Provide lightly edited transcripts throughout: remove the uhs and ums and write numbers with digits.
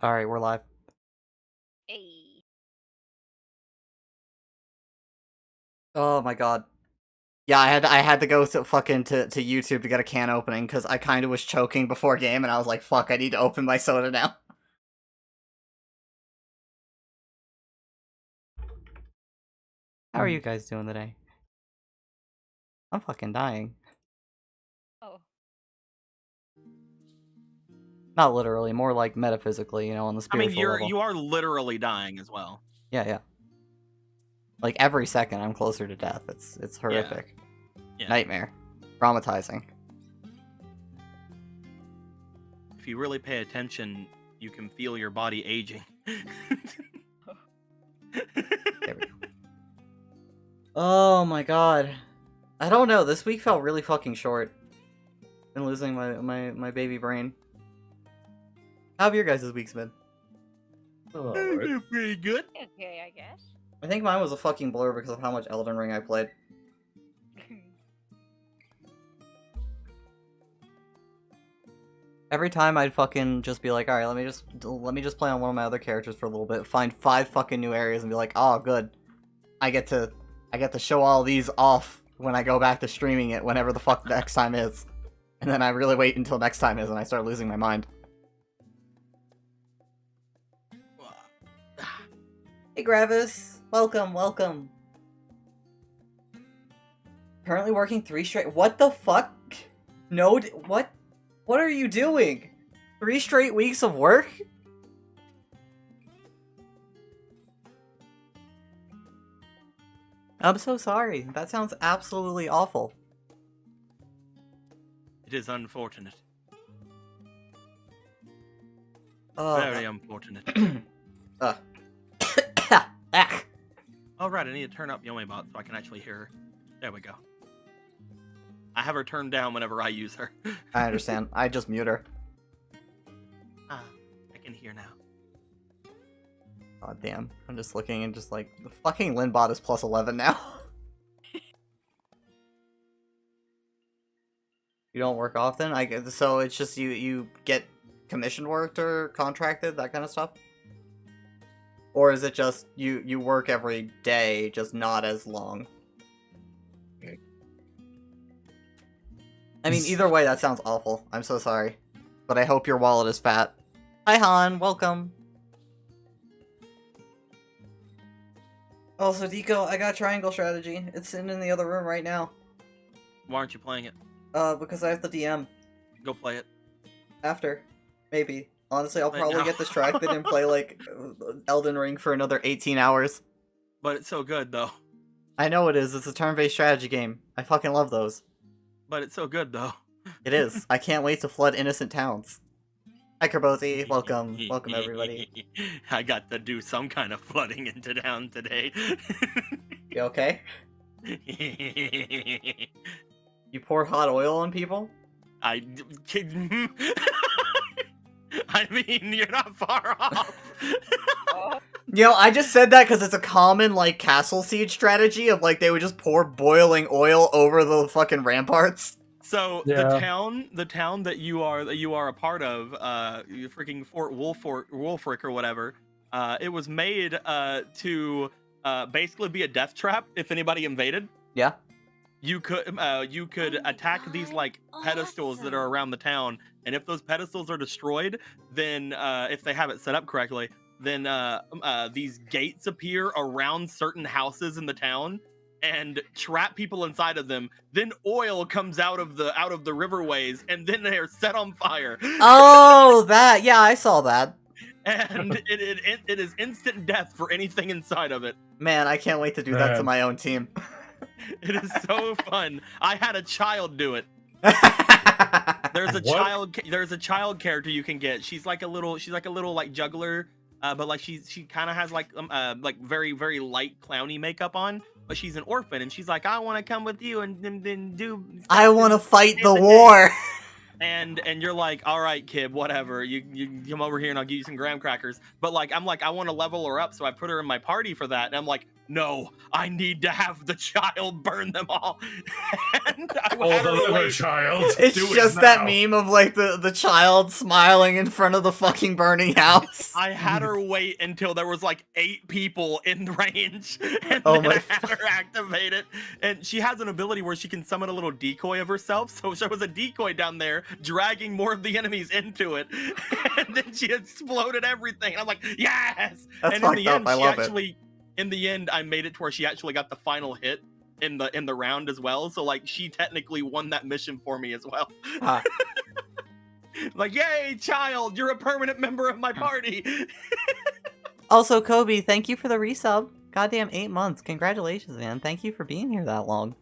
Alright, we're live. Hey. Oh my god. Yeah, I had to go to fucking to YouTube to get a can opening because I kind of was choking before game and I was like, fuck, I need to open my soda now. How are you guys doing today? I'm fucking dying. Oh. Not literally, more like metaphysically, you know, on the I mean, spiritual level. you are literally dying as well. Yeah. Like every second I'm closer to death. It's horrific. Yeah. Nightmare. Traumatizing. If you really pay attention, you can feel your body aging. There we go. Oh my god. I don't know, this week felt really fucking short. Been losing my baby brain. How have your guys' weeks been? Pretty good. Okay, I guess. I think mine was a fucking blur because of how much Elden Ring I played. Every time I'd fucking just be like, alright, let me just play on one of my other characters for a little bit, find 5 fucking new areas and be like, oh good. I get to show all these off when I go back to streaming it whenever the fuck the next time is. And then I really wait until next time is and I start losing my mind. Hey Gravis! Welcome. Currently working 3 straight- what the fuck? No, what? What are you doing? 3 straight weeks of work? I'm so sorry. That sounds absolutely awful. It is unfortunate. Very unfortunate. Alright, I need to turn up Yomibot so I can actually hear her. There we go. I have her turned down whenever I use her. I understand. I just mute her. I can hear now. God damn. I'm just looking and just like, the fucking Linbot is plus 11 now. You don't work often? So it's just you get commission worked or contracted, that kind of stuff? Or is it just you work every day, just not as long? I mean, either way, that sounds awful. I'm so sorry. But I hope your wallet is fat. Hi, Han. Welcome. Also, Deco, I got Triangle Strategy. It's sitting in the other room right now. Why aren't you playing it? Because I have the DM. Go play it. After. Maybe. Honestly, I'll Right probably now. get distracted and play, like, Elden Ring for another 18 hours. But it's so good, though. I know it is. It's a turn-based strategy game. I fucking love those. But it's so good, though. It is. I can't wait to flood innocent towns. Hi, Kerbozy. Welcome. Welcome, everybody. I got to do some kind of flooding into town today. You okay? You pour hot oil on people? I mean, you're not far off. You know, I just said that because it's a common, like, castle siege strategy of, like, they would just pour boiling oil over the fucking ramparts. So Yeah. the town that you are a part of, freaking Fort Wolfric or whatever, it was made to basically be a death trap if anybody invaded. Yeah. You could attack these like pedestals that are around the town, and if those pedestals are destroyed, then if they have it set up correctly, then these gates appear around certain houses in the town and trap people inside of them. Then oil comes out of the riverways, and then they are set on fire. Oh, that. Yeah, I saw that. And it is instant death for anything inside of it. Man, I can't wait to do that to my own team. It is so fun. I had a child do it. There's a child character you can get. She's like a little like juggler, but like she kind of has like very very light clowny makeup on, but she's an orphan and she's like, I want to come with you and then do. I want to fight the war. And you're like, all right, kid, whatever. You come over here and I'll give you some graham crackers. But like, I'm like, I want to level her up, so I put her in my party for that. And I'm like, no, I need to have the child burn them all. And I Oh, had the her liver wait. child. It's Do it just that now. meme of like the child smiling in front of the fucking burning house. I had her wait until there was like 8 people in range, and Oh then my I had her activate it. And she has an ability where she can summon a little decoy of herself. So there was a decoy down there dragging more of the enemies into it, and then she exploded everything. And I'm like, yes. That's And in fucked the up. end, I she love it. actually, in the end, I made it to where she actually got the final hit in the round as well. So like, she technically won that mission for me as well. Ah. Like, yay, child, you're a permanent member of my party. Also, Kobe, thank you for the resub. Goddamn 8 months. Congratulations, man. Thank you for being here that long.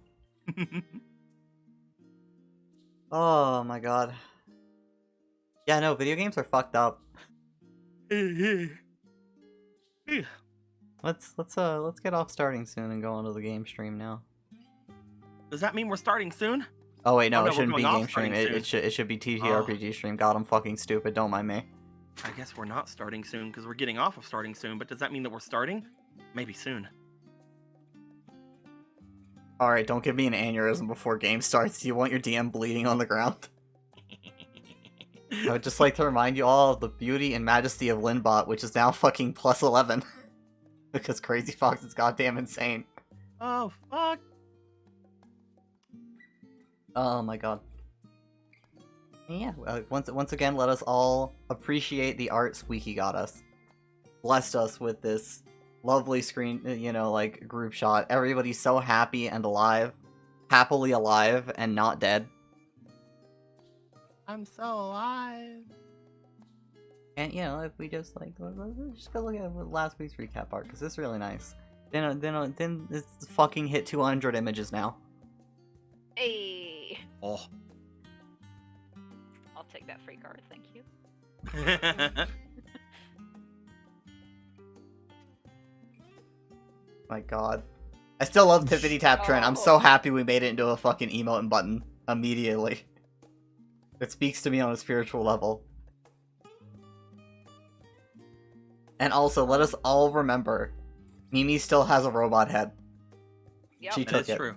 Oh my god. Yeah, no, video games are fucked up. Let's get off starting soon and go onto the game stream now. Does that mean we're starting soon? Oh wait, no, Oh, no, it we're shouldn't be going off game stream. starting It should be TTRPG stream. God, I'm fucking stupid. Don't mind me. I guess we're not starting soon because we're getting off of starting soon, but does that mean that we're starting? Maybe soon. Alright, don't give me an aneurysm before game starts. Do you want your DM bleeding on the ground? I would just like to remind you all of the beauty and majesty of Linbot, which is now fucking plus 11. Because Crazy Fox is goddamn insane. Oh, fuck. Oh my god. And yeah, once again, let us all appreciate the art Squeaky got us. Blessed us with this lovely screen, like, group shot. Everybody's so happy and alive. Happily alive and not dead. I'm so alive. And, if we just, like, let's just go look at last week's recap art, because it's really nice. Then it's fucking hit 200 images now. Hey, Oh. I'll take that free card, thank you. My god. I still love Tiffany Tap Trent. I'm Oh. so happy we made it into a fucking emote button immediately. It speaks to me on a spiritual level. And also, let us all remember, Mimi still has a robot head. Yep. She That took is it. true.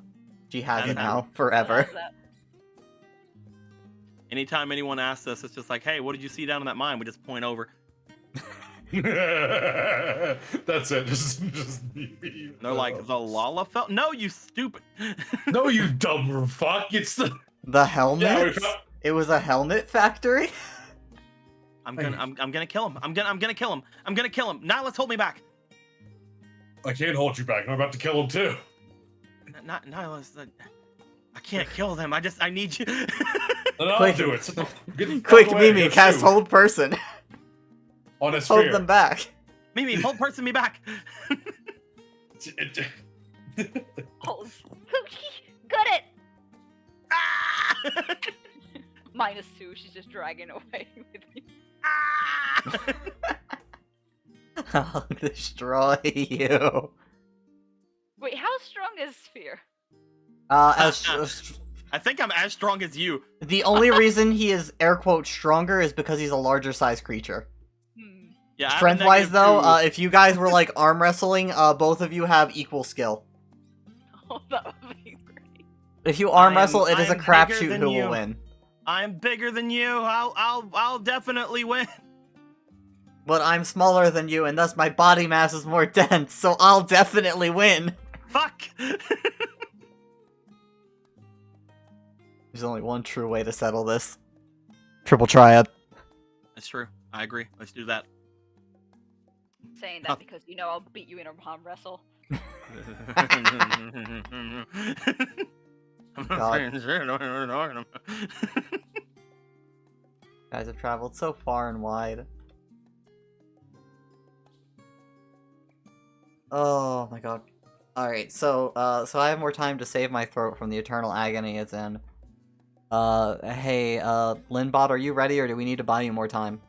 She has That's it now, What forever. is that? Anytime anyone asks us, it's just like, hey, what did you see down in that mine? We just point over. That's it. Just And they're like, the Lalafell? No, you stupid. no, you dumb fuck. It's the The helmet? yeah. We found... It was a helmet factory? I'm gonna kill him. I'm gonna kill him. I'm gonna kill him. Nihilus, hold me back. I can't hold you back. I'm about to kill him too. Not Nihilus. I can't kill them. I need you. Then I'll Quick. do it. Sit the, get the fuck Quick, away. Mimi, Go cast shoot. hold person. On his Hold sphere. them back. Mimi, hold person me back. Oh, got it! Ah! -2, she's just dragging away with me. Ah! I'll destroy you. Wait, how strong is Sphere? I think I'm as strong as you. The only reason he is air quote stronger is because he's a larger size creature. Yeah. I have a Strength wise -2. though, if you guys were like arm wrestling, both of you have equal skill. Oh, that would be great. If you arm I am- wrestle, it is a I'm bigger crapshoot than who you. will win. I'm bigger than you. I'll definitely win. But I'm smaller than you, and thus my body mass is more dense, so I'll definitely win. Fuck. There's only one true way to settle this. Triple triad. That's true. I agree. Let's do that. Saying that because I'll beat you in a arm wrestle. I'm God. not saying shit. I don't know what you're talking about. Guys have traveled so far and wide. Oh my god. Alright, so I have more time to save my throat from the eternal agony it's in. Hey, Linbot, are you ready or do we need to buy you more time?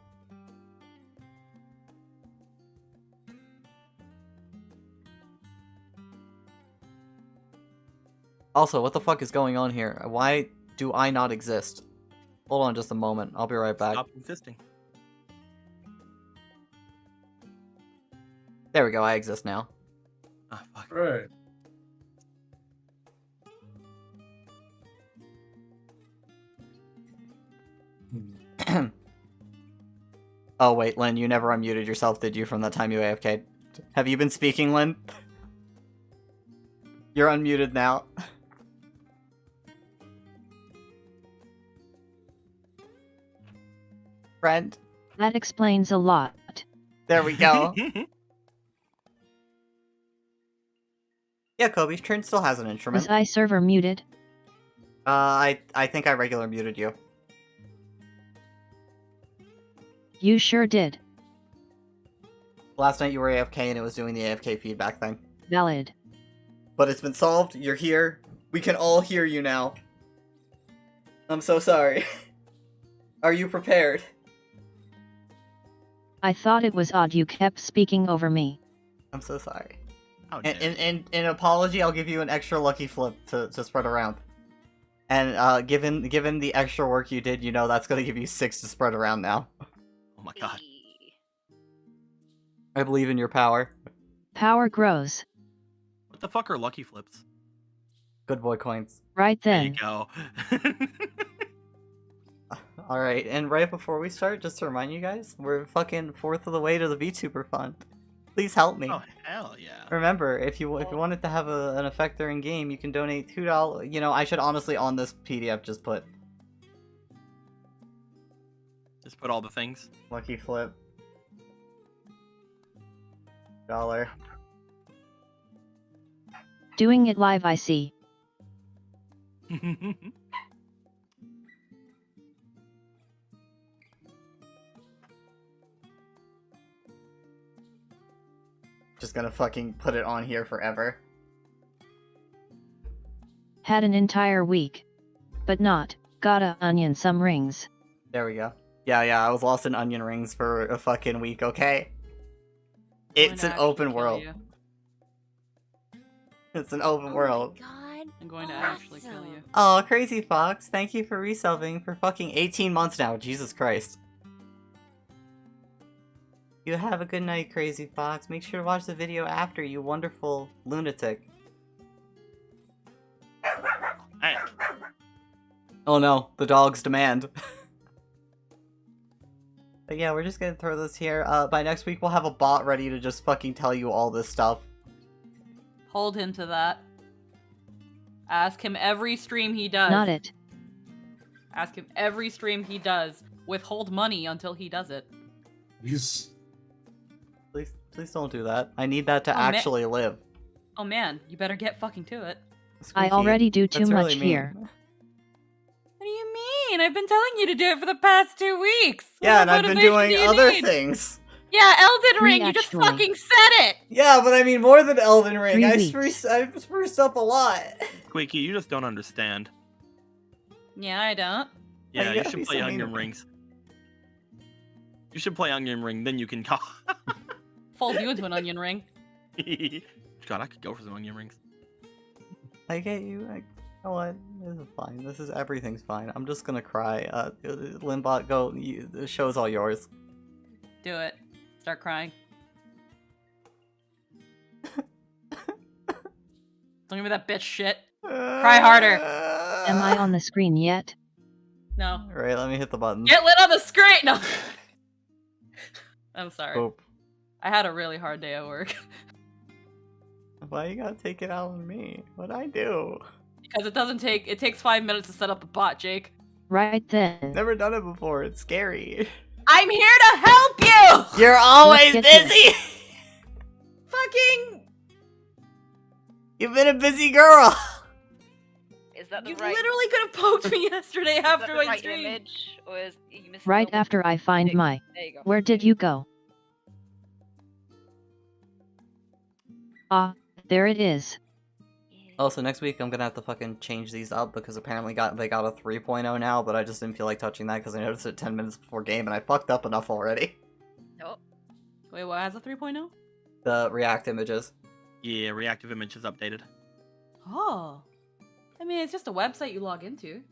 Also, what the fuck is going on here? Why do I not exist? Hold on just a moment, I'll be right back. Stop existing. There we go, I exist now. Ah, fuck. Right. Oh wait, Lynn, you never unmuted yourself, did you, from that time you AFK'd? Have you been speaking, Lynn? You're unmuted now. Friend? That explains a lot. There we go. Yeah, Kobe's turn still has an instrument. Was iServer muted? I think I regular muted you. You sure did. Last night you were AFK and it was doing the AFK feedback thing. Valid. But it's been solved, you're here. We can all hear you now. I'm so sorry. Are you prepared? I thought it was odd you kept speaking over me. I'm so sorry. How And dare you. in apology, I'll give you an extra lucky flip to spread around. And given the extra work you did, you know that's gonna give you 6 to spread around now. Oh my god. I believe in your power. Power grows. What the fuck are lucky flips? Good boy coins. Right There you then. go. Alright, and right before we start, just to remind you guys, we're fucking 4th of the way to the VTuber Fund. Please help me. Oh hell yeah. Remember, if you wanted to have an effect during game, you can donate $2. You know, I should honestly on this PDF just put Just put all the things. lucky flip. $1. Doing it live, I see. Just gonna fucking put it on here forever. Had an entire week. But not. Gotta onion some rings. There we go. Yeah, I was lost in onion rings for a fucking week, okay? It's an open world. It's an open world. God. I'm going to actually kill you. Oh, Crazy Fox, thank you for resubbing for fucking 18 months now. Jesus Christ. You have a good night, Crazy Fox. Make sure to watch the video after, you wonderful lunatic. Hey, Oh no, the dogs demand. But yeah, we're just gonna throw this here. By next week, we'll have a bot ready to just fucking tell you all this stuff. Hold him to that. Ask him every stream he does. Not it. Ask him every stream he does. Withhold money until he does it. He's Please don't do that. I need that to Oh, man. actually live. Oh man, you better get fucking to it. I Squeaky, already do too that's much really mean. here. What do you mean? I've been telling you to do it for the past 2 weeks. What Yeah, and I've been motivation doing do you other need? things. Yeah, Elden Me, Ring. You just actually. fucking said it. Yeah, but I mean more than Elden Ring. 3 I weeks. spruced up a lot. Squeaky, you just don't understand. Yeah, I don't. Yeah, you you gotta be should play so mean to Onion me. Rings. You should play Onion Ring, then you can call. Fold you into an onion ring. God, I could go for some onion rings. I get you. You know what? This is fine. This is everything's fine. I'm just gonna cry. Limbot, go. The show's all yours. Do it. Start crying. Don't give me that bitch shit. Cry harder. Am I on the screen yet? No. Right, let me hit the button. Get lit on the screen! No. I'm sorry. Boop. I had a really hard day at work. Why you gotta take it out on me? What'd I do? Because it takes 5 minutes to set up the bot, Jake. Right then. Never done it before. It's scary. I'm here to help you! You're always Let's get to busy. Fucking... You've been a busy girl. Is that the You right? literally could have poked me yesterday is that after the my right stream. image, or is you missing Right the- after I find There- my. There you go. Where did you go? Ah, there it is. Also, next week I'm gonna have to fucking change these up because apparently they got a 3.0 now, but I just didn't feel like touching that because I noticed it 10 minutes before game and I fucked up enough already. Nope. Wait, what has a 3.0? The React images. Yeah, reactive image is updated. Oh. I mean, it's just a website you log into.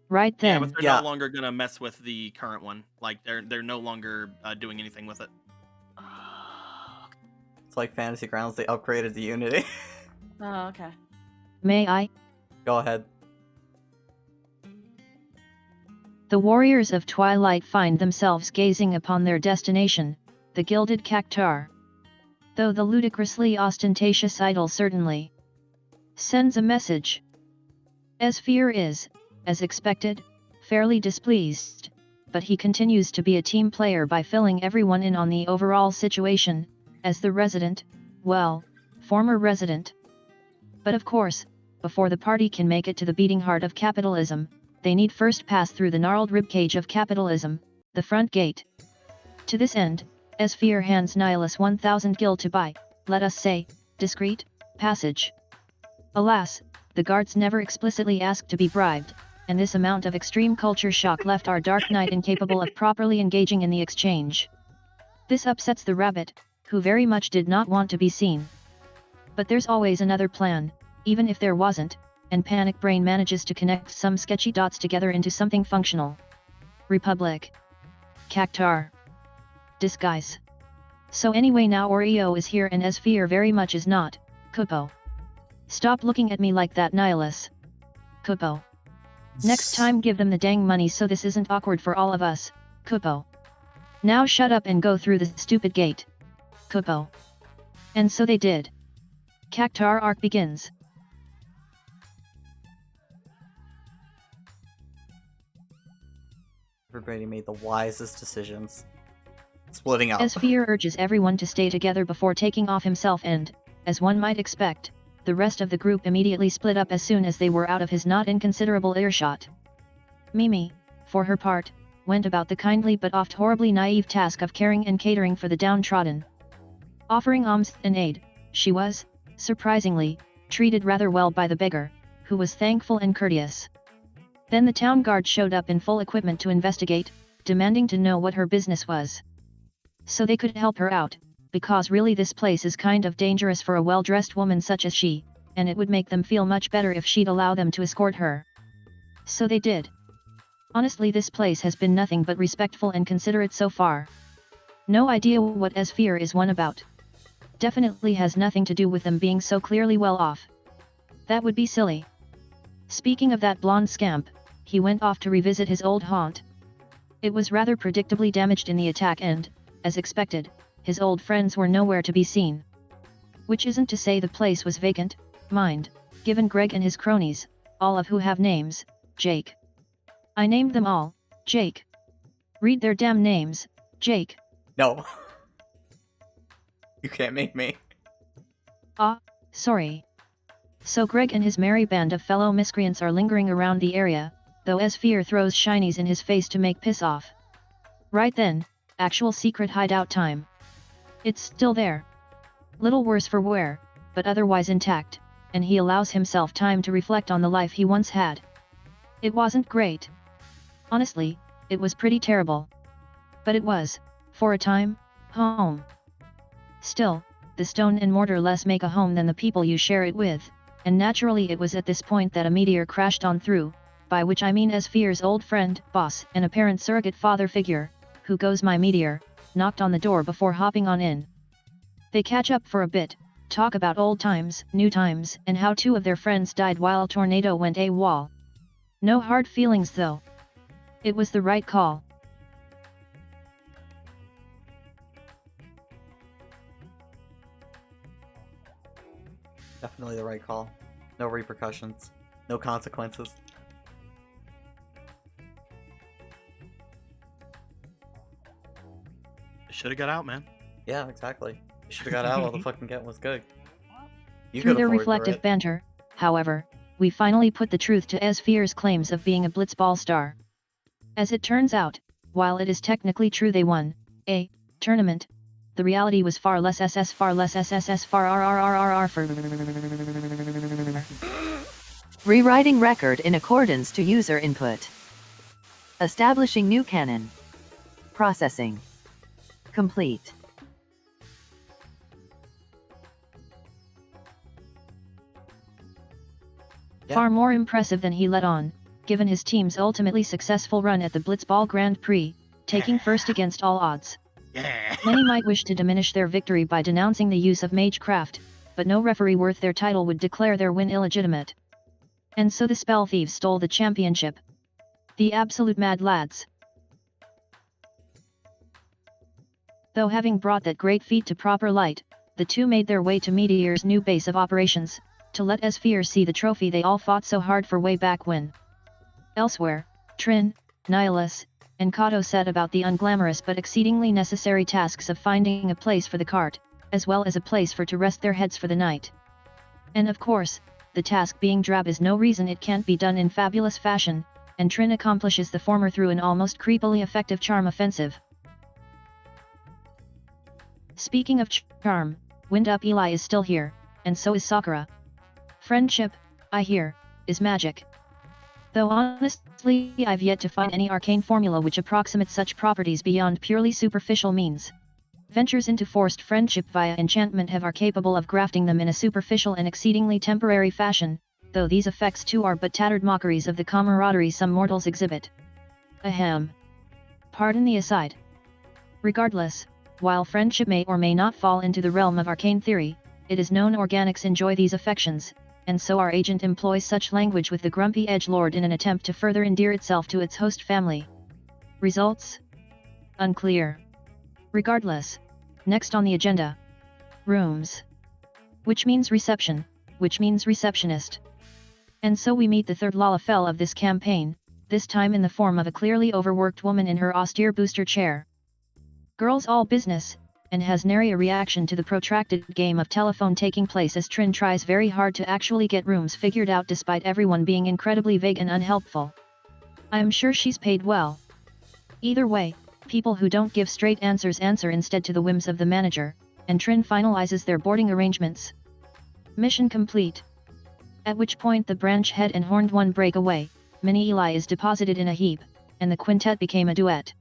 Right Yeah, then. but they're Yeah. no longer gonna mess with the current one. Like they're no longer doing anything with it. It's like Fantasy Grounds, they upgraded to Unity. Oh, okay. May I? Go ahead. The warriors of Twilight find themselves gazing upon their destination, the gilded Cactuar. Though the ludicrously ostentatious idol certainly sends a message. Esfir is, as expected, fairly displeased, but he continues to be a team player by filling everyone in on the overall situation, as the resident, well, former resident. But of course, before the party can make it to the beating heart of capitalism, they need first pass through the gnarled ribcage of capitalism, the front gate. To this end, Esfir hands Nihilus 1000 gil to buy, let us say, discreet passage. Alas, the guards never explicitly asked to be bribed, and this amount of extreme culture shock left our Dark Knight incapable of properly engaging in the exchange. This upsets the rabbit, who very much did not want to be seen. But there's always another plan, even if there wasn't, and Panic Brain manages to connect some sketchy dots together into something functional. Republic. Cactuar. Disguise. So anyway, now Oreo is here and Esfir very much is not. Kupo. Stop looking at me like that, Nihilus. Kupo. Next time give them the dang money so this isn't awkward for all of us, Kupo. Now shut up and go through the stupid gate. Kupo. And so they did. Cactuar arc begins. Everybody made the wisest decisions. Splitting up. Esfir urges everyone to stay together before taking off himself and, as one might expect, the rest of the group immediately split up as soon as they were out of his not inconsiderable earshot. Mimi, for her part, went about the kindly but oft horribly naive task of caring and catering for the downtrodden. Offering alms and aid, she was, surprisingly, treated rather well by the beggar, who was thankful and courteous. Then the town guard showed up in full equipment to investigate, demanding to know what her business was. So they could help her out, because really this place is kind of dangerous for a well-dressed woman such as she, and it would make them feel much better if she'd allow them to escort her. So they did. Honestly, this place has been nothing but respectful and considerate so far. No idea what Esfir is one about. Definitely has nothing to do with them being so clearly well off. That would be silly. Speaking of that blonde scamp, he went off to revisit his old haunt. It was rather predictably damaged in the attack and, as expected, his old friends were nowhere to be seen. Which isn't to say the place was vacant, mind, given Greg and his cronies, all of who have names, Jake. I named them all, Jake. Read their damn names, Jake. No. You can't make me. Sorry. So Greg and his merry band of fellow miscreants are lingering around the area, though Esfir throws shinies in his face to make piss off. Right then, actual secret hideout time. It's still there. Little worse for wear, but otherwise intact, and he allows himself time to reflect on the life he once had. It wasn't great. Honestly, it was pretty terrible. But it was, for a time, home. Still, the stone and mortar less make a home than the people you share it with, and naturally it was at this point that a meteor crashed on through, by which I mean Esfir's old friend, boss, and apparent surrogate father figure, who goes my meteor, knocked on the door before hopping on in. They catch up for a bit, talk about old times, new times, and how two of their friends died while a tornado went AWOL. No hard feelings though. It was the right call. Definitely the right call. No repercussions. No consequences. Should have got out, man. Yeah, exactly. You should have got out while the fucking get was good. You Through could their afford reflective it. banter, however, we finally put the truth to Esfir's claims of being a blitzball star. As it turns out, while it is technically true they won a tournament, the reality was far less far less far RRRRR for Rewriting record in accordance to user input. Establishing new canon. Processing. Complete. Yeah. far more impressive than he let on, given his team's ultimately successful run at the Blitzball Grand Prix, taking first against all odds. Yeah. Many might wish to diminish their victory by denouncing the use of magecraft, but no referee worth their title would declare their win illegitimate. And so the Spell Thieves stole the championship. The absolute mad lads. Though having brought that great feat to proper light, the two made their way to Meteor's new base of operations, to let Sphere see the trophy they all fought so hard for way back when. Elsewhere, Trin, Nihilus, and Kato set about the unglamorous but exceedingly necessary tasks of finding a place for the cart, as well as a place for to rest their heads for the night. And of course, the task being drab is no reason it can't be done in fabulous fashion, and Trin accomplishes the former through an almost creepily effective charm offensive. Speaking of charm, Wind Up Eli is still here, and so is Sakura. Friendship, I hear, is magic. Though honestly I've yet to find any arcane formula which approximates such properties beyond purely superficial means. Ventures into forced friendship via enchantment are capable of grafting them in a superficial and exceedingly temporary fashion, though these effects too are but tattered mockeries of the camaraderie some mortals exhibit. Ahem. Pardon the aside. Regardless, while friendship may or may not fall into the realm of arcane theory, it is known organics enjoy these affections, and so our agent employs such language with the grumpy edgelord in an attempt to further endear itself to its host family. Results? Unclear. Regardless, next on the agenda. Rooms. Which means reception, which means receptionist. And so we meet the third Lalafell of this campaign, this time in the form of a clearly overworked woman in her austere booster chair. Girls all business, and has nary a reaction to the protracted game of telephone taking place as Trin tries very hard to actually get rooms figured out despite everyone being incredibly vague and unhelpful. I'm sure she's paid well. Either way, people who don't give straight answers answer instead to the whims of the manager, and Trin finalizes their boarding arrangements. Mission complete. At which point the branch head and horned one break away, Mini Eli is deposited in a heap, and the quintet became a duet.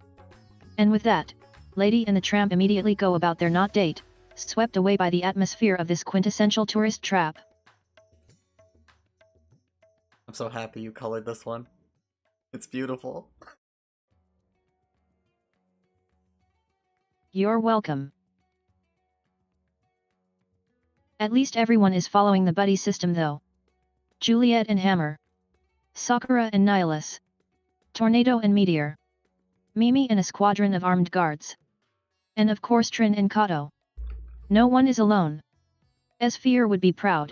And with that, Lady and the Tramp immediately go about their not date, swept away by the atmosphere of this quintessential tourist trap. I'm so happy you colored this one. It's beautiful. You're welcome. At least everyone is following the buddy system though. Juliet and Hammer. Sakura and Nihilus. Tornado and Meteor. Mimi and a squadron of armed guards. And of course Trin and Kato. No one is alone. Sphere would be proud.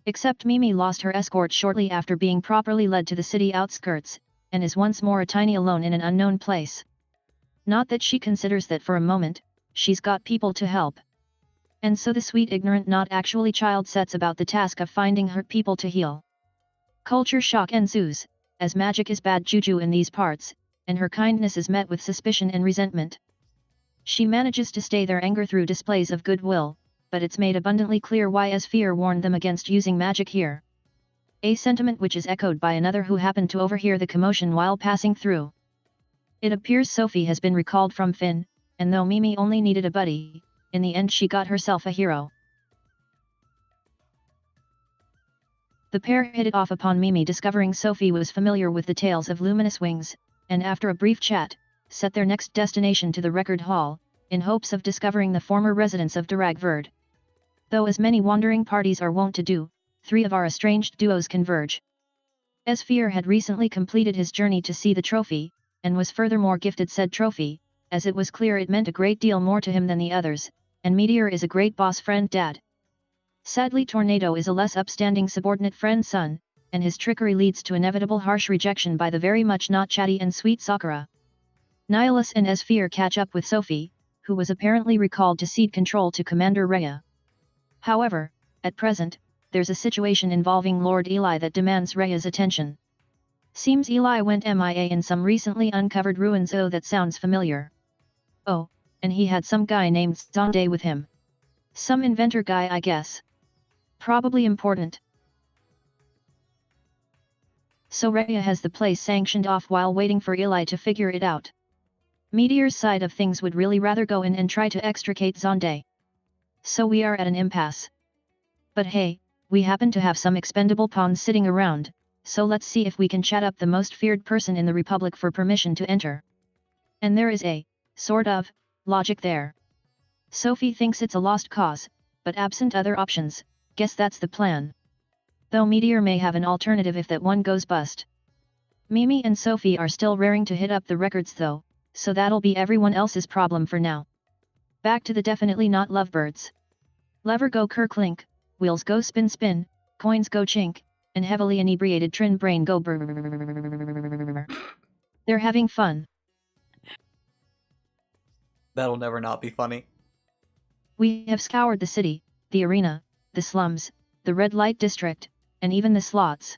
Except Mimi lost her escort shortly after being properly led to the city outskirts, and is once more a tiny alone in an unknown place. Not that she considers that for a moment, she's got people to help. And so the sweet ignorant not actually child sets about the task of finding hurt people to heal. Culture shock ensues, as magic is bad juju in these parts, and her kindness is met with suspicion and resentment. She manages to stay their anger through displays of goodwill, but it's made abundantly clear why Sphere warned them against using magic here. A sentiment which is echoed by another who happened to overhear the commotion while passing through. It appears Sophie has been recalled from Finn, and though Mimi only needed a buddy, in the end she got herself a hero. The pair hit it off upon Mimi discovering Sophie was familiar with the tales of Luminous Wings, and after a brief chat, set their next destination to the record hall, in hopes of discovering the former residence of Daragverd. Though as many wandering parties are wont to do, three of our estranged duos converge. Sphere had recently completed his journey to see the trophy, and was furthermore gifted said trophy, as it was clear it meant a great deal more to him than the others, and Meteor is a great boss friend dad. Sadly Tornado is a less upstanding subordinate friend son, and his trickery leads to inevitable harsh rejection by the very much not chatty and sweet Sakura. Nihilus and Sphere catch up with Sophie, who was apparently recalled to cede control to Commander Rhea. However, at present, there's a situation involving Lord Eli that demands Rhea's attention. Seems Eli went MIA in some recently uncovered ruins. Oh, that sounds familiar. Oh, and he had some guy named Zonde with him. Some inventor guy I guess. Probably important. So Rhea has the place sanctioned off while waiting for Eli to figure it out. Meteor's side of things would really rather go in and try to extricate Zonde. So we are at an impasse. But hey, we happen to have some expendable pawns sitting around, so let's see if we can chat up the most feared person in the Republic for permission to enter. And there is a, sort of, logic there. Sophie thinks it's a lost cause, but absent other options, guess that's the plan. Though Meteor may have an alternative if that one goes bust. Mimi and Sophie are still raring to hit up the records though, so that'll be everyone else's problem for now. Back to the definitely not lovebirds. Lever go kerklink, wheels go spin spin, coins go chink, and heavily inebriated Trin brain go brrrr. They're having fun. That'll never not be funny. We have scoured the city, the arena, the slums, the red light district, and even the slots.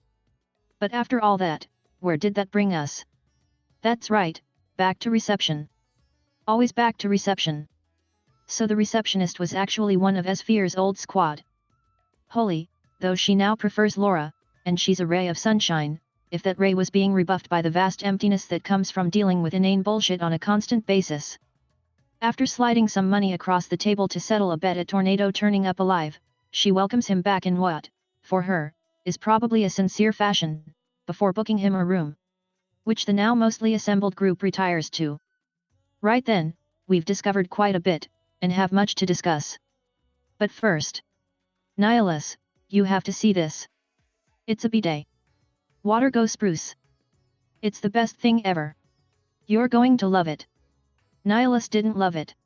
But after all that, where did that bring us? That's right, back to reception. Always back to reception. So the receptionist was actually one of Esphere's old squad. Holy, though she now prefers Laura, and she's a ray of sunshine, if that ray was being rebuffed by the vast emptiness that comes from dealing with inane bullshit on a constant basis. After sliding some money across the table to settle a bet at Tornado turning up alive, she welcomes him back in what, for her, is probably a sincere fashion, before booking him a room. Which the now mostly assembled group retires to. Right then, we've discovered quite a bit, and have much to discuss. But first, Nihilus, you have to see this. It's a bidet. Water go spruce. It's the best thing ever. You're going to love it. Nihilus didn't love it.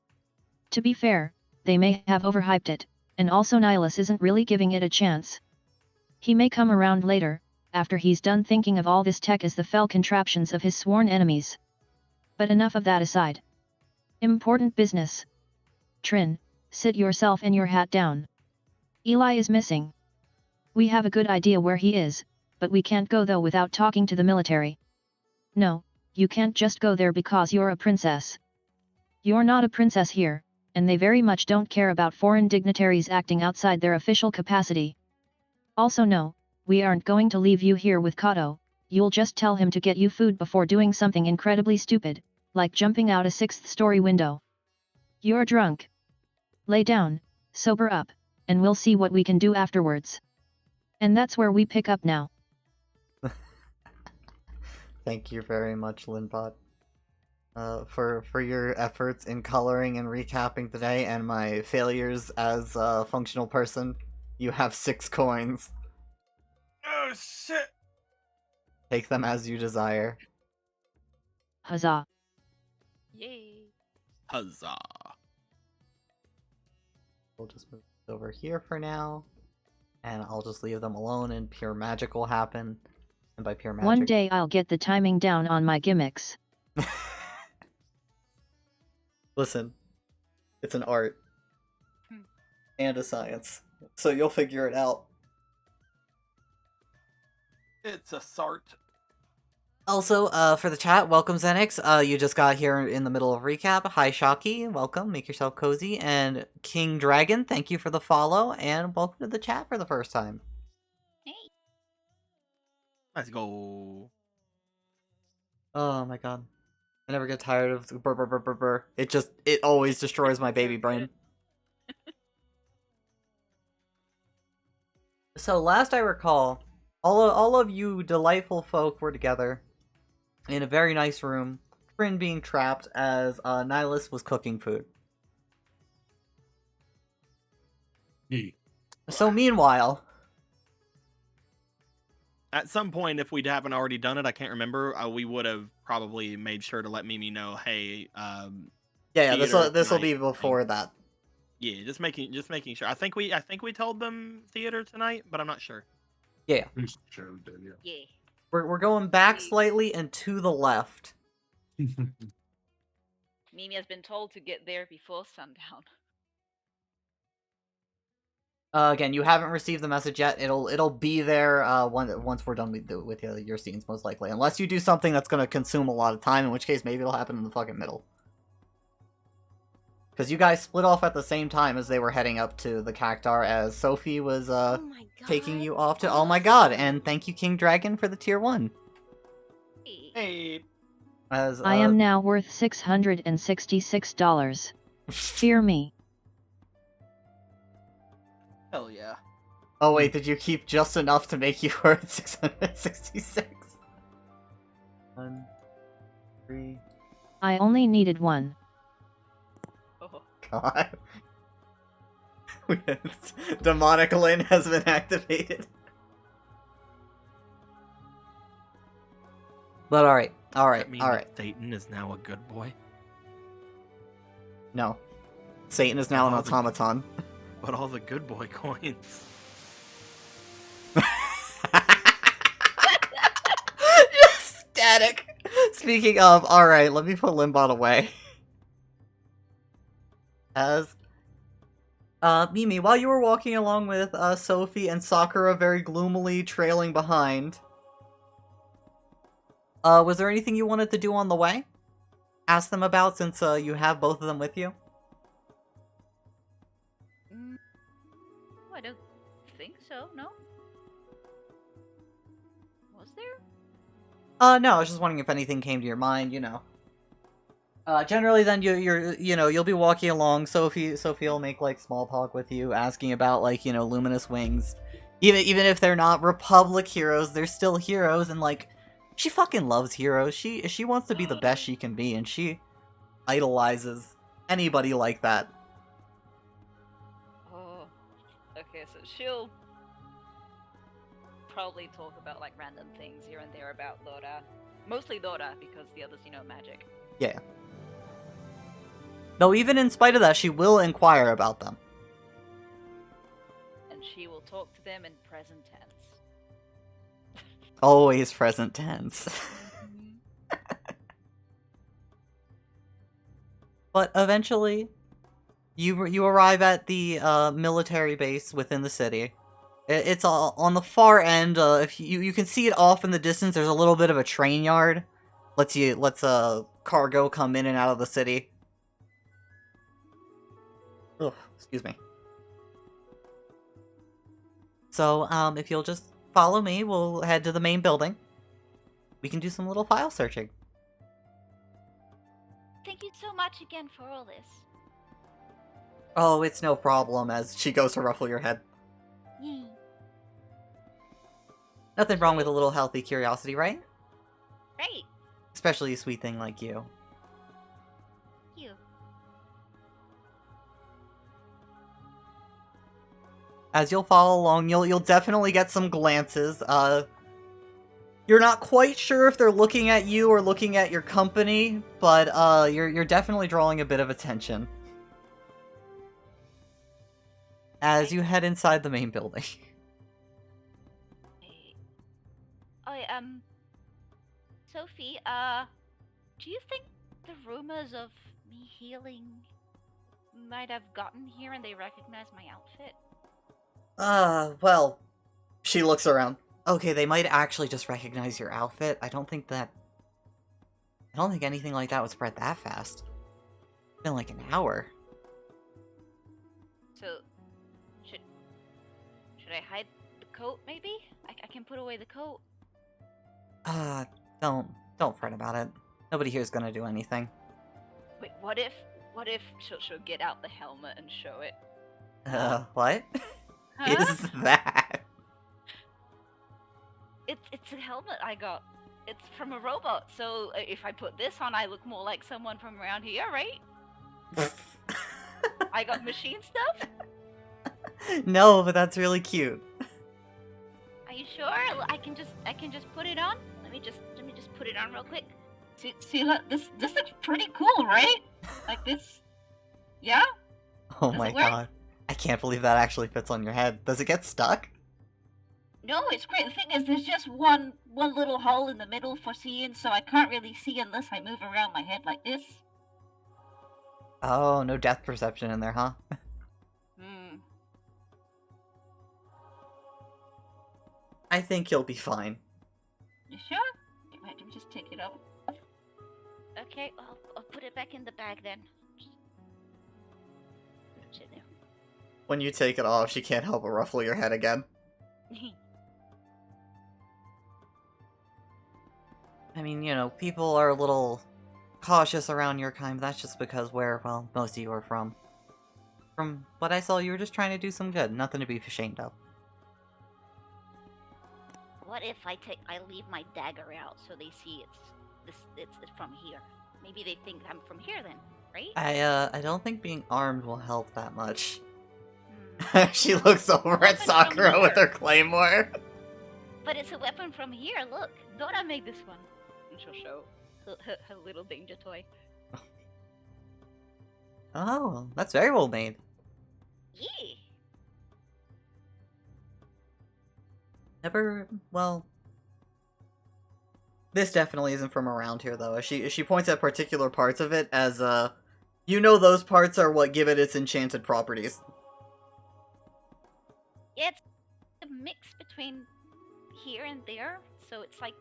To be fair, they may have overhyped it, and also Nihilus isn't really giving it a chance. He may come around later, after he's done thinking of all this tech as the fell contraptions of his sworn enemies. But enough of that aside. Important business. Trin, sit yourself and your hat down. Eli is missing. We have a good idea where he is, but we can't go though without talking to the military. No, you can't just go there because you're a princess. You're not a princess here, and they very much don't care about foreign dignitaries acting outside their official capacity. Also no, we aren't going to leave you here with Kato, you'll just tell him to get you food before doing something incredibly stupid, like jumping out a 6th-story window. You're drunk. Lay down, sober up, and we'll see what we can do afterwards. And that's where we pick up now. Thank you very much, Linbot. For your efforts in coloring and recapping today, and my failures as a functional person. You have 6 coins. Oh shit! Take them as you desire. Huzzah. Yay. Huzzah! We'll just move it over here for now, and I'll just leave them alone, and pure magic will happen. And by pure magic, One day I'll get the timing down on my gimmicks. Listen, it's an art Hmm. and a science, so you'll figure it out. It's a sart. Also, for the chat, welcome Zenix. You just got here in the middle of recap. Hi Shocky, welcome, make yourself cozy. And King Dragon, thank you for the follow, and welcome to the chat for the first time. Hey. Let's go. Oh my god. I never get tired of burr burr burr burr burr. It always destroys my baby brain. So last I recall, all of you delightful folk were together in a very nice room, Trin being trapped as Nihilus was cooking food. Yee. So meanwhile, At some point, if we haven't already done it, I can't remember. We would have probably made sure to let Mimi know. Hey, yeah, theater this will tonight be thing. before that. Yeah, just making sure. I think we told them theater tonight, but I'm not sure. Who's sure we did, yeah. Yeah. We're going back slightly and to the left. Mimi has been told to get there before sundown. Again, you haven't received the message yet. It'll be there once we're done with your scenes, most likely. Unless you do something that's gonna consume a lot of time, in which case maybe it'll happen in the fucking middle. Because you guys split off at the same time as they were heading up to the Cactar, as Sophie was Oh my god. taking you off to. Oh my god! And thank you, King Dragon, for the tier 1. Hey. Hey, As I am now worth $666. Fear me. hell yeah. Oh wait, did you keep just enough to make you worth 666? 1, 3. I only needed one. Oh. god. Demonic Lin has been activated. But alright, alright, That mean alright. that Satan is now a good boy, No. Satan is now an Oh, the- automaton. but all the good boy coins. Static! Speaking of, alright, let me put Limbot away. As Mimi, while you were walking along with Sophie and Sakura very gloomily trailing behind, was there anything you wanted to do on the way? Ask them about, since you have both of them with you? I don't think so, no? Was there? No, I was just wondering if anything came to your mind, you know. Generally then you'll be walking along, Sophie will make like small talk with you, asking about like, you know, Luminous Wings. Even if they're not Republic heroes, they're still heroes, and like, she fucking loves heroes. She wants to be the best she can be, and she idolizes anybody like that. Oh, okay, so she'll probably talk about like random things here and there about Lora. Mostly Lora, because the others, you know, magic. Yeah. Though even in spite of that, she will inquire about them. And she will talk to them in present tense. Always present tense. But eventually, you arrive at the military base within the city. It's on the far end. If you can see it off in the distance, there's a little bit of a train yard. Lets cargo come in and out of the city. Ugh, excuse me. So, if you'll just follow me, we'll head to the main building. We can do some little file searching. Thank you so much again for all this. Oh, it's no problem, as she goes to ruffle your head. Yee. Nothing wrong with a little healthy curiosity, right? Right. Especially a sweet thing like you. You. As you'll follow along, you'll definitely get some glances. You're not quite sure if they're looking at you or looking at your company, but you're definitely drawing a bit of attention. As you head inside the main building. Sophie, do you think the rumors of me healing might have gotten here and they recognize my outfit? Well, she looks around. Okay, they might actually just recognize your outfit. I don't think anything like that would spread that fast. It's been like an hour. So, should I hide the coat, maybe? I can put away the coat. Don't fret about it. Nobody here's gonna do anything. Wait, what if she'll get out the helmet and show it? What? Huh? Is that? It's a helmet I got. It's from a robot, so if I put this on, I look more like someone from around here, right? I got machine stuff? No, but that's really cute. Are you sure? I can just put it on. Let me just put it on real quick. See, look, this looks pretty cool, right? Like this. Yeah. Oh Does my it work? god. I can't believe that actually fits on your head. Does it get stuck? No, it's great. The thing is, there's just one little hole in the middle for seeing, so I can't really see unless I move around my head like this. Oh, no depth perception in there, huh? Hmm. I think you'll be fine. You sure? Let me just take it up. Okay, I'll put it back in the bag then. Sit there. When you take it off, she can't help but ruffle your head again. I mean, you know, people are a little cautious around your kind, but that's just because where, well, most of you are from. From what I saw, you were just trying to do some good. Nothing to be ashamed of. What if I leave my dagger out so they see it's from here? Maybe they think I'm from here then. right? I don't think being armed will help that much. Hmm. She looks over at Weapon from Sakura with here. her claymore. But it's a weapon from here. Look, Dora made this one. And she'll show her little danger toy. Oh, that's very well made. Yeah. Never, well... This definitely isn't from around here, though. She points at particular parts of it as, you know those parts are what give it its enchanted properties. Yeah, it's a mix between here and there. So it's like...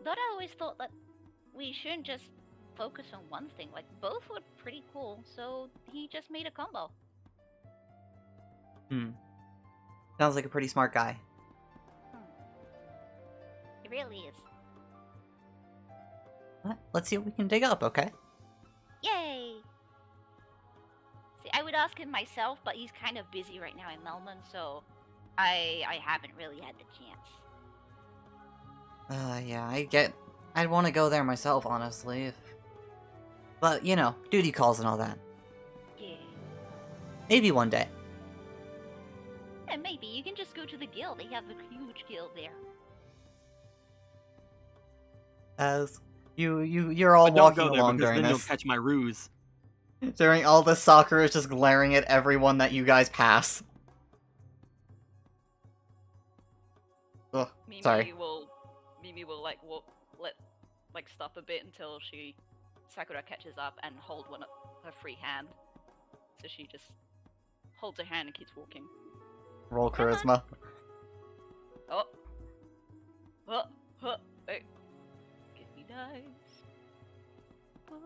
Dora always thought that we shouldn't just focus on one thing. Like, both were pretty cool, so he just made a combo. Sounds like a pretty smart guy. It really is. Let's see what we can dig up, okay? Yay! See, I would ask him myself, but he's kind of busy right now in Melman, so I haven't really had the chance. Yeah, I'd want to go there myself, honestly. But, you know, duty calls and all that. Yeah. Maybe one day. And maybe you can just go to the guild. They have a huge guild there. As you're all But don't walking go there along because during then you'll this. catch my ruse. During all this, Sakura is just glaring at everyone that you guys pass. Ugh, sorry. Mimi will like stop a bit until Sakura catches up and hold her free hand. So she just holds her hand and keeps walking. Roll charisma. Oh, hey. Give me dice. Oh.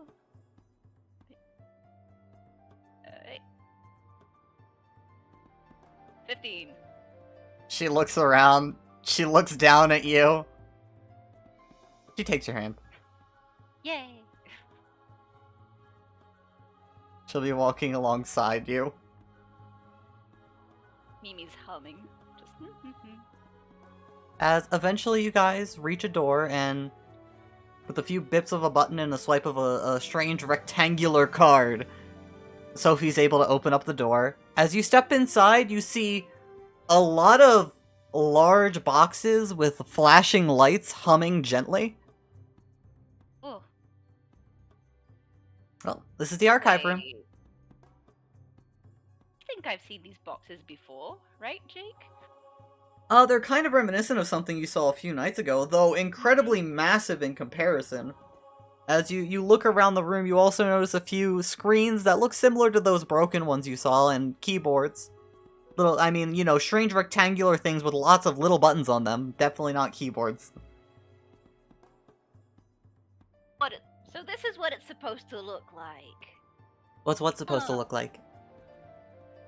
Hey. 15. She looks around. She looks down at you. She takes your hand. Yay! She'll be walking alongside you. Mimi's humming. Just. As eventually you guys reach a door and with a few bips of a button and a swipe of a strange rectangular card, Sophie's able to open up the door. As you step inside, you see a lot of large boxes with flashing lights humming gently. Oh, Well, this is the archive room. I think I've seen these boxes before, right, Jake? They're kind of reminiscent of something you saw a few nights ago, though incredibly massive in comparison. As you look around the room, you also notice a few screens that look similar to those broken ones you saw, and keyboards. Strange rectangular things with lots of little buttons on them. Definitely not keyboards. so this is what it's supposed to look like. What's supposed to Huh. look like?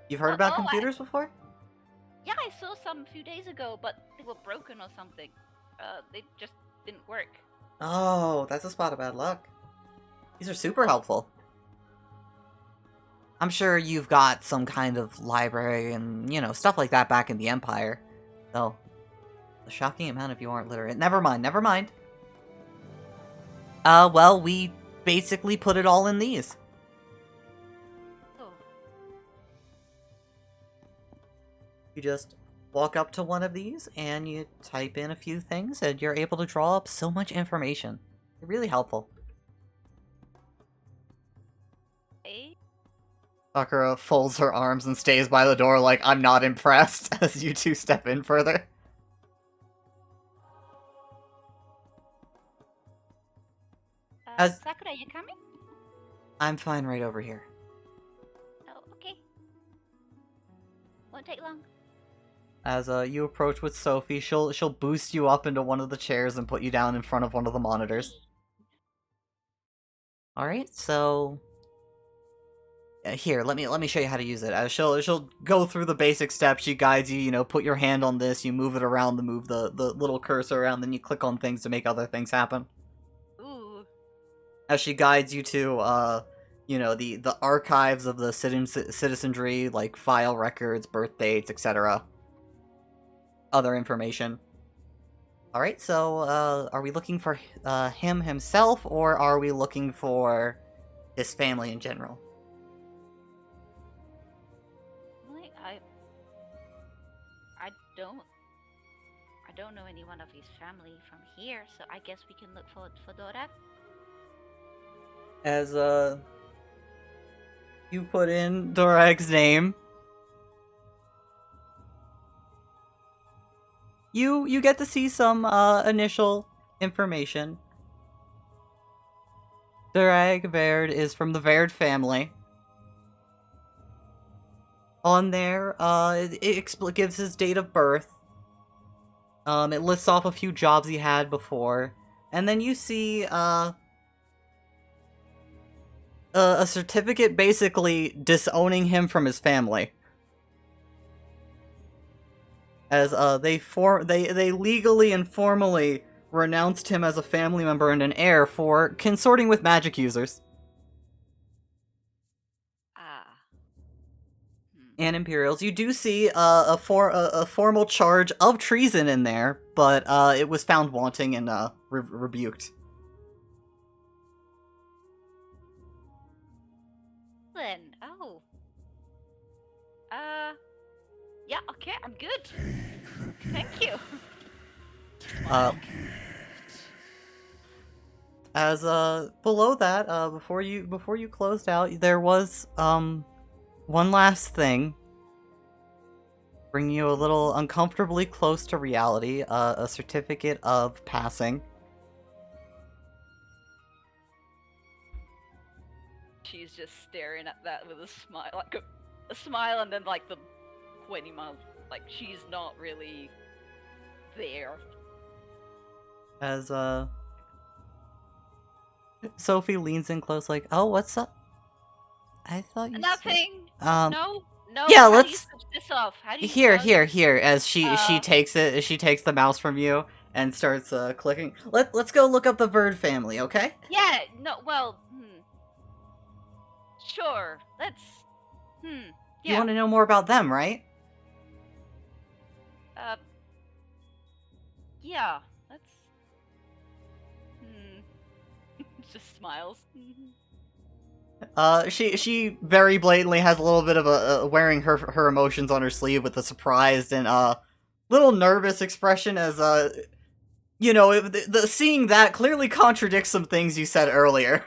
You've heard about Oh, computers before? Yeah, I saw some a few days ago, but they were broken or something. They just didn't work. Oh, that's a spot of bad luck. These are super helpful. I'm sure you've got some kind of library and, stuff like that back in the Empire. Though, a shocking amount if you aren't literate. Never mind. Well, we basically put it all in these. Oh, You just walk up to one of these and you type in a few things and you're able to draw up so much information. They're really helpful. hey. Sakura folds her arms and stays by the door like, I'm not impressed, as you two step in further. As- Sakura, you coming? I'm fine right over here. Oh, okay. Won't take long. As you approach with Sophie, she'll boost you up into one of the chairs and put you down in front of one of the monitors. Alright, so... here, let me show you how to use it. She'll go through the basic steps. She guides you, put your hand on this, you move it around to move the little cursor around, then you click on things to make other things happen. Ooh. As she guides you to, the archives of the citizenry, like file records, birth dates, etc. Other information. Alright, so, are we looking for him himself, or are we looking for his family in general. Really, I don't know anyone of his family from here, so I guess we can look for Dora. As you put in Dorag's name, you get to see some initial information. Dorag Verd is from the Verd family. On there, it gives his date of birth. It lists off a few jobs he had before, and then you see a certificate basically disowning him from his family. As they legally and formally renounced him as a family member and an heir for consorting with magic users and Imperials. You do see a formal charge of treason in there, but it was found wanting and rebuked. Then, oh. Yeah, okay, I'm good. Thank you. As below that, before you closed out, there was one last thing, bringing you a little uncomfortably close to reality. A certificate of passing. She's just staring at that with a smile, like a smile, and then like the pointy mouth, like she's not really there. As Sophie leans in close, like, "Oh, what's up? I thought you said-" Nothing. No. Yeah, How do you let's- switch this off? How do you Here. As she takes it, she takes the mouse from you and starts clicking. Let's go look up the Verd family, okay? Yeah. No. Well. Sure. Let's. You Yeah. want to know more about them, right? Yeah. Let's. Just smiles. She very blatantly has a little bit of a wearing her emotions on her sleeve with a surprised and little nervous expression as you know, the seeing that clearly contradicts some things you said earlier.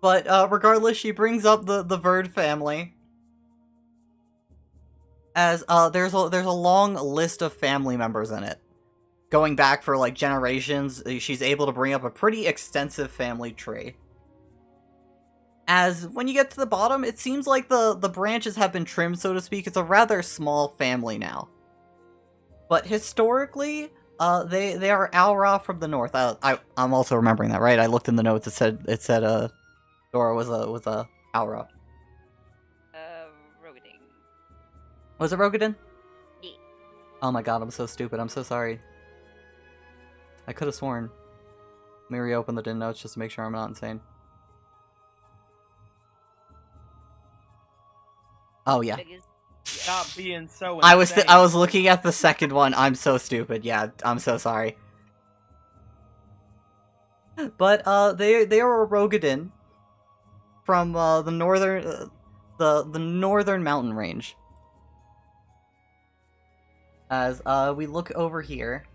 But regardless, she brings up the Verd family. As there's a long list of family members in it. Going back for like generations, she's able to bring up a pretty extensive family tree. As when you get to the bottom, it seems like the branches have been trimmed, so to speak. It's a rather small family now. But historically, they are Aura from the north. I'm also remembering that, right? I looked in the notes. It said Dora was a Aura. Rogadin. Was it Rogadin? Yeah. Oh my god, I'm so stupid. I'm so sorry. I could have sworn. Let me reopen the notes just to make sure I'm not insane. Oh yeah. Stop being so I insane. was looking at the second one. I'm so stupid. Yeah, I'm so sorry. But they are a Rogadin from the northern the northern mountain range. As we look over here,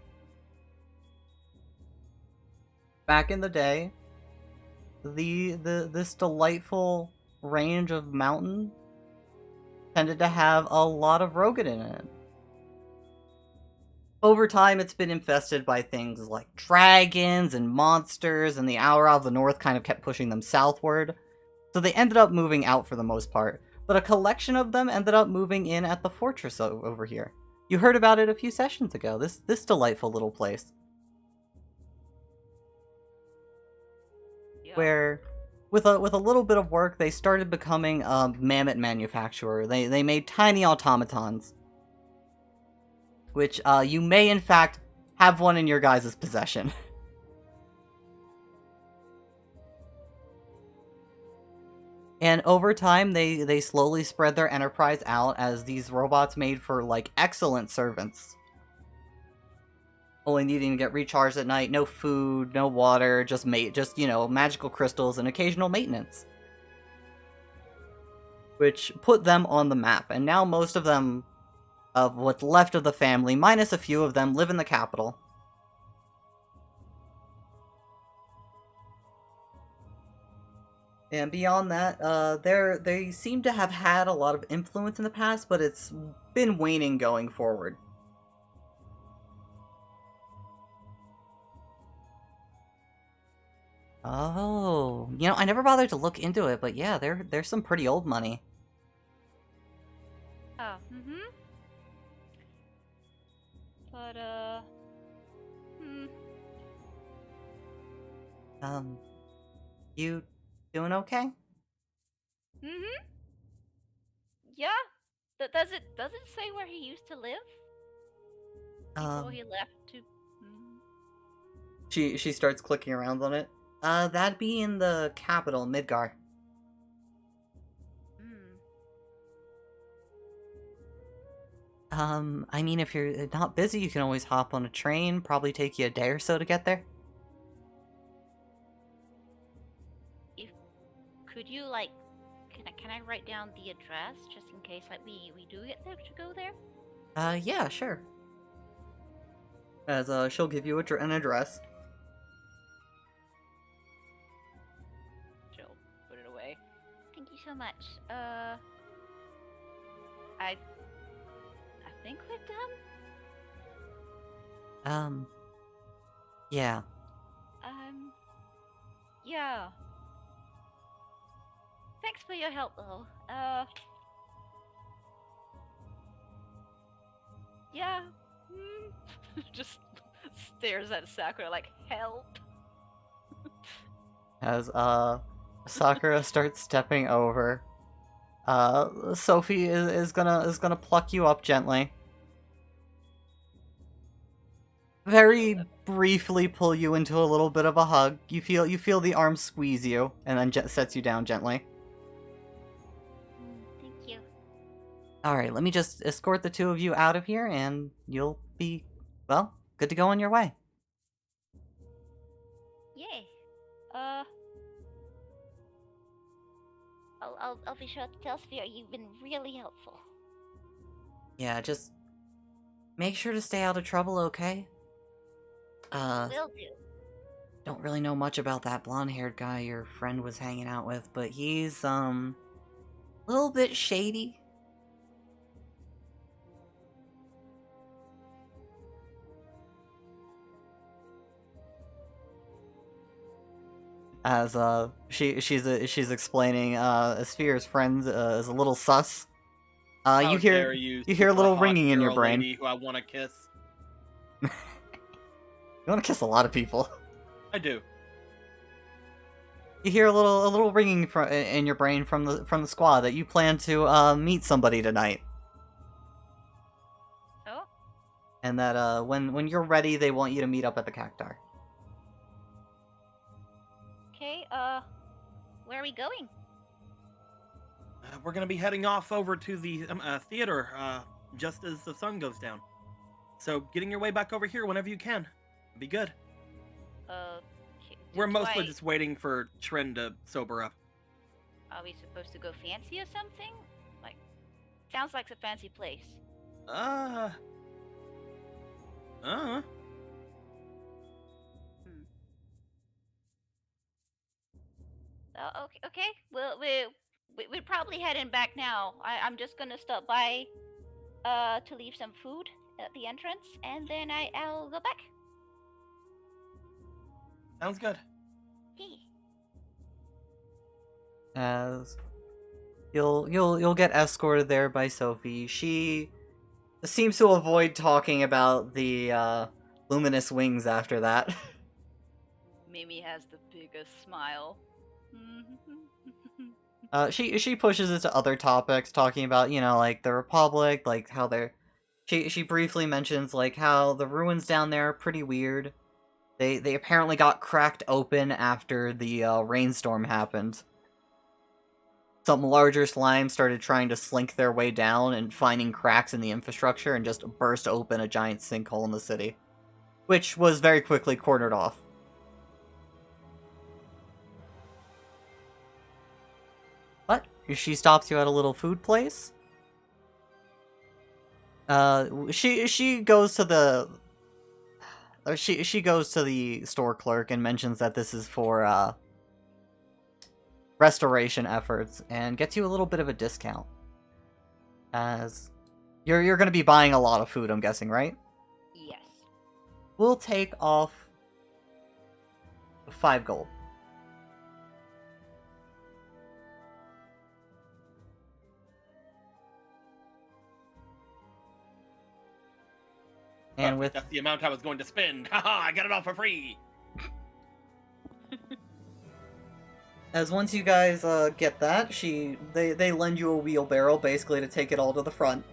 back in the day, this delightful range of mountain tended to have a lot of Rogadin in it. Over time, it's been infested by things like dragons and monsters, and the Aura of the North kind of kept pushing them southward. So they ended up moving out for the most part. But a collection of them ended up moving in at the fortress over here. You heard about it a few sessions ago, this delightful little place. Yeah. Where, with a little bit of work, they started becoming a mammoth manufacturer. They made tiny automatons. Which, you may in fact have one in your guys' possession. And over time, they slowly spread their enterprise out as these robots made for, like, excellent servants. only needing to get recharged at night, no food, no water, just magical crystals and occasional maintenance. Which put them on the map, and now most of them, of what's left of the family, minus a few of them, live in the capital. And beyond that, they seem to have had a lot of influence in the past, but it's been waning going forward. Oh, I never bothered to look into it, but yeah, there's some pretty old money. Oh, mm-hmm. But, You doing okay? Mm-hmm. Yeah. Does it say where he used to live? Before he left to... She starts clicking around on it. That'd be in the capital, Midgar. I mean, if you're not busy, you can always hop on a train. Probably take you a day or so to get there. Could you, like... Can I write down the address, just in case, like, we do get there to go there? Yeah, sure. As, she'll give you an address. She'll put it away. Thank you so much. I think we're done. Yeah. Yeah. Thanks for your help, though. Yeah. Just stares at Sakura like, help. As, Sakura starts stepping over, Sophie is gonna pluck you up gently. Very briefly pull you into a little bit of a hug. You feel the arm squeeze you, and then sets you down gently. Thank you. Alright, let me just escort the two of you out of here, and you'll be, well, good to go on your way. Yay. I'll be sure to tell Sphere you've been really helpful. Yeah, just make sure to stay out of trouble, okay? Will do. Don't really know much about that blonde-haired guy your friend was hanging out with, but he's, a little bit shady. As, she's explaining, Sphere's friend, is a little sus. How You dare hear super a little hot ringing in your girl brain. lady who I want to kiss. You want to kiss a lot of people. I do. You hear a little ringing in your brain from the squad that you plan to meet somebody tonight, Oh? and that when you're ready, they want you to meet up at the Cactar. Okay, where are we going? We're gonna be heading off over to the theater just as the sun goes down. So getting your way back over here whenever you can. Be good. We're mostly just waiting for Trin to sober up. Are we supposed to go fancy or something? Like, sounds like a fancy place. Okay. Well, we're probably heading back now. I'm just gonna stop by, to leave some food at the entrance, and then I'll go back. Sounds good. Okay. As you'll get escorted there by Sophie. She seems to avoid talking about the luminous wings after that. Mimi has the biggest smile. She pushes it to other topics, talking about, like the Republic, like how they're... She briefly mentions, like, how the ruins down there are pretty weird. They apparently got cracked open after the rainstorm happened. Some larger slimes started trying to slink their way down and finding cracks in the infrastructure and just burst open a giant sinkhole in the city. which was very quickly cornered off. But she stops you at a little food place. She goes to the she goes to the store clerk and mentions that this is for restoration efforts and gets you a little bit of a discount. As you're going to be buying a lot of food, I'm guessing, right? Yes. We'll take off 5 gold. And with That's the amount I was going to spend. Haha, I got it all for free. as once you guys get that, they lend you a wheelbarrow basically to take it all to the front.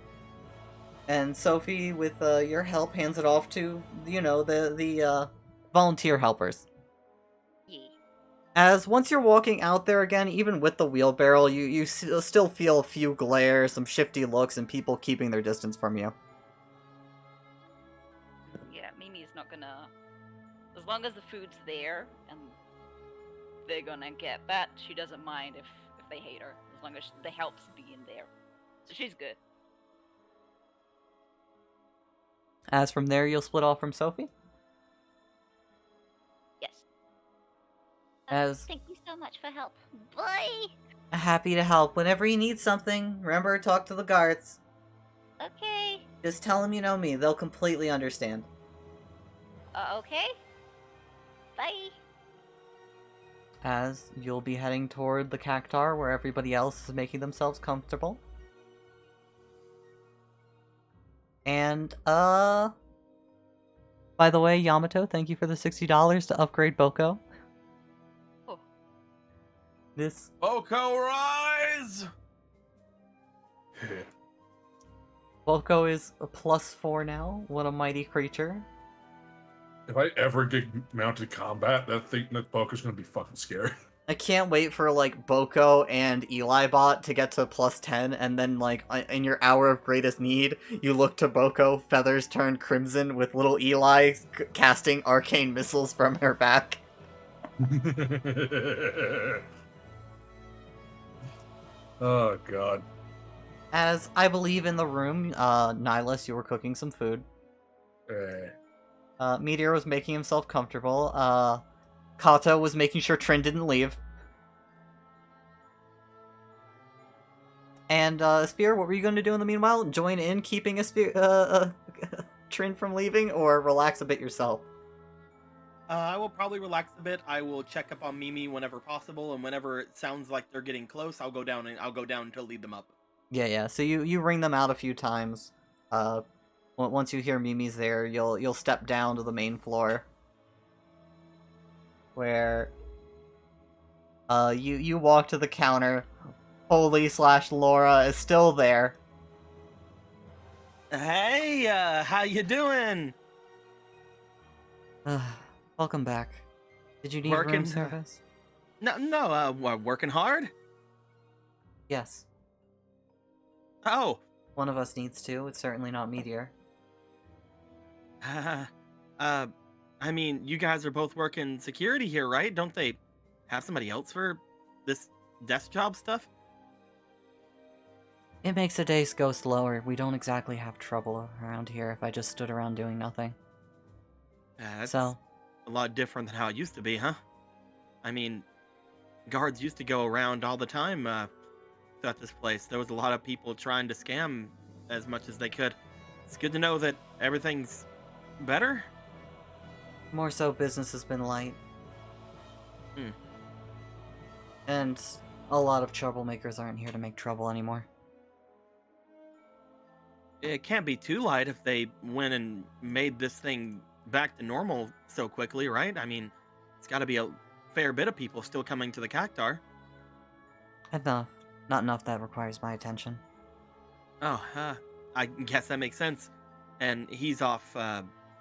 And Sophie, with your help, hands it off to, you know, the volunteer helpers. Yeah. As once you're walking out there again, even with the wheelbarrow, you still feel a few glares, some shifty looks, and people keeping their distance from you. Yeah, Mimi's not gonna. As long as the food's there and they're gonna get that, she doesn't mind if they hate her. As long as the help's being there, so she's good. As from there, you'll split off from Sophie. Yes. As Thank you so much for help. Bye. happy to help whenever you need something. Remember, talk to the guards. Okay. Just tell them you know me. They'll completely understand. Okay. Bye. As you'll be heading toward the Cactar, where everybody else is making themselves comfortable. And, by the way, Yamato, thank you for the $60 to upgrade Boko. Oh. This... Boko rise! Boko is a +4 now. What a mighty creature. If I ever get mounted combat, that Boko's gonna be fucking scary. I can't wait for, like, Boko and Eli Bot to get to +10, and then, like, in your hour of greatest need, you look to Boko, feathers turn crimson, with little Eli casting arcane missiles from her back. Oh, God. As I believe in the room, Nihilus, you were cooking some food. Meteor was making himself comfortable. Kato was making sure Trin didn't leave. And, Spear, what were you going to do in the meanwhile? Join in keeping Trin from leaving, or relax a bit yourself? I will probably relax a bit. I will check up on Mimi whenever possible, and whenever it sounds like they're getting close, I'll go down to lead them up. Yeah. So you ring them out a few times. Once you hear Mimi's there, you'll step down to the main floor, where you walk to the counter. Holy/Laura is still there. Hey, how you doing? Welcome back. Did you need room Working- service? No, working hard? Yes. Oh, One of us needs to. It's certainly not Meteor. I mean, you guys are both working security here, right? Don't they have somebody else for this desk job stuff? It makes the days go slower. We don't exactly have trouble around here if I just stood around doing nothing. That's So, a lot different than how it used to be, huh? I mean, guards used to go around all the time throughout this place. There was a lot of people trying to scam as much as they could. It's good to know that everything's better. more so business has been light. Hmm. And a lot of troublemakers aren't here to make trouble anymore. It can't be too light if they went and made this thing back to normal so quickly, right? I mean, it's got to be a fair bit of people still coming to the Cactar. Enough. Not enough that requires my attention. Oh, I guess that makes sense. And he's off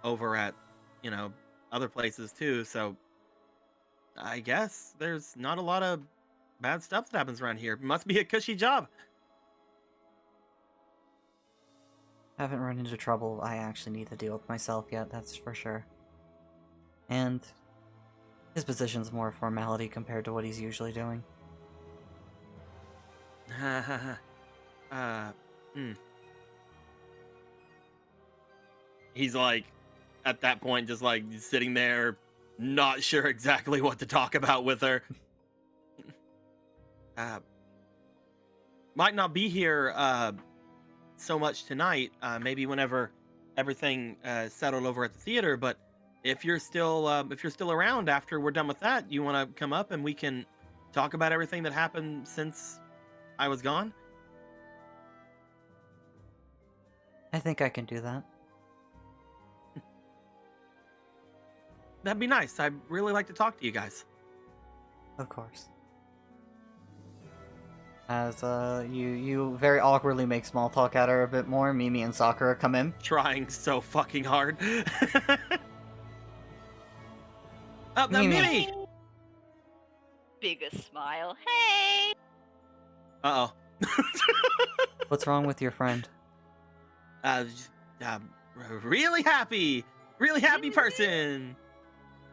over at, other places too, so I guess there's not a lot of bad stuff that happens around here. Must be a cushy job. Haven't run into trouble I actually need to deal with myself yet, that's for sure. And his position's more a formality compared to what he's usually doing. He's like, at that point, just like sitting there, not sure exactly what to talk about with her. Might not be here so much tonight. Maybe whenever everything settled over at the theater. But if you're still around after we're done with that, you want to come up and we can talk about everything that happened since I was gone. I think I can do that. That'd be nice. I'd really like to talk to you guys. Of course. As you very awkwardly make small talk at her a bit more, Mimi and Sakura come in. Trying so fucking hard. Mimi. Mimi! Biggest smile. Hey! Uh-oh. What's wrong with your friend? Just, really happy person.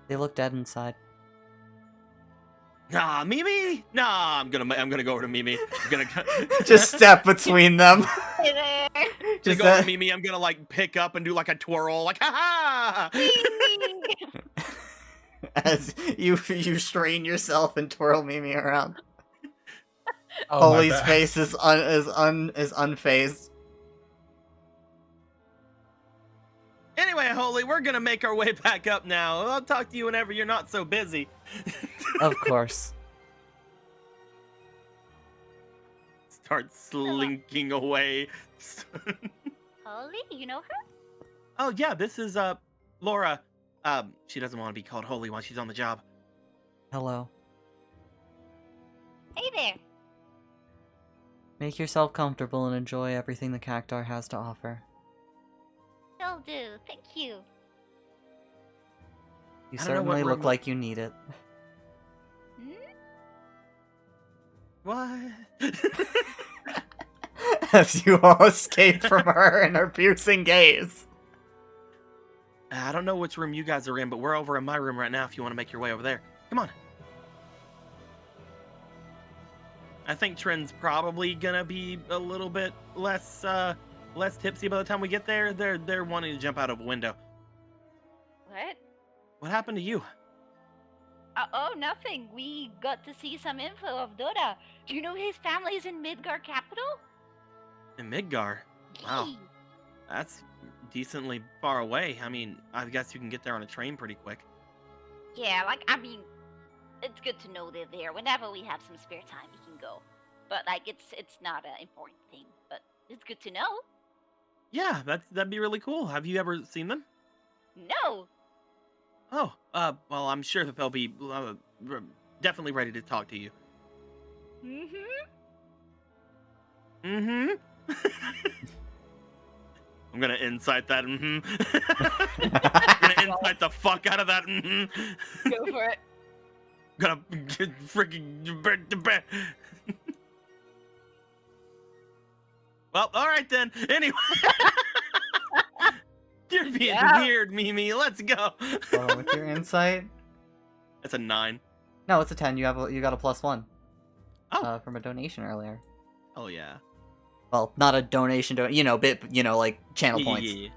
They look dead inside. Nah, Mimi. Nah, I'm gonna go over to Mimi. I'm gonna Just step between them. Hey there! Just go over to Mimi. I'm gonna like pick up and do like a twirl, like ha ha. as you strain yourself and twirl Mimi around. Oh, my Holy's bad. face is unfazed. Anyway, Holy, we're gonna make our way back up now. I'll talk to you whenever you're not so busy. Of course. Start slinking away. Holly, you know her? Oh yeah, this is Laura. She doesn't want to be called Holy while she's on the job. Hello. Hey there! Make yourself comfortable and enjoy everything the Cactar has to offer. Will do, thank you. You I don't know what certainly look room- like you need it. What? As you all escape from her and her piercing gaze. I don't know which room you guys are in, but we're over in my room right now if you want to make your way over there. Come on. I think Trin's probably gonna be a little bit less tipsy by the time we get there. They're wanting to jump out of a window. What? What happened to you? Oh, nothing. We got to see some info of Dora. Do you know his family's in Midgar capital? In Midgar? Wow. Yee. That's decently far away. I mean, I guess you can get there on a train pretty quick. Yeah, it's good to know they're there. Whenever we have some spare time, we can go. But it's not an important thing. But it's good to know. Yeah, that'd be really cool. Have you ever seen them? No. Oh, well, I'm sure that they'll be definitely ready to talk to you. Mm-hmm. I'm gonna incite that. I'm gonna incite the fuck out of that. Go for it. Gonna get freaking. Well, all right then. Anyway, you're being Yeah. weird, Mimi. Let's go. With your insight? That's a 9. No, it's a 10. You got a +1. Oh. From a donation earlier. Oh yeah. Well, not a donation, like channel points. Yeah.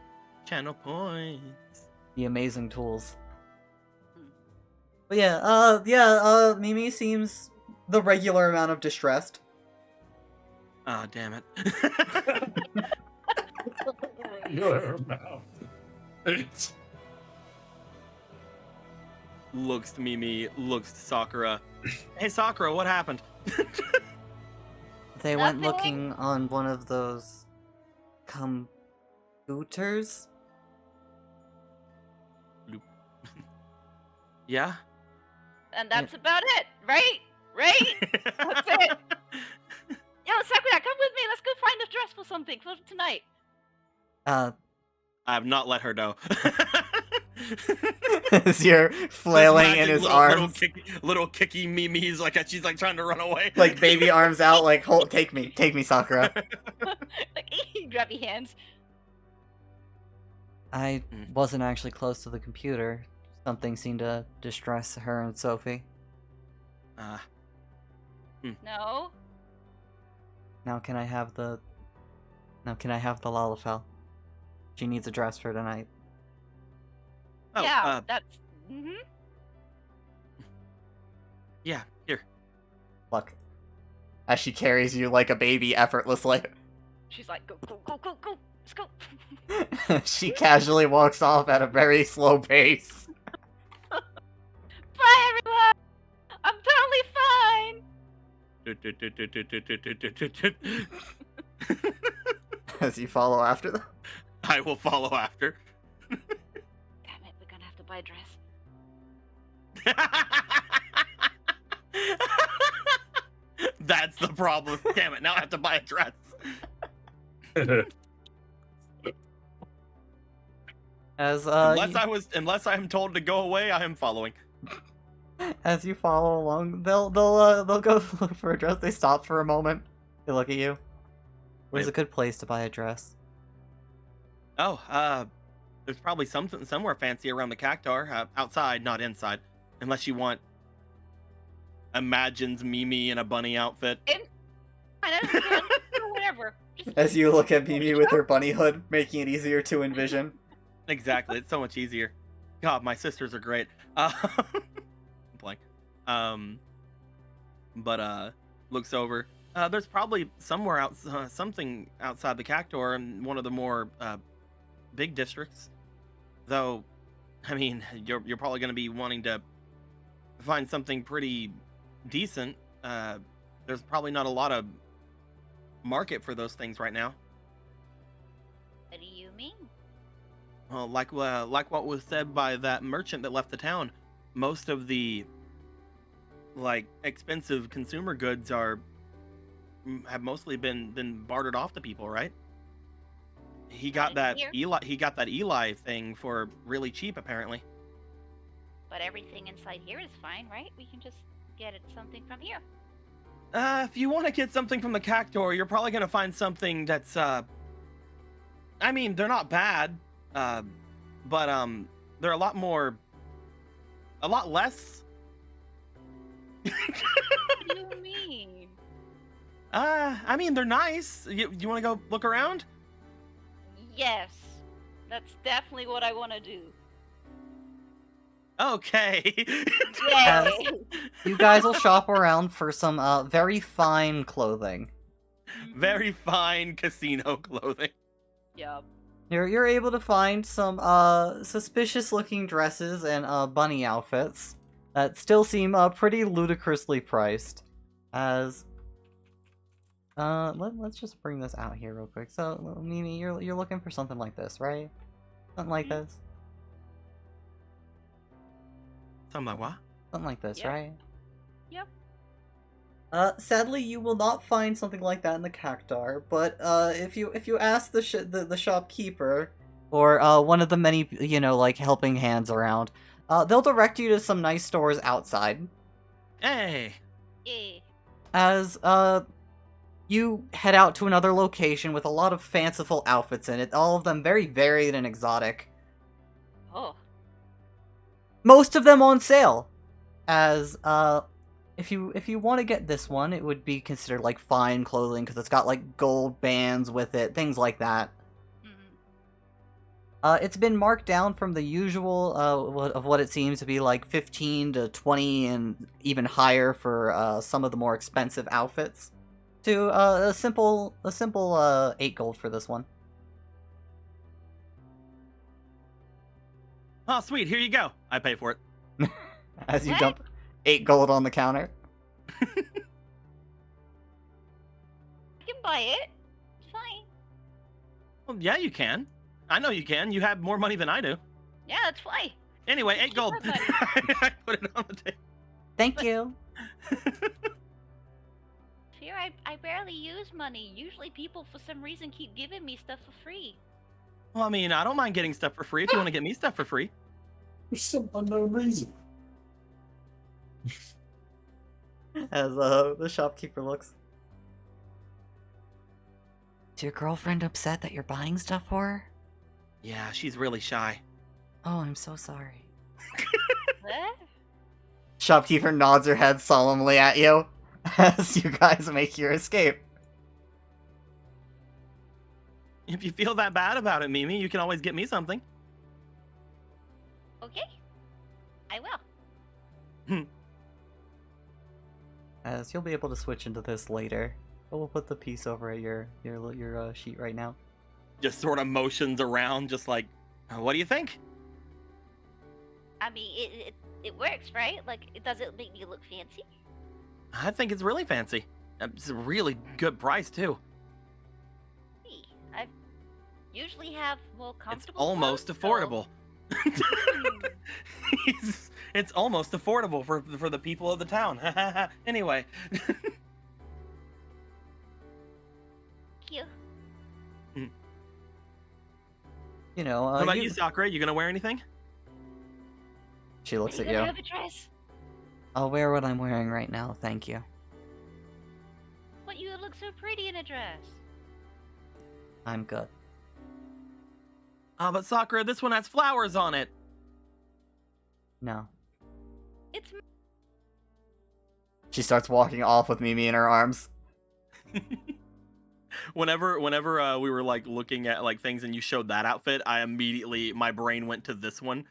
Channel points. The amazing tools. Hmm. But Mimi seems the regular amount of distressed. Oh damn it. Your mouth. It's Looks to Mimi, looks to Sakura. Hey Sakura, what happened? They went Nothing. looking on one of those computers. Yeah? And that's about it, right? Right? That's it. Yo, Sakura, come with me. Let's go find a dress for something for tonight. I have not let her know. As you're flailing Just in imagine his little arms, kicky Mimi's like she's like trying to run away. like baby arms out, like take me, Sakura. Like, grab your hands. I Mm. wasn't actually close to the computer, Something seemed to distress her and Sophie. No. Now can I have the Lalafell? She needs a dress for tonight. Oh, Yeah, that's. yeah, here. Look. As she carries you like a baby effortlessly. She's like, go, go, go, go, go. Let's go. She casually walks off at a very slow pace. Bye, everyone. I'm totally fine. As you follow after them. I will follow after. Damn it, we're gonna have to buy a dress. That's the problem. Damn it, now I have to buy a dress. As Unless I am told to go away, I am following. as you follow along, they'll go look for a dress. They stop for a moment. They look at you. Where's a good place to buy a dress? Oh, there's probably something somewhere fancy around the Cactar, outside, not inside, unless you want Imagine's Mimi in a bunny outfit. I don't care. Whatever. Just As you look at Mimi with her bunny hood, making it easier to envision. Exactly, it's so much easier. God, my sisters are great. Blank. But looks over. There's probably somewhere something outside the Cactar in one of the more big districts. Though, I mean, you're probably going to be wanting to find something pretty decent. There's probably not a lot of market for those things right now. what do you mean? Well, like what was said by that merchant that left the town, most of the expensive consumer goods have mostly been bartered off to people, right? He got that Eli thing for really cheap, apparently. But everything inside here is fine, right? We can just get something from here. If you want to get something from the Cactar, you're probably gonna find something that's I mean, they're not bad, but they're a lot less. What do you mean? I mean, they're nice. You want to go look around? Yes. That's definitely what I want to do. Okay. Yay! You guys will shop around for some very fine clothing. Very fine casino clothing. Yup. You're able to find some suspicious looking dresses and bunny outfits that still seem pretty ludicrously priced. As let's just bring this out here real quick. So Mimi, you're looking for something like this, right? Something like this. Something like what? Something like this, Yep. right? Yep. Sadly, you will not find something like that in the Cactar. But if you ask the shopkeeper or one of the many helping hands around, they'll direct you to some nice stores outside. Hey. Yay. As you head out to another location with a lot of fanciful outfits in it, all of them very varied and exotic. Oh. Most of them on sale. As if you want to get this one, it would be considered like fine clothing because it's got like gold bands with it, things like that. It's been marked down from the usual of what it seems to be like 15 to 20 and even higher for some of the more expensive outfits to a simple 8 gold for this one. Oh, sweet. Here you go. I pay for it. As you What? dump 8 gold on the counter. I can buy it. It's fine. Well, yeah, you can. I know you can. You have more money than I do. Yeah, it's fine. Anyway, 8 Keep gold. my money. I put it on the table. Thank you. Here, I barely use money. Usually people, for some reason, keep giving me stuff for free. Well, I mean, I don't mind getting stuff for free if you want to get me stuff for free. For some unknown reason. As the shopkeeper looks. Is your girlfriend upset that you're buying stuff for her? Yeah, she's really shy. Oh, I'm so sorry. What? Shopkeeper nods her head solemnly at you as you guys make your escape. If you feel that bad about it, Mimi, you can always get me something. Okay. I will. As you'll be able to switch into this later. But we'll put the piece over at your sheet right now. Just sort of motions around, just like, what do you think? I mean, it works, right? Like, does it make me look fancy? I think it's really fancy. It's a really good price too. Hey, I usually have more It's comfortable. almost clothes, so- affordable. It's almost affordable for the people of the town. Anyway, Thank you. You know, what about you, Sakura? You gonna wear anything? She looks Are at you gonna you. have a dress? I'll wear what I'm wearing right now, thank you. But you look so pretty in a dress. I'm good. But Sakura, this one has flowers on it. No. It's She starts walking off with Mimi in her arms. Whenever we were like looking at like things and you showed that outfit, my brain went to this one.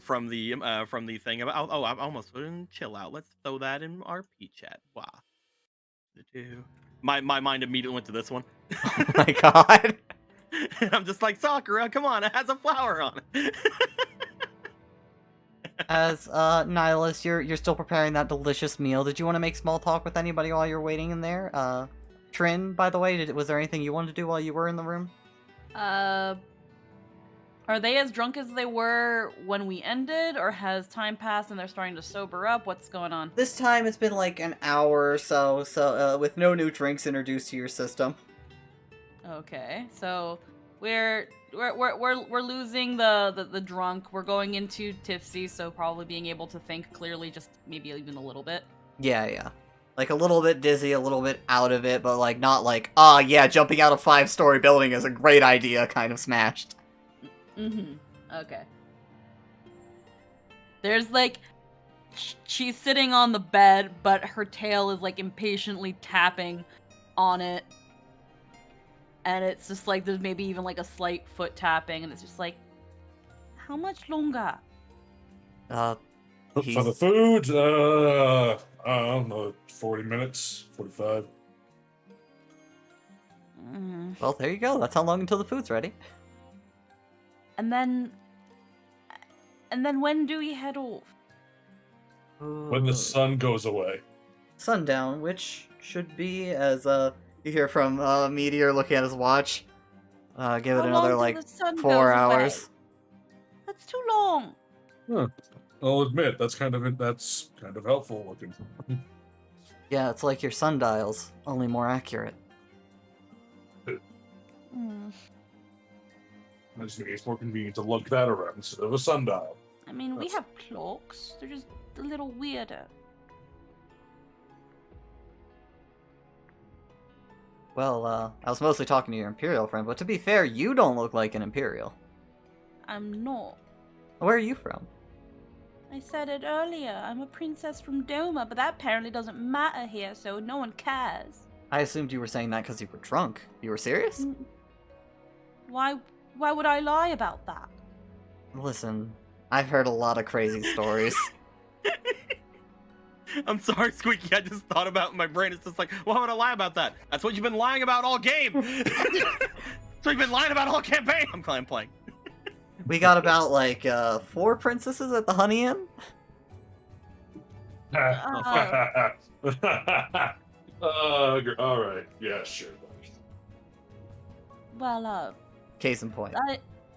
From the thing about I almost put in chill out. Let's throw that in RP chat. Wow. My mind immediately went to this one. Oh my god. And I'm just like, Sakura, come on, it has a flower on it. As Nihilus, you're still preparing that delicious meal. Did you want to make small talk with anybody while you're waiting in there? Trin, by the way, was there anything you wanted to do while you were in the room? Are they as drunk as they were when we ended, or has time passed and they're starting to sober up? What's going on? This time it's been like an hour or so, with no new drinks introduced to your system. Okay, so we're losing the drunk. We're going into tipsy, so probably being able to think clearly, just maybe even a little bit. Yeah. Like a little bit dizzy, a little bit out of it, but like not like, yeah, jumping out a 5-story building is a great idea kind of smashed. Mm-hmm. Okay. There's like, she's sitting on the bed, but her tail is like impatiently tapping on it. And it's just like, there's maybe even like a slight foot tapping, and it's just like, how much longer? For the food, I don't know, 40 minutes, 45. Well, there you go. That's how long until the food's ready. And then when do we head off? When the sun goes away. Sundown, which should be, as you hear from Meteor looking at his watch, give it How another long like till the sun 4 goes hours. away? That's too long. Huh. I'll admit that's kind of helpful looking. Yeah, it's like your sundials, only more accurate. I just think it's more convenient to lug that around instead of a sundial. I mean, we That's- have clocks. They're just a little weirder. Well, I was mostly talking to your Imperial friend, but to be fair, you don't look like an Imperial. I'm not. Where are you from? I said it earlier. I'm a princess from Doma, but that apparently doesn't matter here, so no one cares. I assumed you were saying that because you were drunk. You were serious? Mm. Why would I lie about that? Listen, I've heard a lot of crazy stories. I'm sorry, Squeaky. I just thought about my brain. It's just like, why would I lie about that? That's what you've been lying about all game. So you've been lying about all campaign. I'm playing. We got about like 4 princesses at the Honey Inn. All right. Yeah, sure. Well, Case in point.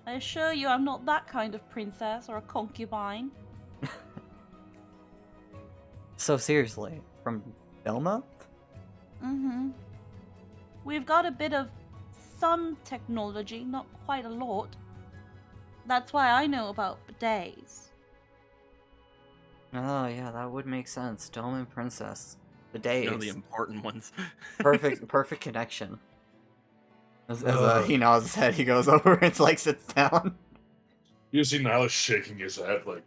I assure you I'm not that kind of princess or a concubine. So seriously, from Doma? Mm-hmm. We've got a bit of some technology, not quite a lot. That's why I know about bidets. Oh yeah, that would make sense. Dome and Princess. The You days. know the important ones. Perfect connection. As he nods his head, he goes over and like sits down. You see Nihilus shaking his head like,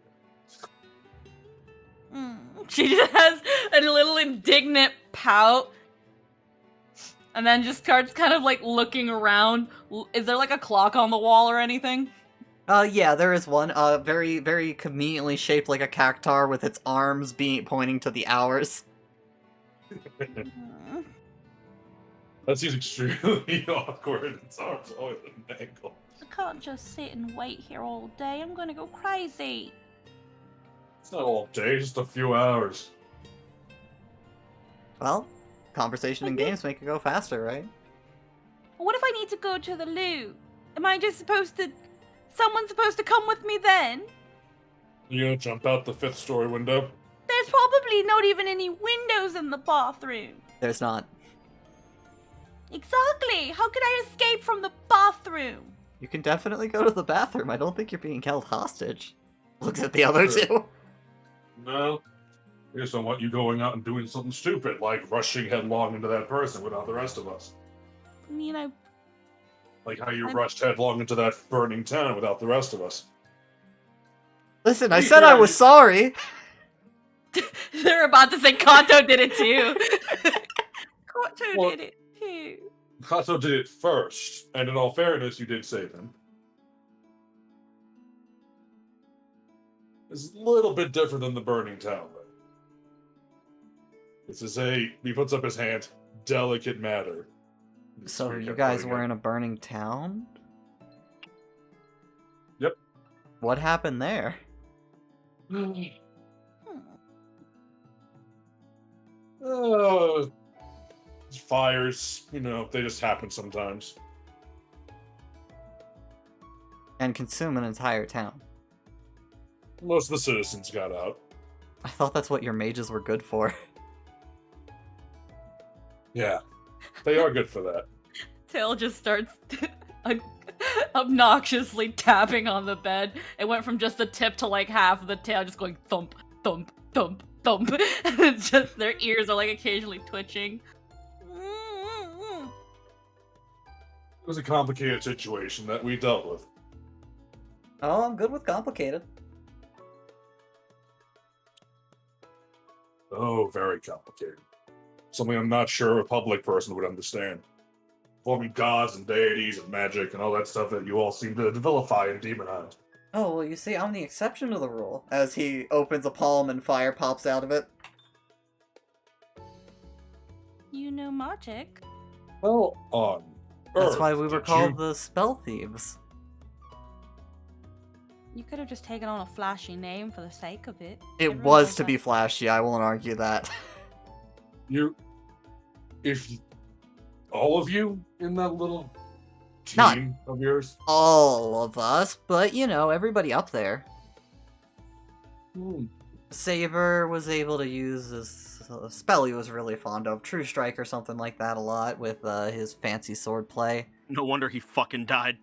She just has a little indignant pout. And then just starts kind of like looking around. Is there like a clock on the wall or anything? Yeah, there is one. Very, very conveniently shaped like a cactar with its arms pointing to the hours. that seems extremely awkward. Its arms always at an angle. I can't just sit and wait here all day. I'm gonna go crazy. It's not all day, just a few hours. Well, conversation and games make it go faster, right? What if I need to go to the loo? Am I just supposed to... Someone's supposed to come with me then? You gonna jump out the 5th story window? There's probably not even any windows in the bathroom. There's not. Exactly! How could I escape from the bathroom? You can definitely go to the bathroom. I don't think you're being held hostage. Looks at the other two. No. I just don't want you going out and doing something stupid, like rushing headlong into that person without the rest of us. I mean, Like how you rushed headlong into that burning town without the rest of us. Listen, I said I was sorry. They're about to say Kanto did it too. Kanto did it too. Kato did it first, and in all fairness, you did save him. It's a little bit different than the burning town, though. This is he puts up his hand, delicate matter. So you guys were in a burning town? Yep. What happened there? Fires, they just happen sometimes. And consume an entire town. Most of the citizens got out. I thought that's what your mages were good for. Yeah, they are good for that. Tail just starts obnoxiously tapping on the bed. It went from just the tip to like half of the tail just going thump, thump, thump, thump. And it's just their ears are like occasionally twitching. It was a complicated situation that we dealt with. Oh, I'm good with complicated. Oh, very complicated. Something I'm not sure a public person would understand. Forming gods and deities and magic and all that stuff that you all seem to vilify and demonize. Oh, well, you see, I'm the exception to the rule. As he opens a palm and fire pops out of it. You know magic. Well, on That's Earth, why we were did called you- the Spell Thieves. You could have just taken on a flashy name for the sake of it. It Everyone was does to be that. flashy, I won't argue that. All of you in that little Not- team of yours? All of us, but everybody up there. Saber was able to use a spell he was really fond of, True Strike or something like that a lot, with his fancy sword play. No wonder he fucking died.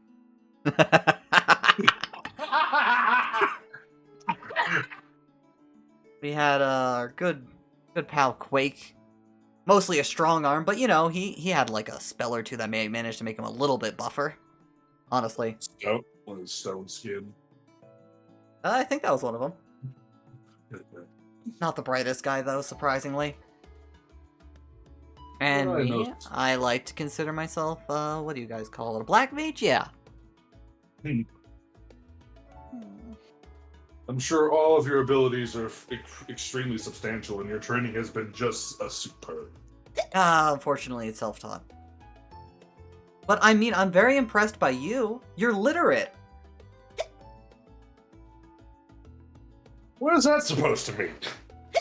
We had our good pal Quake. Mostly a strong arm, but he had like a spell or two that may manage to make him a little bit buffer. Honestly. Stone, with his stone skin. I think that was one of them. Not the brightest guy though, surprisingly. And Well, I me, noticed. I like to consider myself, what do you guys call it? A black mage? Yeah. I'm sure all of your abilities are extremely substantial, and your training has been just superb. Unfortunately, it's self-taught. But I mean, I'm very impressed by you. You're literate. What is that supposed to mean?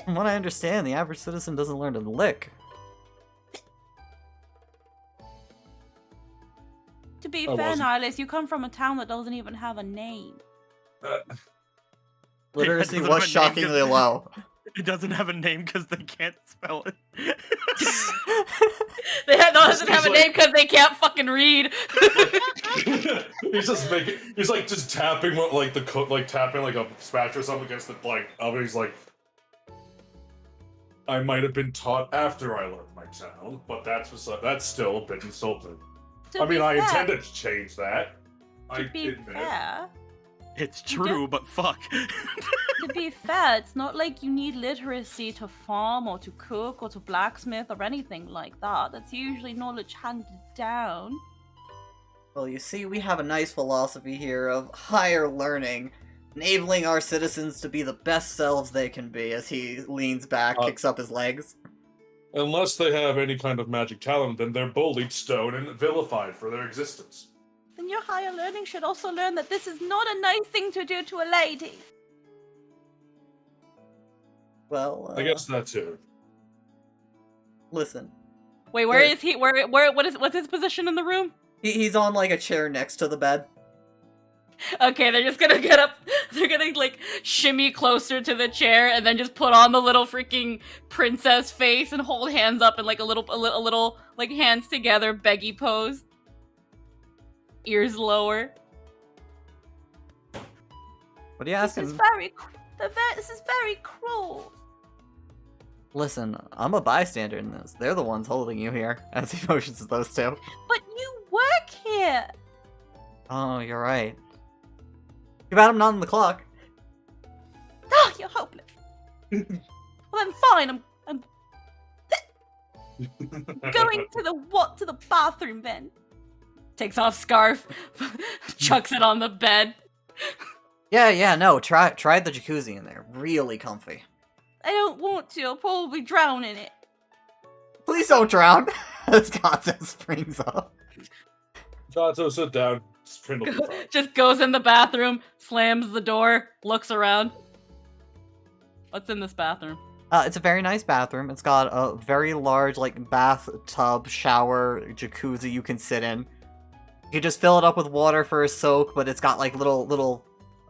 From what I understand, the average citizen doesn't learn to lick. To be I fair, wasn't. Nihilus, you come from a town that doesn't even have a name. Literacy doesn't was have a name, shockingly just- low. It doesn't have a name because they can't spell it. They doesn't He's have a like- name because they can't fucking read. He's just making. He's like just tapping tapping like a spatula or something against the oven. He's like, I might have been taught after I learned my town, but that's still a bit insulting. To I mean, be I fair- intended to change that. I To be admit. fair, It's true, but fuck. To be fair, it's not like you need literacy to farm or to cook or to blacksmith or anything like that. That's usually knowledge handed down. Well, you see, we have a nice philosophy here of higher learning, enabling our citizens to be the best selves they can be, as he leans back, kicks up his legs. Unless they have any kind of magic talent, then they're bullied, stoned, and vilified for their existence. Then your higher learning should also learn that this is not a nice thing to do to a lady. Well, I guess that too. listen. Wait, where is he? What's his position in the room? He's on, like, a chair next to the bed. Okay, they're just gonna get up. They're gonna like shimmy closer to the chair and then just put on the little freaking princess face and hold hands up and like a little like hands together, beggy pose. Ears lower. What are you asking? This is very cruel. Listen, I'm a bystander in this. They're the ones holding you here, as he motions to those two. But you work here. Oh, you're right. Too bad I'm not on the clock. Oh, you're hopeless. Well, then fine. I'm going to the bathroom then. Takes off scarf, chucks it on the bed. Yeah, no, try the jacuzzi in there. Really comfy. I don't want to. I'll probably drown in it. Please don't drown. As Gato springs up. Gato, sit down. Trindle will be fine. Just goes in the bathroom, slams the door, looks around. What's in this bathroom? It's a very nice bathroom. It's got a very large, like, bathtub, shower, jacuzzi you can sit in. You just fill it up with water for a soak, but it's got, like, little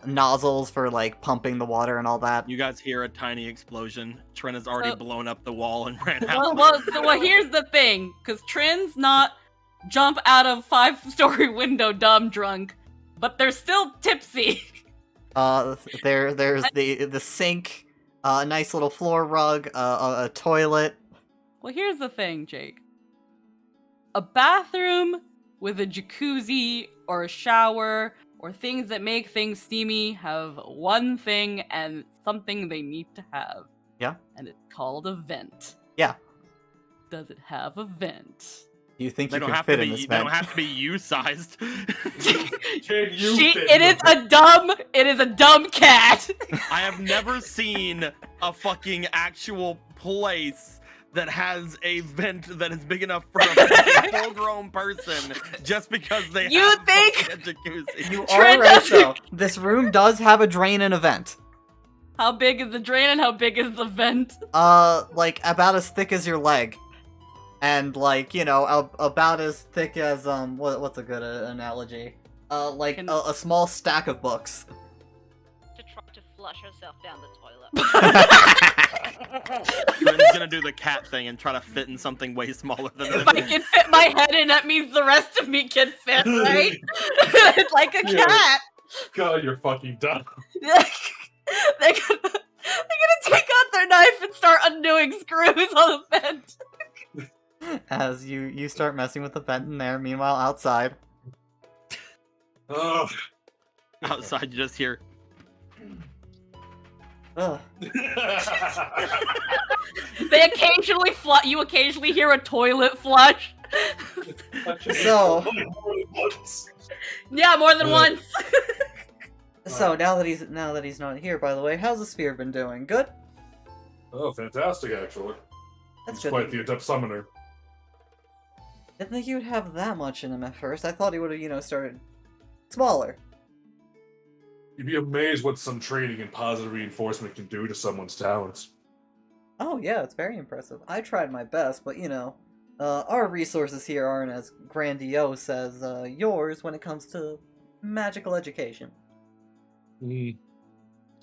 nozzles for, like, pumping the water and all that. You guys hear a tiny explosion. Trin has already blown up the wall and ran out. Well, here's the thing, because Trin's not jump out of 5-story window dumb drunk, but they're still tipsy. There's the sink, a nice little floor rug, a toilet. Well, here's the thing, Jake. A bathroom with a jacuzzi or a shower or things that make things steamy have one thing and something they need to have. Yeah? And it's called a vent. Yeah. Does it have a vent? Do you think They you don't can have fit to in be. this They vent? don't have to be you-sized. It is a dumb cat. I have never seen a fucking actual place that has a vent that is big enough for a full-grown person just because they You have think- fucking a jacuzzi. You Trent are right, doesn't- though. This room does have a drain and a vent. How big is the drain and how big is the vent? Like, about as thick as your leg. And, like, you know, about as thick as, what's a good analogy? Like, a small stack of books. To try to flush herself down the toilet. Trin's gonna do the cat thing and try to fit in something way smaller than If I this. can fit my head in, that means the rest of me can fit, right? Like a Yeah. cat. God, you're fucking dumb. They're gonna take out their knife and start undoing screws on the vent. As you start messing with the vent in there, meanwhile, outside. Ugh. Outside, you just hear. Ugh. They occasionally you occasionally hear a toilet flush. So- Yeah, more than once. So, now that he's not here, by the way, how's the sphere been doing? Good? Oh, fantastic, actually. That's He's good. quite the adept summoner. Didn't think he would have that much in him at first. I thought he would have, started smaller. You'd be amazed what some training and positive reinforcement can do to someone's talents. Oh yeah, it's very impressive. I tried my best, but our resources here aren't as grandiose as yours when it comes to magical education. It's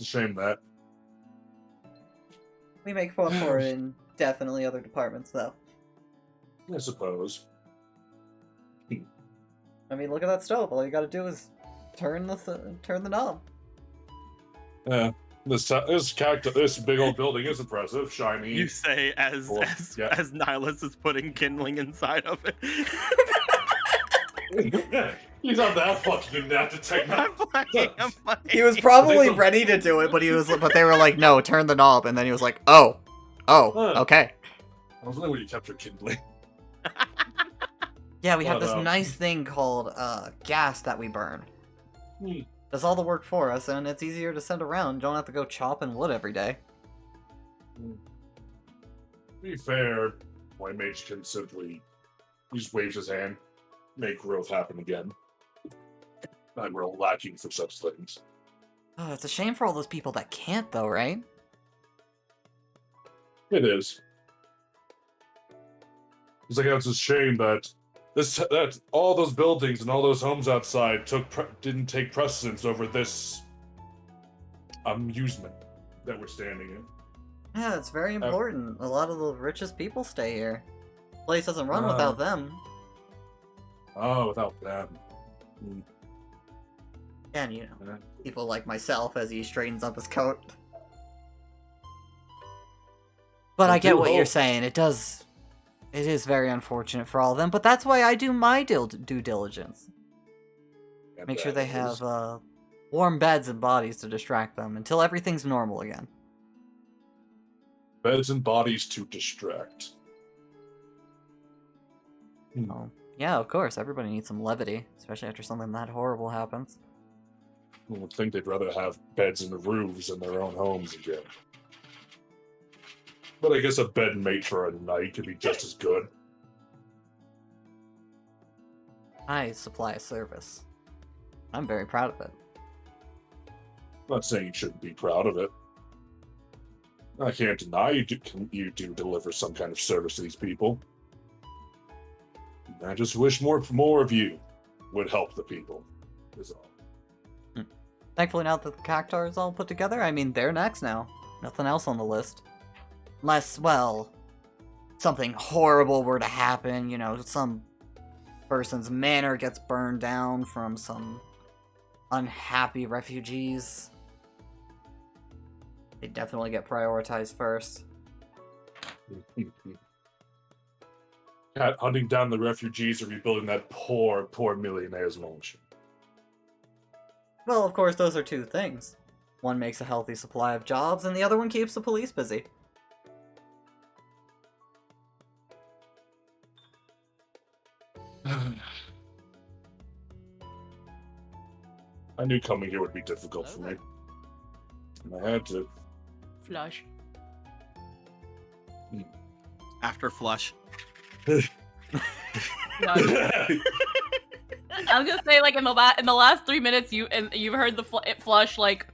a shame that. We make fun for it in definitely other departments, though. I suppose. I mean, look at that stove. All you gotta do is turn the knob. Yeah. This big old building is impressive, shiny. You say as Cool. Yeah. as Nihilus is putting kindling inside of it. He's not that fucking inept at I'm technology. playing. I'm playing. He was probably so. ready to do it, but but they were like, no, turn the knob, and then he was like, oh, okay. I was wondering where you kept your kindling. Yeah, we have But, this nice thing called gas that we burn. Hmm. Does all the work for us, and it's easier to send around. You don't have to go chopping wood every day. To be fair, White Mage can simply he just waves his hand, make growth happen again. I'm real lacking for such things. Oh, it's a shame for all those people that can't, though, right? It is. It's like it's a shame that that all those buildings and all those homes outside didn't take precedence over this amusement that we're standing in. Yeah, it's very important. A lot of the richest people stay here. Place doesn't run without them. Oh, without them. And, you know, Yeah. people like myself as he straightens up his coat. But I I get do what you're hope- saying. It is very unfortunate for all of them, but that's why I do my due diligence. And Make sure that they is- have warm beds and bodies to distract them until everything's normal again. beds and bodies to distract. Oh, yeah, of course. Everybody needs some levity, especially after something that horrible happens. I would think they'd rather have beds and roofs in their own homes again. But I guess a bedmate for a night could be just as good. I supply a service. I'm very proud of it. I'm not saying you shouldn't be proud of it. I can't deny you do deliver some kind of service to these people. I just wish more of you would help the people. Is all. Thankfully, now that the Cactuar is all put together, I mean, they're next now. Nothing else on the list. Unless, well, something horrible were to happen, you know, some person's manor gets burned down from some unhappy refugees. They definitely get prioritized first. Cat hunting down the refugees or rebuilding that poor millionaire's mansion. Well, of course, those are two things. One makes a healthy supply of jobs, and the other one keeps the police busy. I knew coming here would be difficult for me. And I had to. Flush. After flush. No, I was gonna say, like, in the last 3 minutes, you've heard it flush like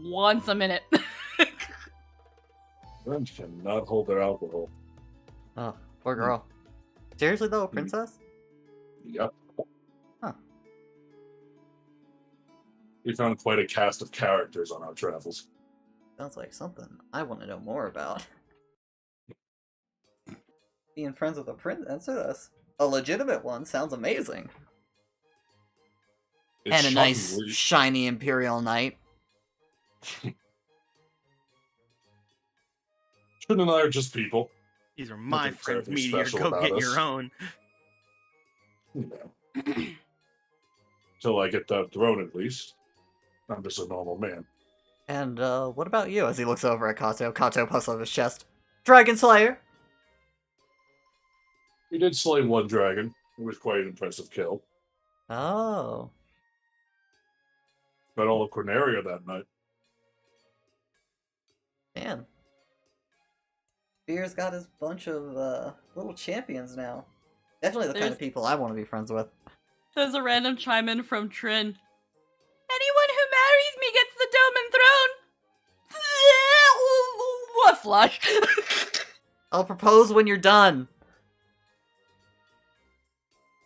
once a minute. French cannot hold their alcohol. Oh, poor girl. Seriously though, a princess? Yep. Huh. We found quite a cast of characters on our travels. Sounds like something I want to know more about. Being friends with a princess, a legitimate one, sounds amazing. It's And a nice, shockingly- shiny Imperial Knight. Trin and I are just people. These are my Nothing friends, terribly Meteor. special Go about get us. your own. You know. Till I get that throne, at least. I'm just a normal man. And, what about you? As he looks over at Kato. Kato puffs up his chest. Dragon Slayer! We did slay one dragon. It was quite an impressive kill. Oh. Got all of Corneria that night. Man. Beer's got his bunch of, little champions now. Definitely the kind There's- of people I want to be friends with. There's a random chime in from Trin. Anyone who marries me gets the dome and throne. What flush? I'll propose when you're done.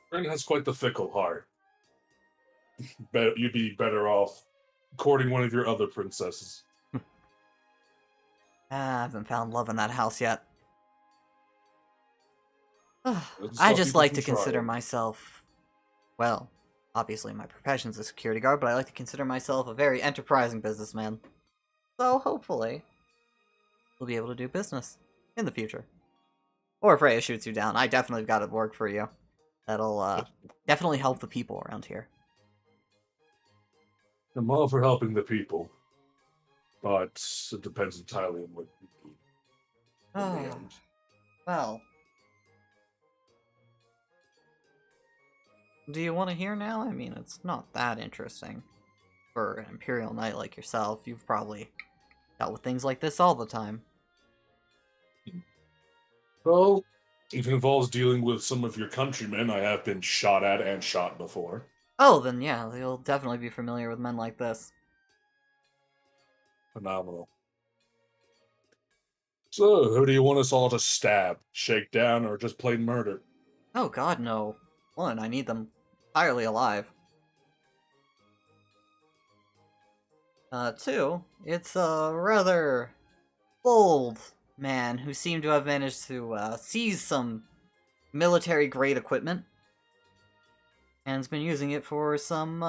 Trin has quite the fickle heart. You'd be better off courting one of your other princesses. I haven't found love in that house yet. Doesn't I stop just people like from to consider trying. myself, well, obviously my profession's a security guard, but I like to consider myself a very enterprising businessman. So hopefully, we'll be able to do business in the future. Or if Rhea shoots you down, I definitely got to work for you. That'll definitely help the people around here. I'm all for helping the people, but it depends entirely on what you need in the Oh, end. well. Do you want to hear now? I mean, it's not that interesting. For an Imperial Knight like yourself, you've probably dealt with things like this all the time. Well, if it involves dealing with some of your countrymen, I have been shot at and shot before. Oh, then yeah, you'll definitely be familiar with men like this. Phenomenal. So, who do you want us all to stab, shake down, or just plain murder? Oh god, no. One, I need them entirely alive. Two, it's a rather bold man who seemed to have managed to seize some military-grade equipment and has been using it for some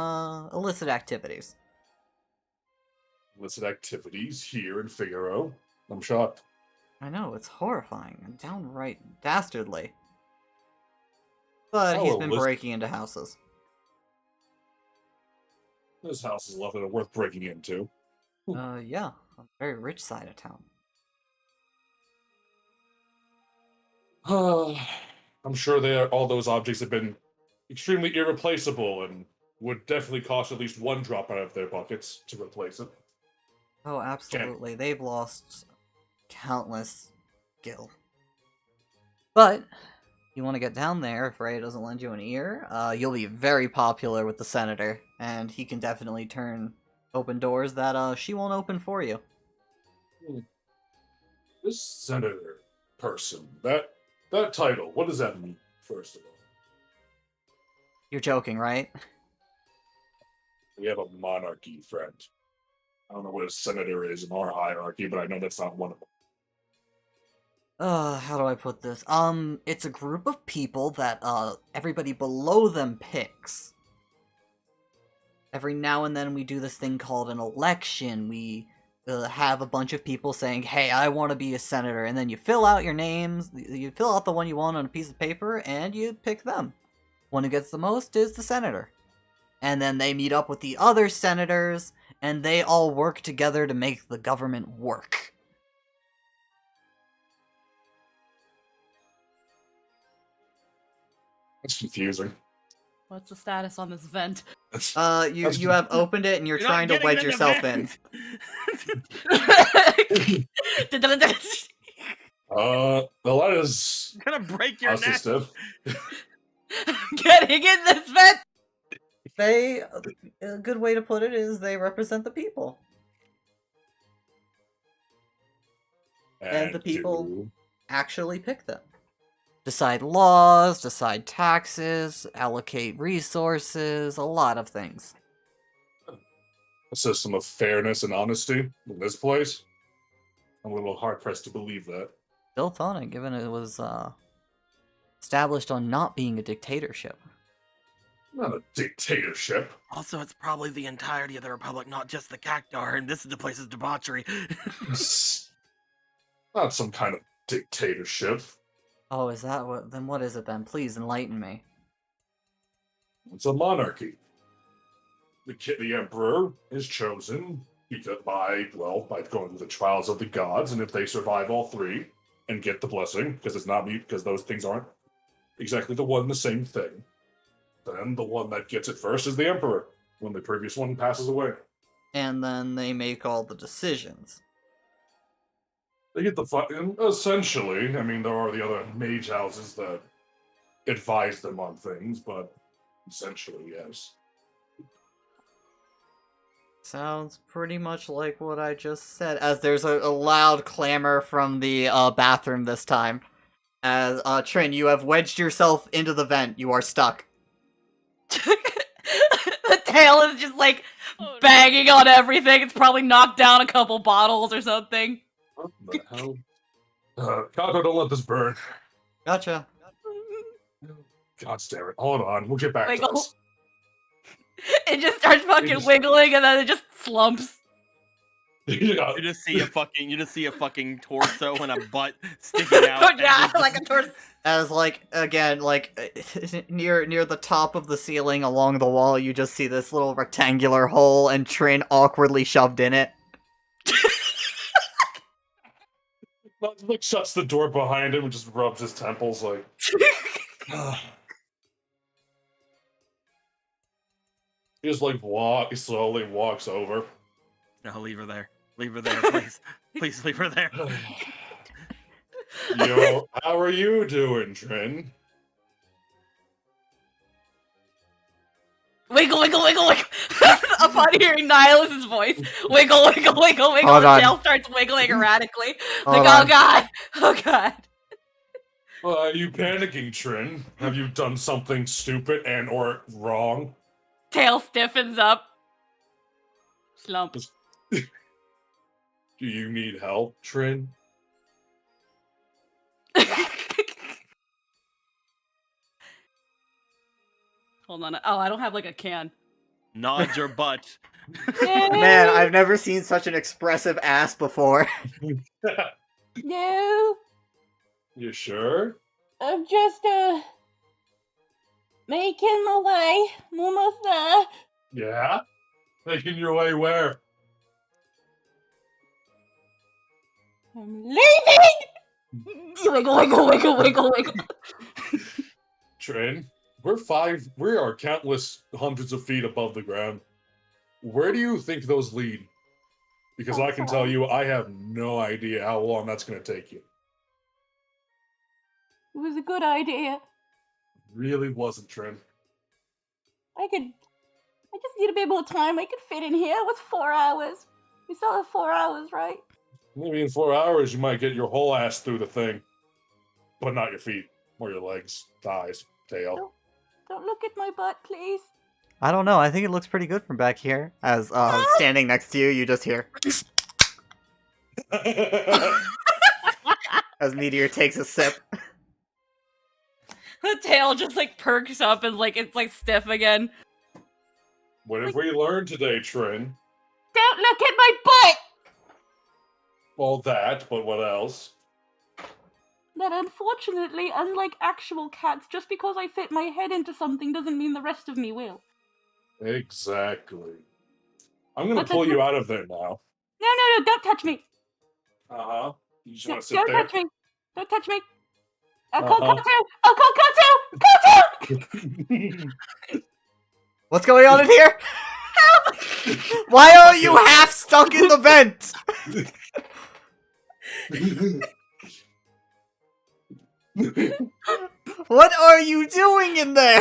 illicit activities. Illicit activities here in Figaro. I'm shocked. I know, it's horrifying and downright dastardly. But Oh, he's been listen- breaking into houses. This house is lovely and worth breaking into. Yeah, on the very rich side of town. I'm sure all those objects have been extremely irreplaceable and would definitely cost at least one drop out of their buckets to replace it. Oh, absolutely. They've lost countless gil. But you want to get down there if Ray doesn't lend you an ear, you'll be very popular with the senator, and he can definitely open doors that she won't open for you. This senator person, that title, what does that mean, first of all? You're joking, right? We have a monarchy, friend. I don't know what a senator is in our hierarchy, but I know that's not one of them. How do I put this? It's a group of people that, everybody below them picks. Every now and then we do this thing called an election. We have a bunch of people saying, hey, I want to be a senator, and then you fill out your names, you fill out the one you want on a piece of paper, and you pick them. One who gets the most is the senator. And then they meet up with the other senators, and they all work together to make the government work. That's confusing. What's the status on this vent? You have opened it and you're You're trying not to wedge getting yourself the in. The light is I'm gonna break your neck. stuff. Getting in this vent! A good way to put it is they represent the people. And the people do- actually pick them. Decide laws, decide taxes, allocate resources, a lot of things. a system of fairness and honesty in this place. I'm a little hard pressed to believe that. Built on it, given it was established on not being a dictatorship. Not a dictatorship. Also, it's probably the entirety of the Republic, not just the Cactar, and this is the place's debauchery. Not some kind of dictatorship. Oh, is that what? Then what is it then? Please enlighten me. It's a monarchy. The emperor is chosen by going through the trials of the gods, and if they survive all three and get the blessing, because those things aren't exactly the same thing, then the one that gets it first is the emperor when the previous one passes away. And then they make all the decisions. They get essentially. I mean, there are the other mage houses that advise them on things, but essentially, yes. Sounds pretty much like what I just said, as there's a loud clamor from the bathroom this time. As, Trin, you have wedged yourself into the vent. You are stuck. The tail is just like Oh, no. banging on everything. It's probably knocked down a couple bottles or something. What the hell? Kako, don't let this burn. Gotcha. God damn it. Hold on. We'll get back to Wiggle. this. It just starts fucking just- wiggling and then it just slumps. Yeah. You just see a fucking torso and a butt sticking out. and yeah, just- like a torso. As like again, like near the top of the ceiling along the wall, you just see this little rectangular hole and Trin awkwardly shoved in it. Like shuts the door behind him and just rubs his temples like. He just like slowly walks over. No, leave her there. Leave her there, please. Please leave her there. Yo, how are you doing, Trin? Wiggle, wiggle, wiggle, wiggle. Upon hearing Nihilus's voice, wiggle, wiggle, wiggle, wiggle. Hold The on. tail starts wiggling erratically. Hold Like, oh on. god, oh god. Are you panicking, Trin? Have you done something stupid and or wrong? Tail stiffens up. Slump. Do you need help, Trin? Hold on. Oh, I don't have like a can. Nod your butt. Man, I've never seen such an expressive ass before. No, You sure? I'm just making my way. I'm almost there. Yeah? Making your way where? I'm leaving. Wiggle, wiggle, wiggle, wiggle, wiggle. Trin, we are countless hundreds of feet above the ground. Where do you think those lead? Because I can tell you, I have no idea how long that's going to take you. It was a good idea. Really wasn't, Trin. I just need a bit more time. I could fit in here. What's 4 hours? We still have 4 hours, right? Maybe in 4 hours you might get your whole ass through the thing. But not your feet, or your legs, thighs, tail. Don't look at my butt, please. I don't know. I think it looks pretty good from back here. As standing next to you, you just hear as Meteor takes a sip. The tail just like perks up and like it's like stiff again. What have we learned today, Trin? Don't look at my butt! Well, that, but what else? That unfortunately, unlike actual cats, just because I fit my head into something doesn't mean the rest of me will. Exactly. I'm gonna But pull that's you not- out of there now. No, don't touch me. Uh-huh. You just No, want to sit don't there? touch me. Don't touch me. I'll call Uh-huh. Koto! I'll call Koto! Koto! What's going on in here? Why are you half stuck in the vent? What are you doing in there?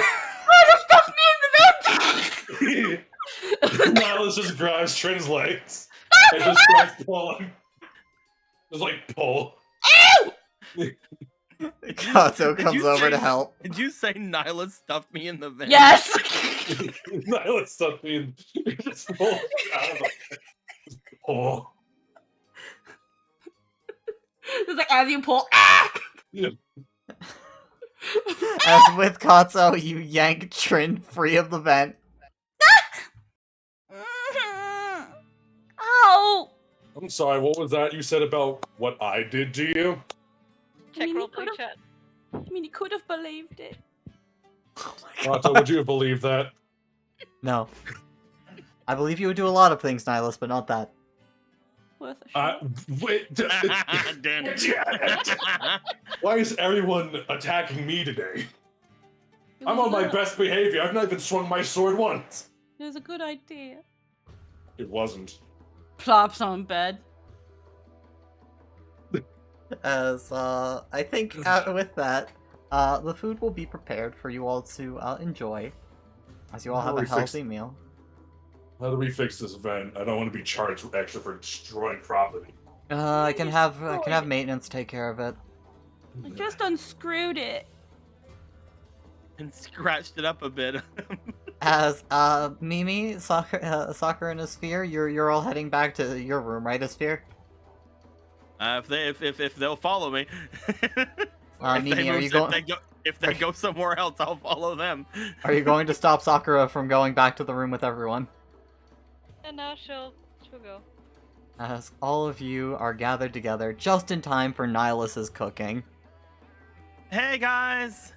Nihilus just grabs Trin's legs and just starts pulling. Just like pull. Kato Did comes you over say- to help. Did you say Nyla stuffed me in the vent? Yes. Nihilus stuff being just pull out of the just pull. It's like as you pull. Ah! As with Katsu, you yank Trin free of the vent. Ow! I'm sorry, what was that you said about what I did to you? Check mean, he roleplay could've- chat. I mean, he could have believed it. Oh my Rata, would you have believed that? No. I believe you would do a lot of things, Nihilus, but not that. Worth a shot. Wait, Damn. why is everyone attacking me today? I'm on my best behavior. I've not even swung my sword once. It was a good idea. It wasn't. Plops on bed. As, I think with that, the food will be prepared for you all to enjoy. As you all have a Already fixed. healthy meal. How do we fix this vent? I don't want to be charged extra for destroying property. I can have maintenance take care of it. I just unscrewed it. And scratched it up a bit. As Mimi, Soccer, and Asphere, you're all heading back to your room, right, Asphere? If they'll follow me. Mimi, are you going? If they go somewhere else, I'll follow them. Are you going to stop Sakura from going back to the room with everyone? And now she'll go. as all of you are gathered together just in time for Nihilus's cooking. Hey guys!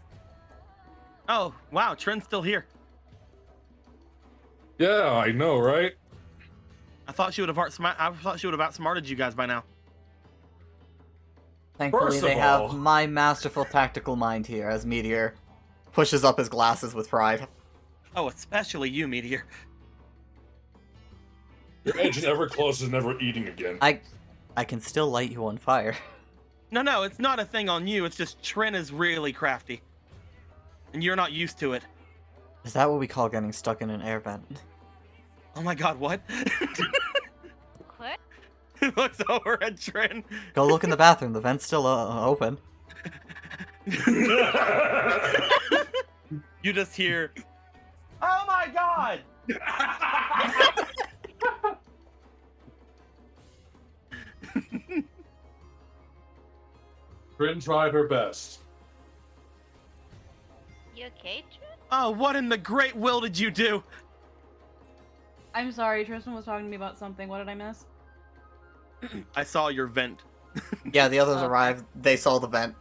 Oh, wow, Trent's still here. Yeah, I know, right? I thought she would have outsmarted you guys by now. Thankfully, First of they all- have my masterful tactical mind here as Meteor pushes up his glasses with pride. Oh, especially you, Meteor. You're edging ever closer, never eating again. I can still light you on fire. No, it's not a thing on you. It's just Trent is really crafty. And you're not used to it. Is that what we call getting stuck in an air vent? Oh my god, what? What? He looks over at Trent. Go look in the bathroom. The vent's still open. You just hear, oh my god! Bryn tried her best. You okay, Trent? Oh, what in the great will did you do? I'm sorry, Tristan was talking to me about something. What did I miss? I saw your vent. Yeah, the others Okay. arrived. They saw the vent.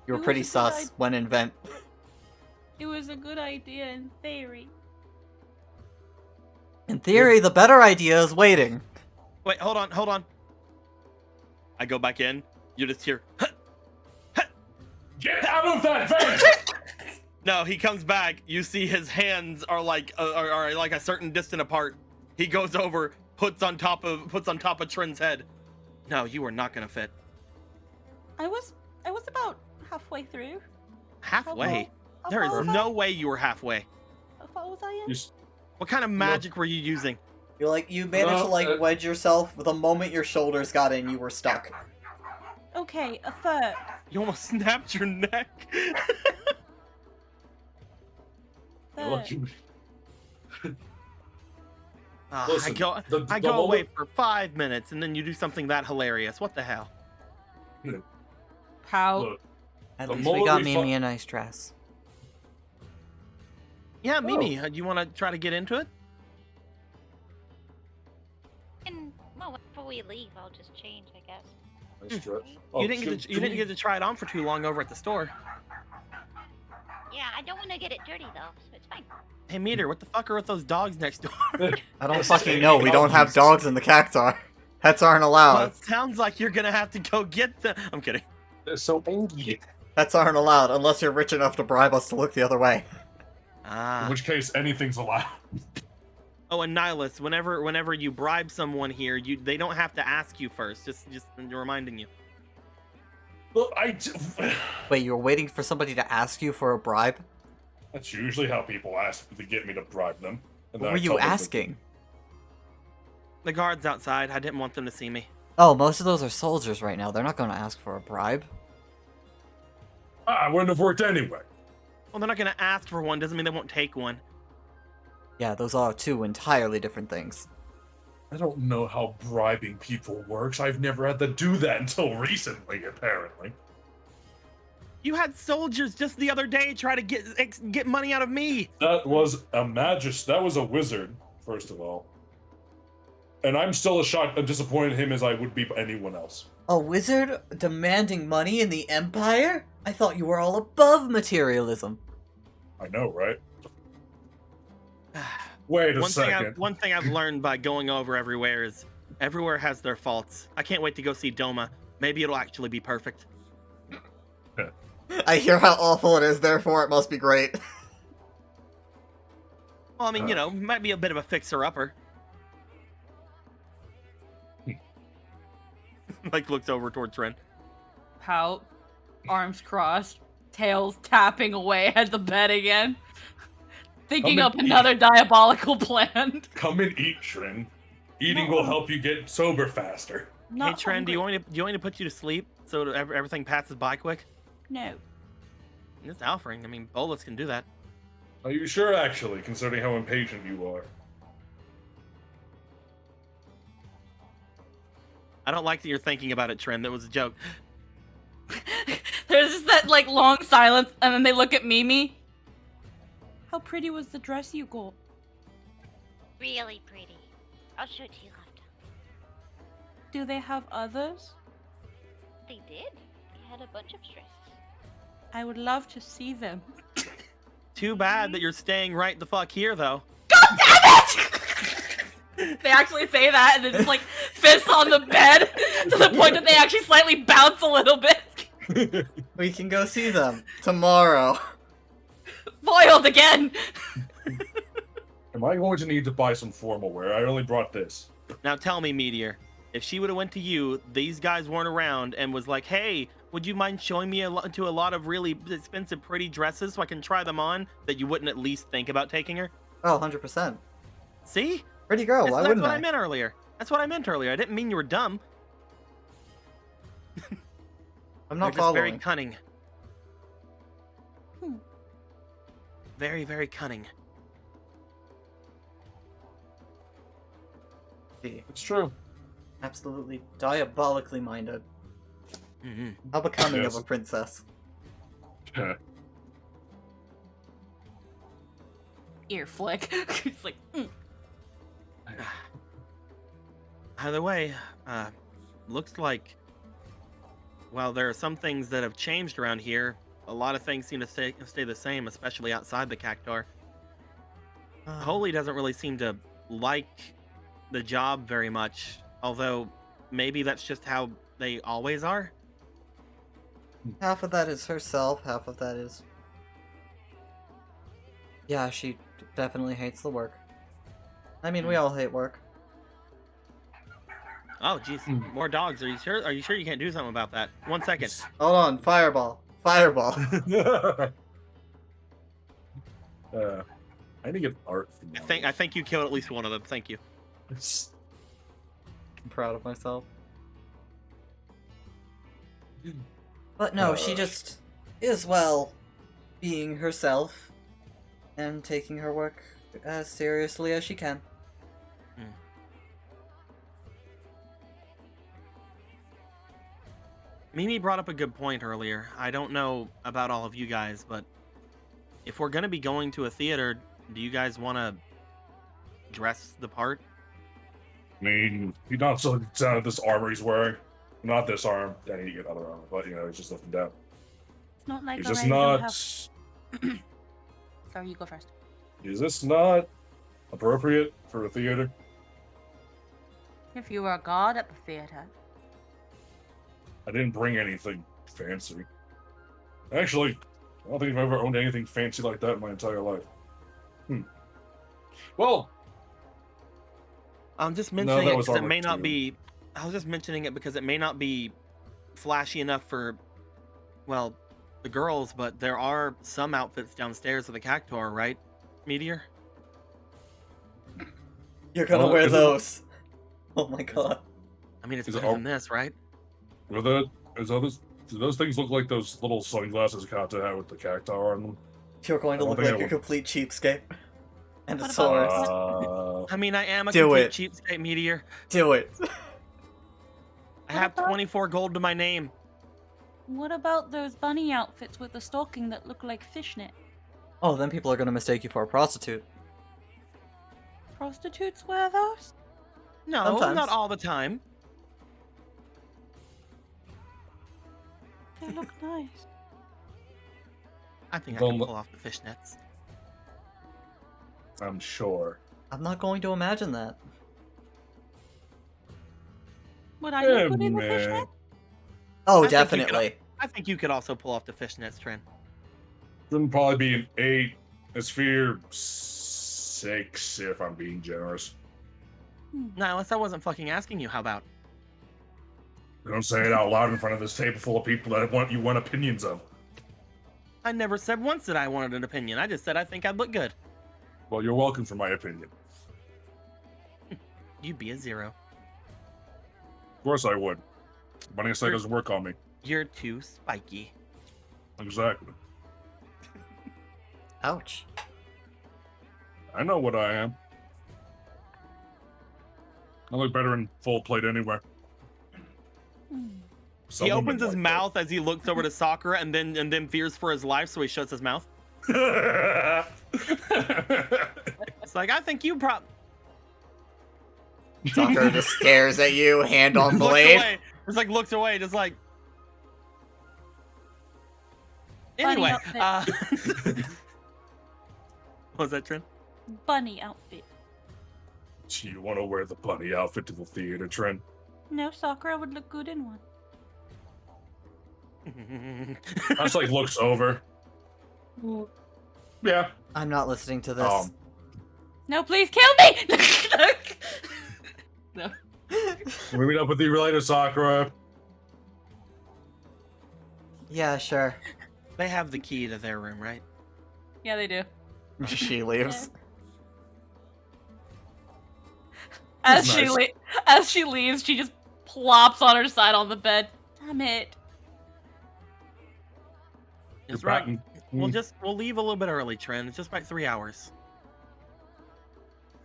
You were It was pretty a good sus when in vent. It was a good idea in theory. In theory, the better idea is waiting. Wait, hold on. I go back in. You just hear, Get out of that vent! no, he comes back. You see his hands are like a certain distance apart. He goes over, puts on top of Trent's head. No, you are not gonna fit. I was about halfway through. Halfway? How There far is was no way you were halfway. How far was I in? You s- What kind of magic were you using? You managed to Well, wedge yourself. The moment your shoulders got in, you were stuck. Okay, a third. You almost snapped your neck. You're lucky. Ah, Listen, I go the away moment- for 5 minutes and then you do something that hilarious. What the hell? How? Look, At The least we moment got we Mimi fu- a nice dress. Yeah, Mimi, Oh. do you want to try to get into it? And well, before we leave, I'll just change, I guess. nice dress. you Oh, didn't can- get to, you can didn't we- get to try it on for too long over at the store. Yeah, I don't want to get it dirty though, so it's fine. Hey, Meter, what the fuck are with those dogs next door? I don't Yes, fucking hey, know. We don't have Jesus. dogs in the cactar. Pets aren't Well, allowed. it sounds like you're gonna have to go get them. I'm kidding. They're so angry. Pets aren't allowed unless you're rich enough to bribe us to look the other way. In Ah. which case, anything's allowed. Oh, and Nihilus, whenever you bribe someone here, they don't have to ask you first. Just reminding you. Look, Wait, you were waiting for somebody to ask you for a bribe? That's usually how people ask to get me to bribe them. And What then were I you tell them to- asking? The guards outside. I didn't want them to see me. Oh, most of those are soldiers right now. They're not going to ask for a bribe. I wouldn't have worked anyway. Well, they're not gonna ask for one. Doesn't mean they won't take one. Yeah, those are two entirely different things. I don't know how bribing people works. I've never had to do that until recently, apparently. You had soldiers just the other day try to get money out of me. That was that was a wizard, first of all. And I'm still as shocked and disappointed in him as I would be anyone else. A wizard demanding money in the Empire? I thought you were all above materialism. I know, right? Wait a second. One thing I've learned by going over everywhere is everywhere has their faults. I can't wait to go see Doma. Maybe it'll actually be perfect. I hear how awful it is, therefore it must be great. Well, I mean, might be a bit of a fixer-upper. Like, looks over towards Ren. Pout. Arms crossed. Tails tapping away at the bed again. Thinking Come up and another diabolical plan. Come and eat, Trin. Eating will help you get sober faster. Not Hey, Tren, do you hungry. want me to put you to sleep so that everything passes by quick? No. It's Alfring. I mean, Bolus can do that. Are you sure, actually, considering how impatient you are? I don't like that you're thinking about it, Tren. That was a joke. There's just that like long silence, and then they look at Mimi. How pretty was the dress you got? Really pretty. I I'll show it to you after. Do they have others? They did. They had a bunch of dresses. I would love to see them. Too bad that you're staying right the fuck here, though. They actually say that, and then just like fists on the bed to the point that they actually slightly bounce a little bit. We can go see them tomorrow. Foiled again. Am I going to need to buy some formal wear? I only brought this. Now tell me, Meteor, if she would have went to you, these guys weren't around, and was like, hey, would you mind showing me to a lot of really expensive, pretty dresses so I can try them on, that you wouldn't at least think about taking her? Oh, 100%. See? Pretty girl, why That's wouldn't what I? I meant earlier. That's what I meant earlier. I didn't mean you were dumb. I'm They're not just very following. cunning. Hmm. Very, very cunning. See, It's true. absolutely diabolically minded. Mm-hmm. How becoming Yes. of a princess. Ear flick. It's like, Either way, looks like, while there are some things that have changed around here, a lot of things seem to stay the same, especially outside the Cactuar. Holy doesn't really seem to like the job very much, although maybe that's just how they always are. Half of that is herself, half of that is... Yeah, she definitely hates the work. I mean, we all hate work. Oh, jeez, more dogs. Are you sure? Are you sure you can't do something about that? 1 second. Hold on, fireball. Fireball. I need to get art from I think you killed at least one of them. Thank you. I'm proud of myself. But no, she just is, well, being herself and taking her work as seriously as she can. Mimi brought up a good point earlier. I don't know about all of you guys, but if we're going to be going to a theater, do you guys want to dress the part? I mean, he not so down at this armor he's wearing. Not this arm. I need to get other armor, but you know, he's just looking down. It's not like Is I this already don't not? have... Sorry, you go first. Is this not appropriate for a theater? If you were a god at the theater. I didn't bring anything fancy. Actually, I don't think I've ever owned anything fancy like that in my entire life. Well, I'm just No, mentioning that it was because it armor may not too. be. I was just mentioning it because it may not be flashy enough for, well, the girls, but there are some outfits downstairs of the Cactuar, right, Meteor? You're gonna Oh, wear is it- those. Oh my god. I mean, it's Is it better all- than this, right? do those things look like those little sunglasses Kata had with the cacti on them? You're going to I don't look think I like a would. complete cheapskate. And a What source. I mean, I am a Do complete it. cheapskate, Meteor. Do it. I have about- 24 gold to my name. What about those bunny outfits with the stocking that look like fishnet? Oh, then people are gonna mistake you for a prostitute. Prostitutes wear those? No, Sometimes. not all the time. They look nice. I think I Don't can look- pull off the fishnets. I'm sure. I'm not going to imagine that. Would I look good in the man. fishnet? Oh, I think you could- definitely. I think you could also pull off the fishnets, Trin. Shouldn't probably be an 8. A sphere 6 if I'm being generous. No, unless I wasn't fucking asking you, how about? Don't say it out loud in front of this table full of people that want opinions of. I never said once that I wanted an opinion. I just said I think I'd look good. Well, you're welcome for my opinion. You'd be a 0. Of course I would. Money aside doesn't work on me. You're too spiky. Exactly. Ouch. I know what I am. I look better in full plate anyway. Some He women opens his like mouth as he looks over to Sakura and then fears for his life, so he shuts his mouth. that. It's like, I think you Sakura just stares at you, hand on Looks blade. away. Just like looks away, just like. Bunny Anyway, outfit. what was that, Trent? Bunny outfit. Do you want to wear the bunny outfit to the theater, Trent? No, Sakura would look good in one. I just like looks over. Yeah. I'm not listening to this. No, please kill me! No. We'll meet up with you later, Sakura. Yeah, sure. They have the key to their room, right? Yeah, they do. She leaves. As Nice. as she leaves, she just plops on her side on the bed. Damn it. It's You're right. batting. We'll leave a little bit early, Trent. It's just like 3 hours.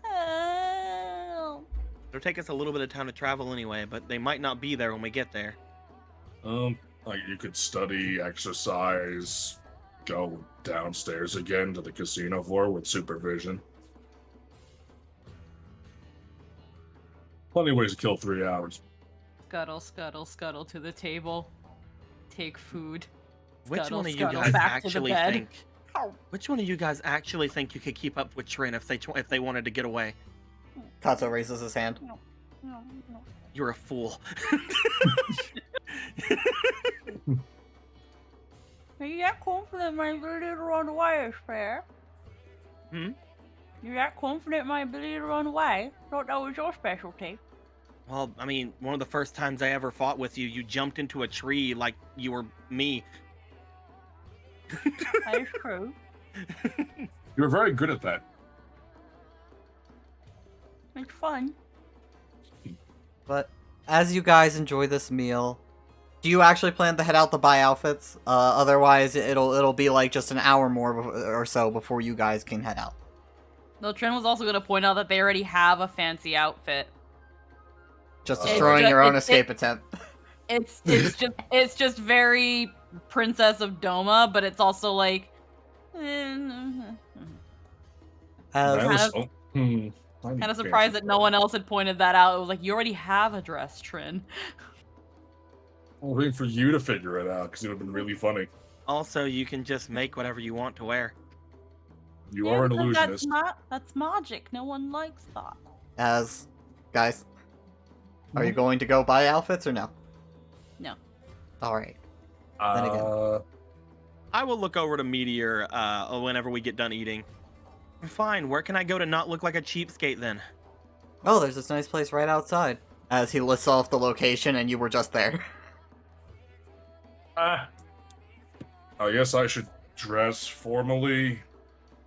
Oh. It'll take us a little bit of time to travel anyway, but they might not be there when we get there. Like you could study, exercise, go downstairs again to the casino floor with supervision. Plenty of ways to kill 3 hours. Scuttle, scuttle, scuttle to the table. Take food. Which Scuttle, one of you scuttle, guys back to the actually bed. think? Which one of you guys actually think you could keep up with Trin if they wanted to get away? Katsuo raises his hand. No, no. You're a fool. Are you that confident my ability to run away is fair? Hmm? You're that confident my ability to run away? Thought that was your specialty. Well, I mean, one of the first times I ever fought with you, you jumped into a tree like you were me. That is true. You were very good at that. It's fun. But as you guys enjoy this meal, do you actually plan to head out to buy outfits? Otherwise, it'll be like just an hour more or so before you guys can head out. No, Trin was also going to point out that they already have a fancy outfit. Just It's destroying ju- your own it- escape attempt. It's just very Princess of Doma, but it's also like As, kind of surprised that no one else had pointed that out. It was like, you already have a dress, Trin. I'm waiting for you to figure it out because it would have been really funny. Also, you can just make whatever you want to wear. You Yeah, are an because illusionist. That's magic. No one likes that. Guys, are you going to go buy outfits or no? No. Alright. Then again. I will look over to Meteor whenever we get done eating. Fine, where can I go to not look like a cheapskate then? Oh, there's this nice place right outside. As he lists off the location and you were just there. I guess I should dress formally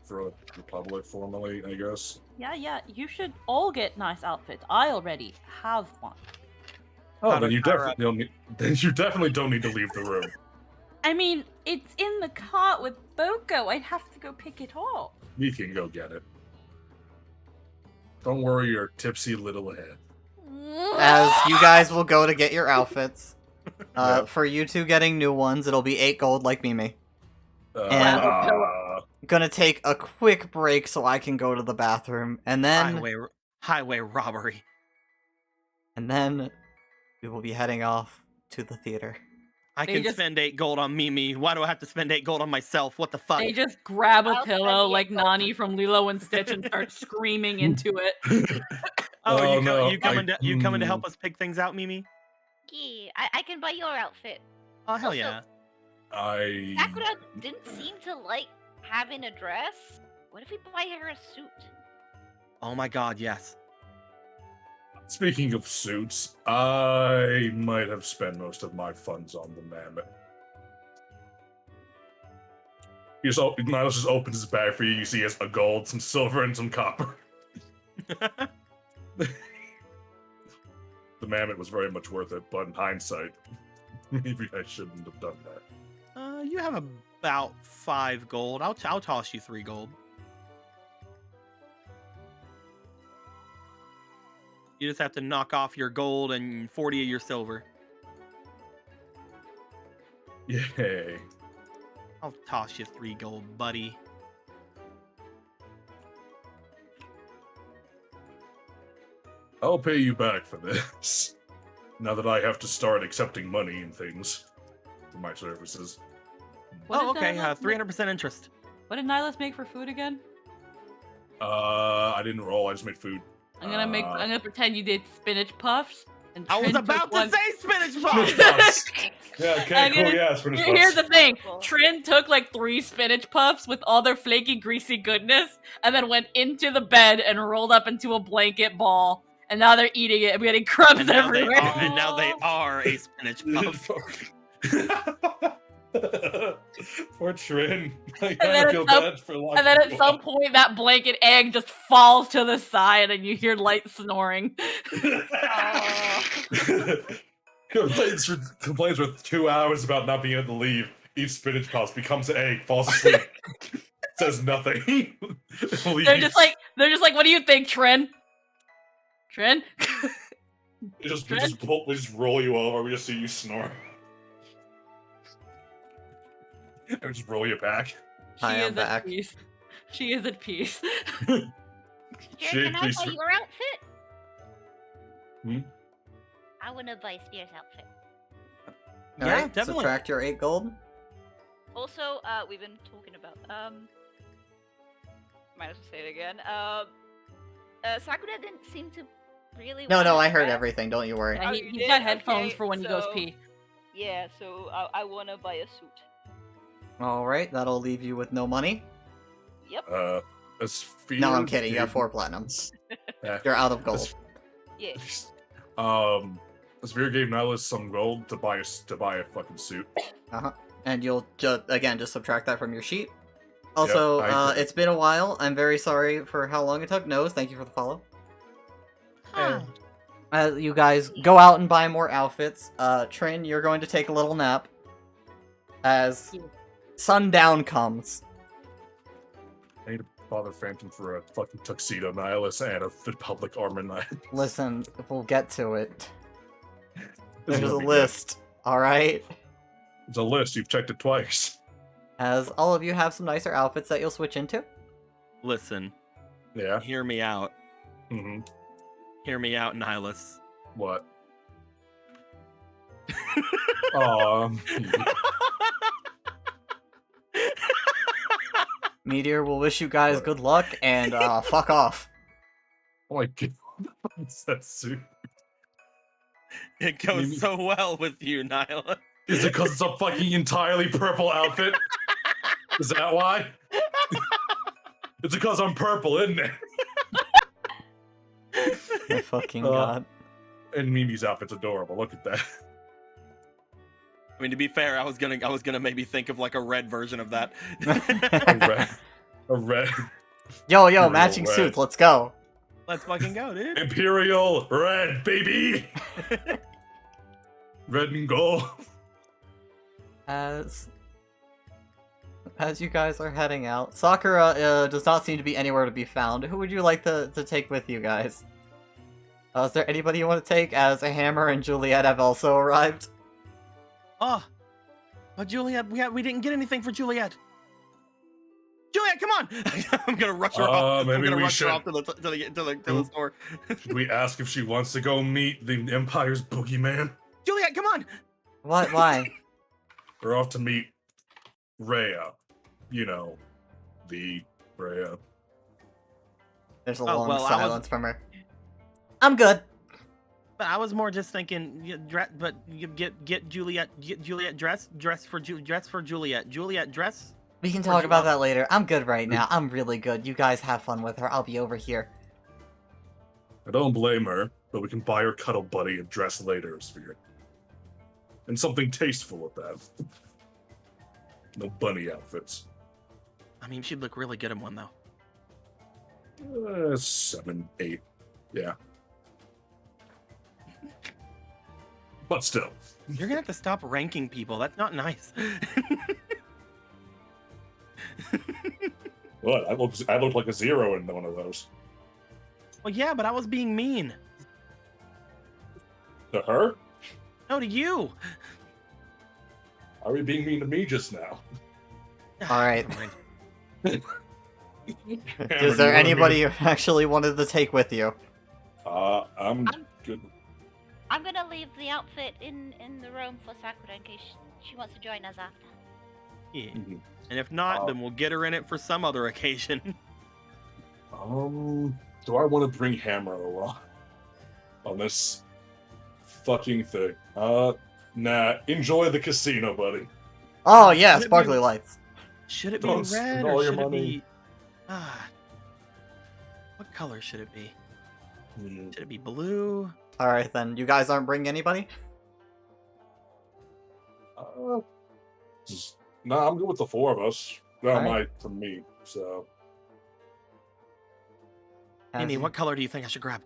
for the Republic formally, I guess. Yeah, you should all get nice outfits. I already have one. Oh, Powder then you power definitely don't need, then you definitely don't need to leave the room. I mean, it's in the cart with Boko. I'd have to go pick it up. We can go get it. Don't worry your tipsy little head. As you guys will go to get your outfits. Yep. For you two getting new ones, it'll be 8 gold like Mimi. Uh, Gonna take a quick break so I can go to the bathroom, and then Highway robbery. we will be heading off to the theater. I They can just- spend 8 gold on Mimi. Why do I have to spend 8 gold on myself? What the fuck? They just grab a I'll spend pillow the like gold. Nani from Lilo and Stitch and start screaming into it. Oh, no, you coming to I- help us pick things out, Mimi? Yeah, I can buy your outfit. Oh hell Also- yeah! Sakura didn't seem to like having a dress. What if we buy her a suit? Oh my god, yes. Speaking of suits, I might have spent most of my funds on the mammoth. Miles just opens his bag for you. You see he has a gold, some silver, and some copper. The mammoth was very much worth it, but in hindsight, maybe I shouldn't have done that. You have about 5 gold. I'll toss you 3 gold. You just have to knock off your gold and 40 of your silver. Yay. I'll toss you 3 gold, buddy. I'll pay you back for this. Now that I have to start accepting money and things for my services. What Oh, did okay. Nihilus make- 300% interest. What did Nihilus make for food again? I didn't roll. I just made food. I'm gonna pretend you did spinach puffs. And I was Trin took about to one- say spinach Spinach puffs. puffs. Yeah, okay, I'm cool, gonna- yeah, spinach Here's puffs. the thing. Trin took like 3 spinach puffs with all their flaky, greasy goodness, and then went into the bed and rolled up into a blanket ball. And now they're eating it, and we're getting crumbs And now they everywhere. are, and now they are a spinach puff. Poor Trin. I then kind at of feel some- bad for locking And then at you some up. point, that blanket egg just falls to the side, and you hear light snoring. complains for 2 hours about not being able to leave. Eats spinach puffs, becomes an egg, falls asleep, says nothing. They're just like, what do you think, Trin? Trin? we just roll you over. We just see you snore. And we just roll you back. Hi, She I'm is back. at peace. She is at peace. Jared, can I please- buy your outfit? Hmm? I want to buy Spear's outfit. All Yeah, right, definitely. subtract your 8 gold. Also, we've been talking about might as well say it again. Sakura didn't seem to really. No, wanna I heard rep- everything. Don't you worry. Yeah, Oh, he, you he's did? got headphones Okay, for when he goes so- pee. Yeah, so I want to buy a suit. All right, that'll leave you with no money. Yep. A sphere No, I'm kidding. You have gave- 4 platinums. Yeah. You're out of gold. Yeah. A sphere gave Nihilus some gold to buy a fucking suit. And you'll again just subtract that from your sheet. Also, I did. it's been a while. I'm very sorry for how long it took. Nose, thank you for the follow. Huh. You guys go out and buy more outfits. Trin, you're going to take a little nap as sundown comes. I need to bother Phantom for a fucking tuxedo Nihilus and a public armor Nihilus. Listen, we'll get to it. This is There's a gonna be list, alright? good. It's a list. You've checked it twice. As all of you have some nicer outfits that you'll switch into. Listen, Yeah. hear me out. Mm-hmm. Hear me out, Nihilus. What? Oh. Meteor will wish you guys What? good luck and fuck off. Oh my god. What's that suit? It goes Mimi- so well with you, Nihilus. Is it because it's a fucking entirely purple outfit? Is that why? It's because I'm purple, isn't it? My fucking Uh, god. And Mimi's outfit's adorable. Look at that. I mean, to be fair, I was gonna maybe think of like a red version of that. A red Yo, Imperial matching red. suits, let's go. Let's fucking go, dude. Imperial red, baby. Red and gold. As you guys are heading out, Sakura does not seem to be anywhere to be found. Who would you like to take with you guys? Is there anybody you want to take, as Hammer and Juliet have also arrived? Oh, Juliet, we didn't get anything for Juliet. Juliet, come on! I'm gonna rush her off. maybe I'm gonna we rush her should- off to the store. Should we ask if she wants to go meet the Empire's boogeyman? Juliet, come on! What? Why? We're off to meet Rhea. You know, the Rhea. There's a Oh, long well, I was- silence from her. I'm good. But I was more just thinking, get Juliet dress for Juliet. Juliet dress. We can Where'd talk you about want- that later. I'm good right now. I'm really good. You guys have fun with her. I'll be over here. I don't blame her, but we can buy her Cuddle Buddy and dress later, Sphere. And something tasteful at that. No bunny outfits. I mean, she'd look really good in one though. 7, 8. Yeah. But still. You're gonna have to stop ranking people. That's not nice. What? I look like a 0 in one of those. Well, yeah, but I was being mean. To her? No, to you. Are you being mean to me just now? All right. Never mind. Cameron, Is there you wanna anybody you actually wanted to take with you? I'm I'm- good. I'm gonna leave the outfit in the room for Sakura in case she wants to join us after. Yeah. Mhm. And if not, Uh, then we'll get her in it for some other occasion. Do I want to bring Hammer along on this fucking thing? Nah. Enjoy the casino, buddy. Oh yeah, Should it be- sparkly lights. Should it be Don't spend red all or your should it money. be? What color should it be? Hmm. Should it be blue? All right then, you guys aren't bringing anybody. Nah, I'm good with the four of us. That Alright. might for me. So As Amy, you- what color do you think I should grab?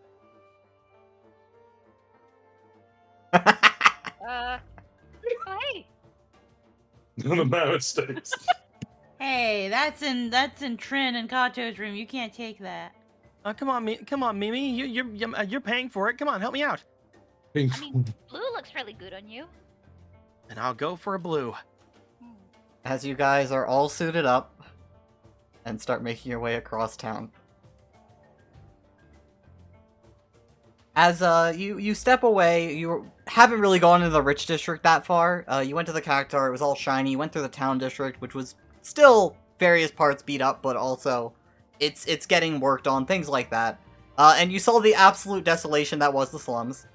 Oh, hey, the mammoth stakes. Hey, that's in Trin and Kato's room. You can't take that. Come on, Mimi. You're paying for it. Come on, help me out. I mean, blue looks really good on you. And I'll go for a blue. As you guys are all suited up and start making your way across town. As you step away, you haven't really gone into the rich district that far. You went to the Cactar, it was all shiny. You went through the town district, which was still various parts beat up, but also it's getting worked on, things like that. And you saw the absolute desolation that was the slums.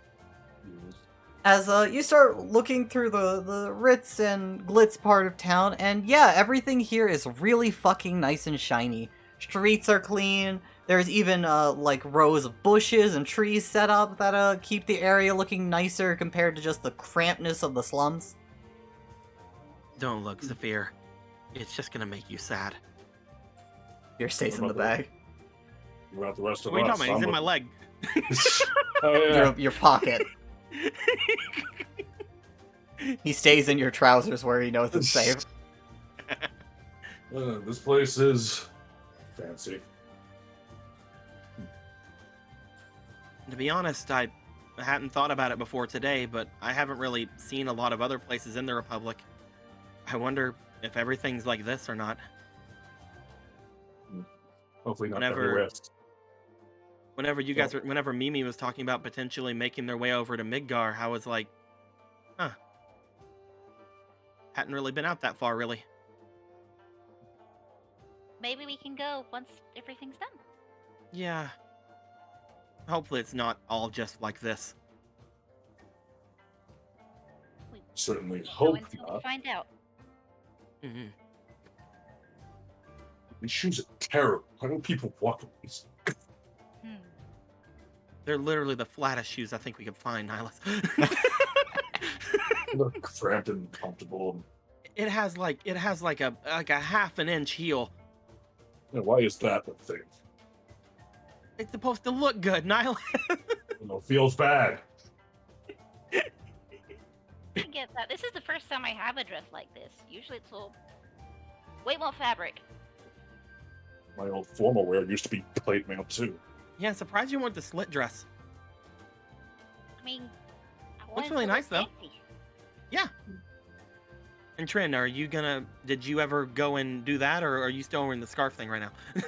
As you start looking through the Ritz and Glitz part of town, and yeah, everything here is really fucking nice and shiny. Streets are clean. There's even like rows of bushes and trees set up that keep the area looking nicer compared to just the crampedness of the slums. Don't look, Zephyr. It's just gonna make you sad. Your stays in the about that? bag. What about the rest of What are you us? talking about? He's in my leg. Oh yeah. Your pocket. He stays in your trousers where he knows it's safe. This place is fancy. To be honest, I hadn't thought about it before today, but I haven't really seen a lot of other places in the Republic. I wonder if everything's like this or not. Hopefully not Whenever- the West. Whenever Mimi was talking about potentially making their way over to Midgar, I was like, huh. Hadn't really been out that far, really. Maybe we can go once everything's done. Yeah. Hopefully it's not all just like this. Certainly Go hope until we not. find out. hmm These shoes are terrible. Why don't people walk in these? They're literally the flattest shoes I think we could find, Nihilus. They're cramped and comfortable. it has like a half an inch heel. Why is that the thing? It's supposed to look good, Nihilus. Feels bad. I get that. This is the first time I have a dress like this. Usually it's all way more fabric. My old formal wear used to be plate mail too. Yeah, surprised you weren't the slit dress. I mean, I Looks wanted really to look nice, though. fancy. And Trin, did you ever go and do that, or are you still wearing the scarf thing right now? I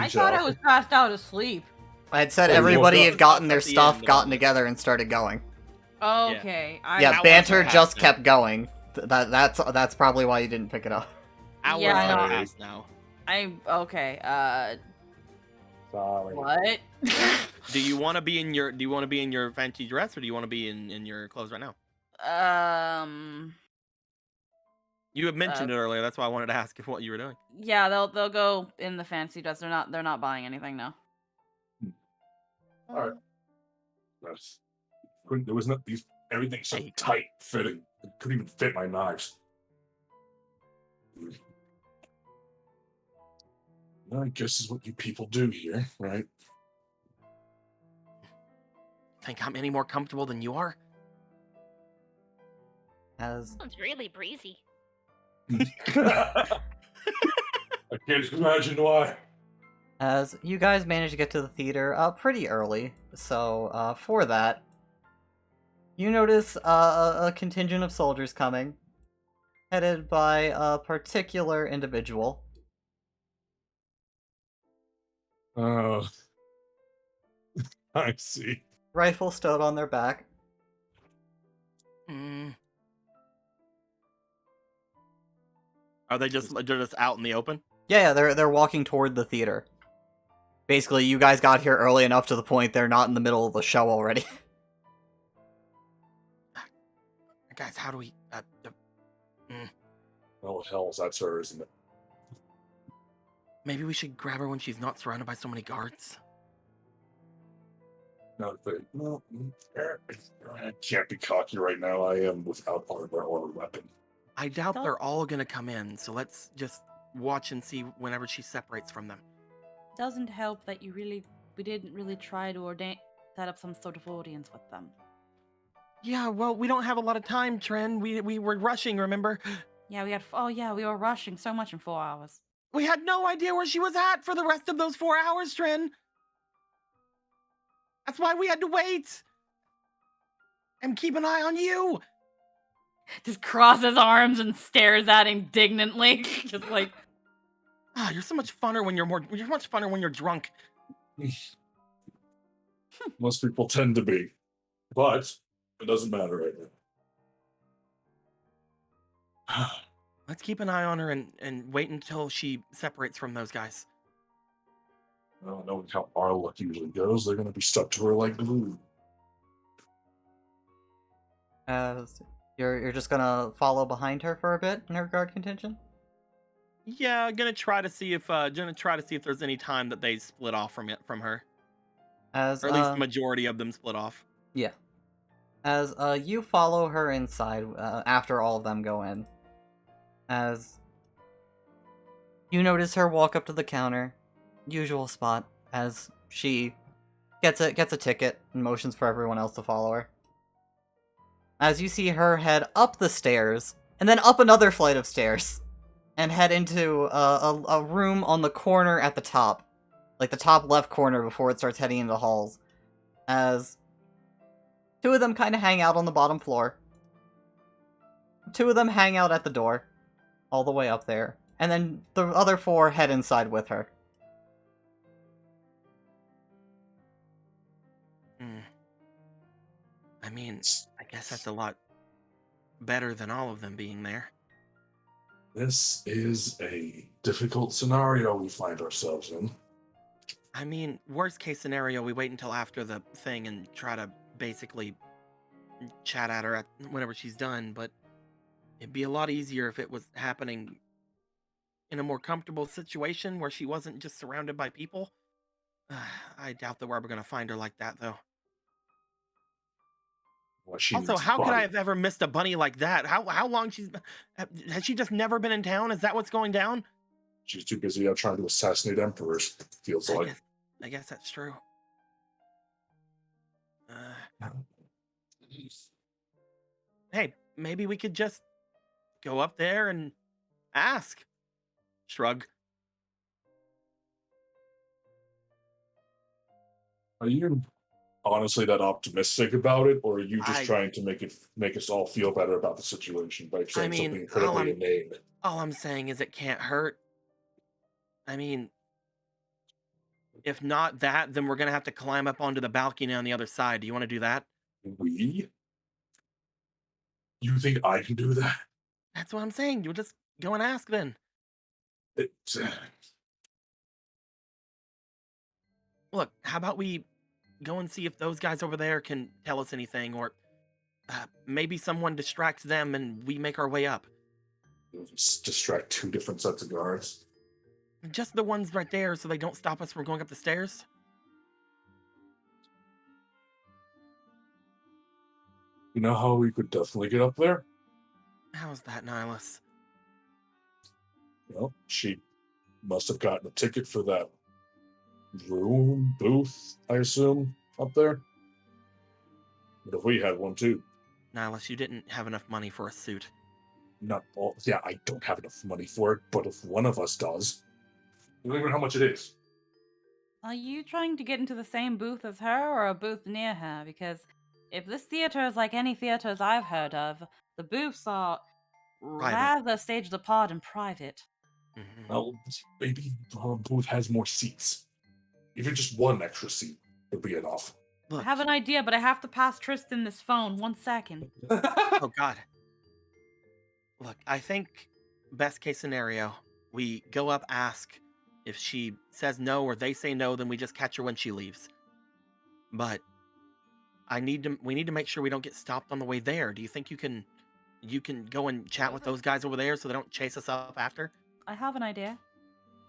Ninja thought I outfit. was passed out asleep. I had said Oh, you everybody woke had up gotten their at the stuff, end, gotten though. together, and started going. Okay. Yeah, Hours banter have just passed kept going. That's probably why you didn't pick it up. Hours Yeah, I have know. passed now. Okay. Sorry. What? Do you want to be in your fancy dress, or do you want to be in your clothes right now? You had mentioned it earlier. That's why I wanted to ask if what you were doing. Yeah, they'll go in the fancy dress. They're not buying anything now. All right. That's, there was not these. Everything's so Hey. tight fitting. It couldn't even fit my knives. I guess is what you people do here, right? Think I'm any more comfortable than you are? As It's really breezy. I can't imagine why. As you guys managed to get to the theater pretty early, so for that, you notice a contingent of soldiers coming, headed by a particular individual. I see. Rifle stowed on their back. Mm. Are they're just out in the open? Yeah, they're walking toward the theater. Basically, you guys got here early enough to the point they're not in the middle of the show already. Guys, how do we? Oh, hell, that's her, isn't it? Maybe we should grab her when she's not surrounded by so many guards. No, I can't be cocky right now. I am without armor or weapon. I doubt Don't- they're all gonna come in, so let's just watch and see whenever she separates from them. Doesn't help that we didn't really try to set up some sort of audience with them. Yeah, well, we don't have a lot of time, Tren. We were rushing, remember? Yeah, we were rushing so much in 4 hours. We had no idea where she was at for the rest of those 4 hours, Tren. That's why we had to wait. And keep an eye on you. Just crosses arms and stares at indignantly. Just like, Ah, you're so much funner when you're much funner when you're drunk. Most people tend to be, but it doesn't matter right now. Let's keep an eye on her and wait until she separates from those guys. Well, knowing how our luck usually goes, they're going to be stuck to her like glue. You're just gonna follow behind her for a bit in her guard contingent? Yeah, gonna try to see if there's any time that they split off from her, As or at least the majority of them split off. yeah. As you follow her inside after all of them go in. As you notice her walk up to the counter, usual spot, as she gets a ticket and motions for everyone else to follow her. As you see her head up the stairs, and then up another flight of stairs, and head into a room on the corner at the top. Like the top left corner before it starts heading into the halls. As two of them kind of hang out on the bottom floor. Two of them hang out at the door, all the way up there. And then the other four head inside with her. I mean, I guess that's a lot better than all of them being there. This is a difficult scenario we find ourselves in. I mean, worst case scenario, we wait until after the thing and try to basically chat at her whenever she's done, but it'd be a lot easier if it was happening in a more comfortable situation where she wasn't just surrounded by people. I doubt that we're ever going to find her like that, though. Well, Also, how could I have ever missed a bunny like that? How long has she just never been in town? Is that what's going down? She's too busy out trying to assassinate emperors, feels like. I guess that's true. Hey, maybe we could just go up there and ask. Shrug. Are you honestly that optimistic about it, or are you just I- trying to make us all feel better about the situation by saying mean, something incredibly inane? All I'm saying is it can't hurt. I mean, if not that, then we're gonna have to climb up onto the balcony on the other side. Do you want to do that? We? You think I can do that? That's what I'm saying. You'll just go and ask then. It's, Look, how about we go and see if those guys over there can tell us anything, or maybe someone distracts them and we make our way up. distract two different sets of guards. Just the ones right there so they don't stop us from going up the stairs. You know how we could definitely get up there? How's that, Nihilus? Well, she must have gotten a ticket for that room, booth, I assume, up there. But if we had one too. Nihilus, you didn't have enough money for a suit. Not all. Yeah, I don't have enough money for it, but if one of us does, you don't even know how much it is. are you trying to get into the same booth as her or a booth near her? Because if this theater is like any theaters I've heard of, the booths are rather staged apart and private. Well, maybe the booth has more seats. Even just one extra seat would be enough. I Look. have an idea, but I have to pass Tristan this phone. 1 second. Oh God. Look, I think best case scenario, we go up, ask. If she says no or they say no, then we just catch her when she leaves. But we need to make sure we don't get stopped on the way there. Do you think you can go and chat with those guys over there so they don't chase us up after? I have an idea.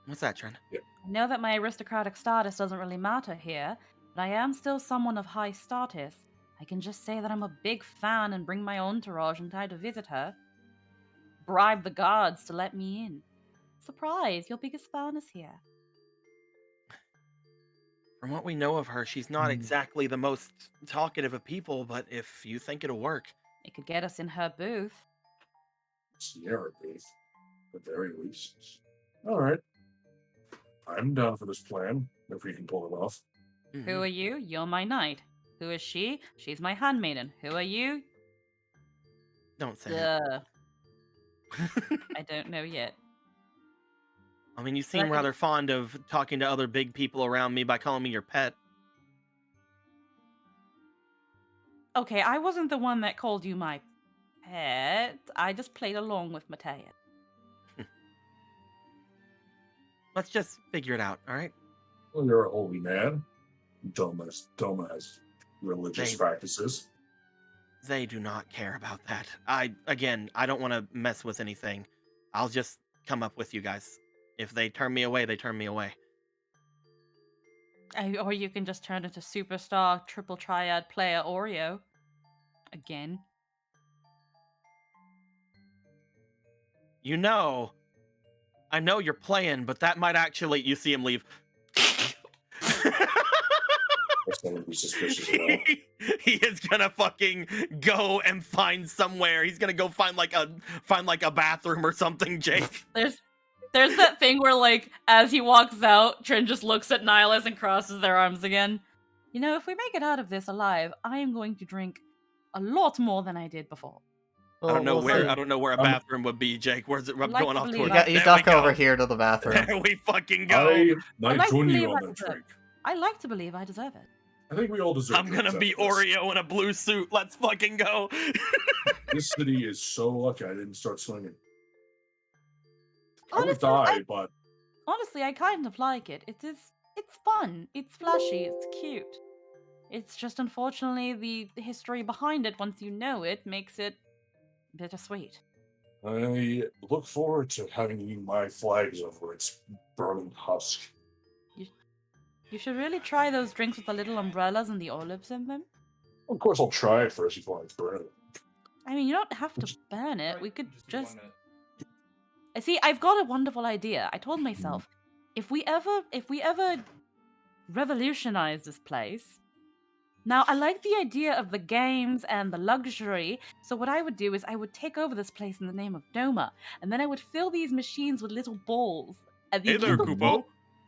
What's that, Trin? I know that my aristocratic status doesn't really matter here, but I am still someone of high status. I can just say that I'm a big fan and bring my entourage and try to visit her. Bribe the guards to let me in. Surprise, your biggest fan is here. From what we know of her, she's not exactly the most talkative of people, but if you think it'll work. It could get us in her booth. Sierra booth, at the very least. All right. I'm down for this plan, if we can pull it off. Who are you? You're my knight. Who is she? She's my handmaiden. Who are you? Don't say Duh. I don't know yet. I mean, you seem rather fond of talking to other big people around me by calling me your pet. Okay, I wasn't the one that called you my pet. I just played along with Matea. Let's just figure it out, all right? Well, you're a holy man. Doma has religious practices. They do not care about that. I don't want to mess with anything. I'll just come up with you guys. If they turn me away, they turn me away. Or you can just turn into superstar triple triad player Oreo. Again. You know, I know you're playing, but that might actually, you see him leave. That's gonna be suspicious at all. He is gonna fucking go and find somewhere. He's gonna go find like a bathroom or something, Jake. There's that thing where, like, as he walks out, Trin just looks at Nihilus and crosses their arms again. You know, if we make it out of this alive, I am going to drink a lot more than I did before. I don't know where a bathroom would be, Jake. Where's it like going to off believe towards? You duck over here to the bathroom. There we fucking go. I join you on that deserve drink. I like to believe I deserve it. I think we all deserve. I'm gonna be Oreo in a blue suit. Let's fucking go. This city is so lucky I didn't start swinging. I would Honestly, die, but Honestly, I kind of like it. It's fun. It's flashy. It's cute. It's just unfortunately the history behind it, once you know it, makes it bittersweet. I look forward to having my flags over its burning husk. You should really try those drinks with the little umbrellas and the olives in them. Of course, I'll try it first before I burn it. I mean, you don't have to burn it. We could just... See, I've got a wonderful idea. I told myself, if we ever revolutionize this place... Now, I like the idea of the games and the luxury, so what I would do is I would take over this place in the name of Doma, and then I would fill these machines with little balls. And Hey there, Kupo.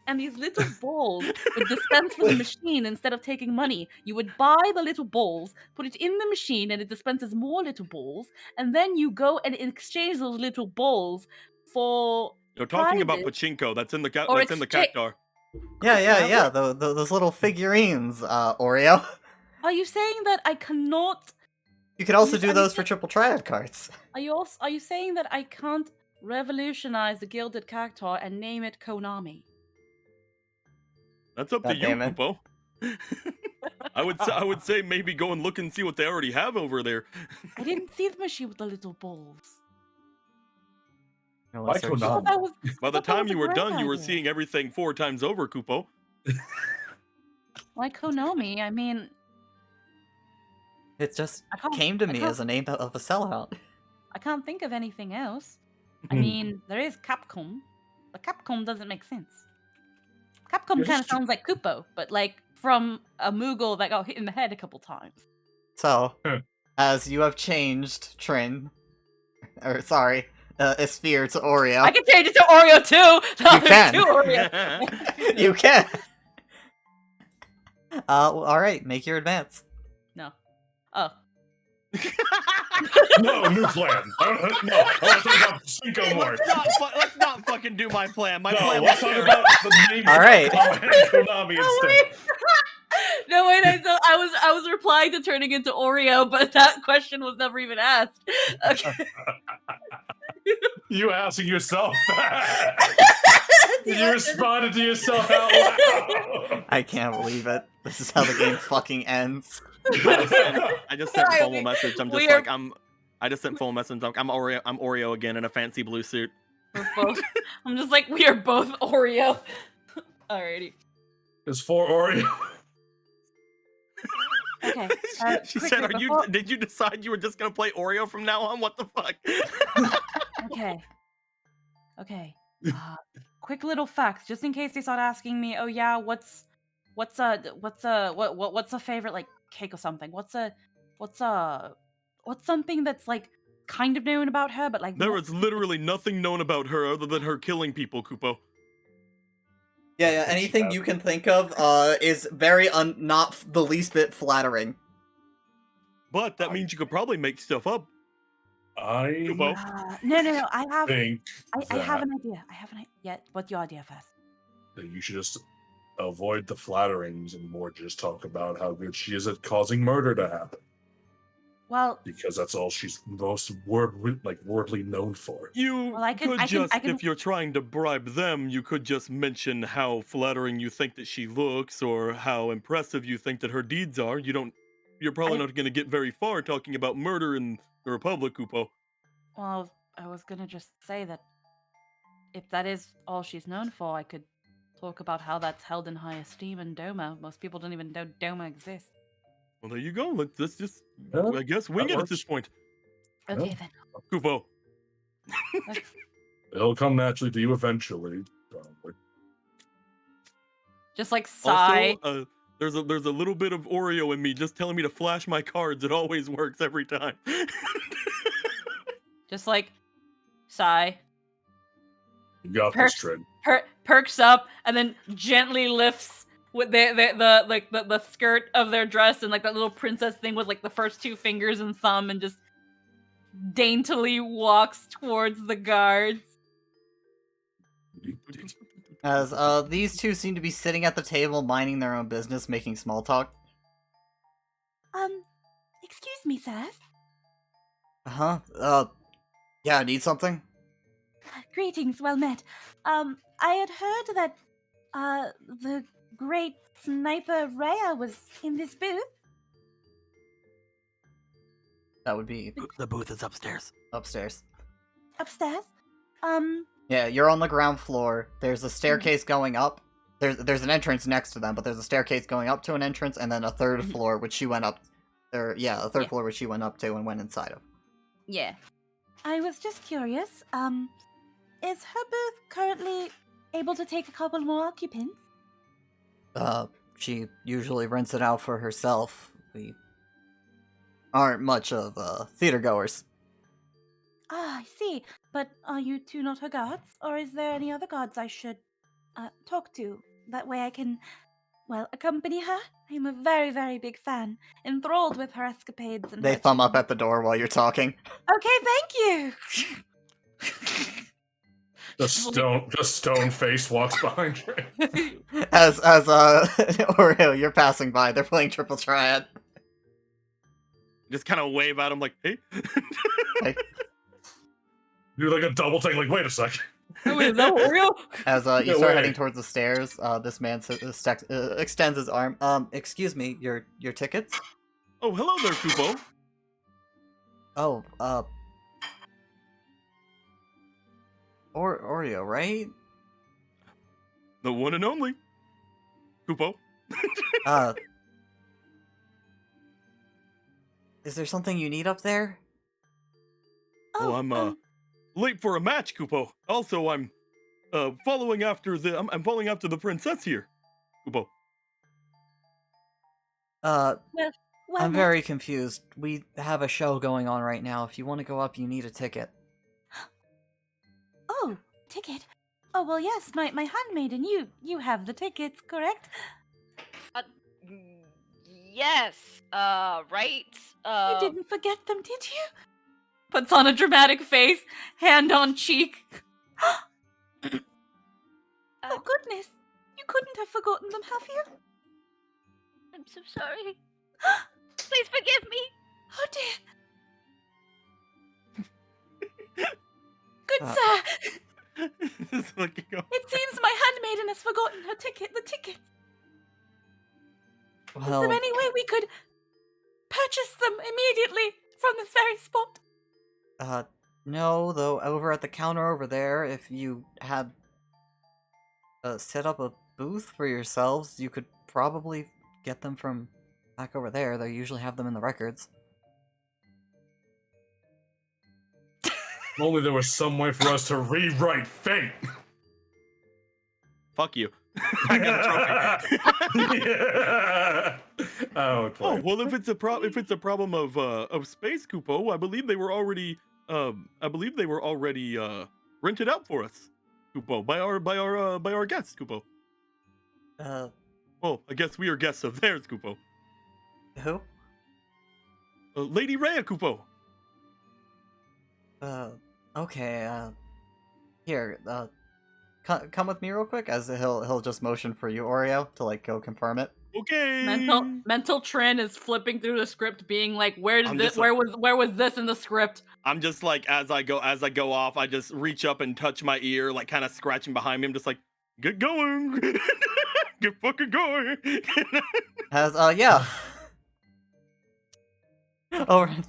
And these little balls would dispense from the machine instead of taking money. You would buy the little balls, put it in the machine, and it dispenses more little balls, and then you go and exchange those little balls for... You're talking about prizes. Pachinko. That's in the Or cactar. Yeah. Those little figurines, Oreo. Are you saying that I cannot... You could also Are do you those for triple triad cards. Are you saying that I can't revolutionize the Gilded Cactar and name it Konami? That's up to God you, damn it. Kupo. I would say maybe go and look and see what they already have over there. I didn't see the machine with the little balls. Why I thought that was, By the I thought that time was you a were great done, you were idea. seeing everything 4 times over, Kupo. Like Konami, I mean... It just I can't- came to I me can't- as a name of a sellout. I can't think of anything else. I mean, there is Capcom, but Capcom doesn't make sense. Capcom Yeah, kind of just- sounds like Kupo, but like from a Moogle that got hit in the head a couple times. So, Huh. as you have changed Trin, or sorry, Esphere to Oreo, I can change it to Oreo too! No, You can. there's two Oreo. you can. Alright, make your advance. No. Oh. No, new plan. No, I want to talk about Cinco more. Let's not fucking do my plan. My No, plan let's was talk there. about the name All right. of Konami Oh, instead. wait. No, wait, I was replying to turning into Oreo, but that question was never even asked. Okay. You asking yourself that? You responded to yourself out loud. I can't believe it. This is how the game fucking ends. I just sent Sorry, formal message. I'm just we are- like I just sent formal message. I'm Oreo. I'm Oreo again in a fancy blue suit. We're both. I'm just like, we are both Oreo. Alrighty. It's for Oreo. Okay. She quickly, said, before- Did you decide you were just gonna play Oreo from now on? What the fuck?" Okay. Quick little facts, just in case they start asking me. Oh yeah, what's a favorite like cake or something? What's something that's like kind of known about her, but like There not is literally nothing known about her other than her killing people, Kupo. Yeah, anything you can think of is very not the least bit flattering. But that means you could probably make stuff up. I Kupo. No. I have think I have an idea. Yeah, what's your idea first? that you should just avoid the flatterings and more just talk about how good she is at causing murder to happen. Well, Because that's all she's most wordly known for. You Well, I can- could I can- just, I can- if you're trying to bribe them, you could just mention how flattering you think that she looks or how impressive you think that her deeds are. You're probably not going to get very far talking about murder in the Republic, Kupo. well, I was gonna just say that if that is all she's known for, I could talk about how that's held in high esteem in Doma. Most people don't even know Doma exists. Well, there you go. Let's just, Yeah, I guess, wing that it at this works. point. Okay Yeah. then. Kupo. It'll come naturally to you eventually. Probably. Just like sigh. Also, there's a little bit of Oreo in me just telling me to flash my cards. It always works every time. Just like sigh. You got Perks. this, Trin. Perks up and then gently lifts with the skirt of their dress and like that little princess thing with like the first two fingers and thumb and just daintily walks towards the guards. As these two seem to be sitting at the table, minding their own business, making small talk. Excuse me, sirs. Yeah, need something? Greetings, well met. I had heard that, the great sniper Rhea was in this booth. That would be The booth is upstairs. upstairs. Upstairs. Yeah, you're on the ground floor. There's a staircase going up. There's an entrance next to them, but there's a staircase going up to an entrance, and then a third floor which she went up. A third floor which she went up to and went inside of. Yeah. I was just curious, is her booth currently able to take a couple more occupants? She usually rents it out for herself. We aren't much of theater goers. Ah, I see. But are you two not her guards? Or is there any other guards I should, talk to? That way I can, well, accompany her? I'm a very, very big fan. Enthralled with her escapades and They her thumb up achievements. at the door while you're talking. Okay, thank you! The stone face walks behind Trin. As Oreo, you're passing by. They're playing Triple Triad. Just kind of wave at him like, hey. Do like a double take, like, wait a second. Wait, is that Oreo? As you No start way. heading towards the stairs, this man extends his arm. Excuse me, your tickets? Oh, hello there, Kupo. Oh, Oreo, right? The one and only. Kupo. Is there something you need up there? Oh, I'm late for a match, Kupo. Also, I'm following after I'm following after the princess here. Kupo. Well, I'm very confused. We have a show going on right now. If you want to go up, you need a ticket. Oh, ticket? Oh, well, yes, my handmaiden, you have the tickets, correct? Yes. Right. You didn't forget them, did you? Puts on a dramatic face, hand on cheek. Oh, goodness. You couldn't have forgotten them, have you? I'm so sorry. Please forgive me. Oh dear. Good Uh, sir, Just looking over. it seems my handmaiden has forgotten her ticket. The ticket. Is Well, there any way we could purchase them immediately from this very spot? no, though over at the counter over there, if you had set up a booth for yourselves, you could probably get them from back over there. They usually have them in the records. If only there was some way for us to rewrite fate. Fuck you. I got a trophy. Yeah. Oh, okay. Oh well, if it's a problem of space, Kupo, I believe they were already rented out for us, Kupo, by our guests, Kupo. Well, I guess we are guests of theirs, Kupo. Who? Lady Rhea, Kupo. Okay, here, come with me real quick, as he'll just motion for you, Oreo, to, like, go confirm it. Okay. Mental Trin is flipping through the script, being like, "Where did I'm this? just like- Where was this in the script?" I'm just like, as I go off, I just reach up and touch my ear, like kind of scratching behind me. I'm just like, get going, get fucking going. Yeah. Over at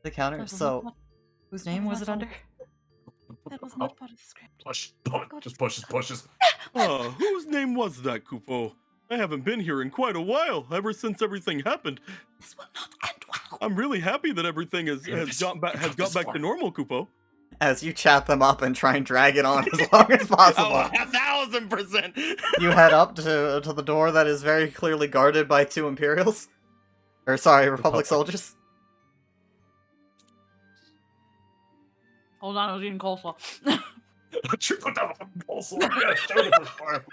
the counter, so, whose name was it under? That was not part of the script. Push. Just pushes. Whose name was that, Kupo? I haven't been here in quite a while, ever since everything happened. This will not end well. I'm really happy that everything has got back to normal, Kupo. As you chat them up and try and drag it on as long as possible. Oh, 1,000%. You head up to the door that is very clearly guarded by 2 Imperials. Or, sorry, Republic soldiers. Hold on, I was eating coleslaw. Put that on also. Yeah, show the first part.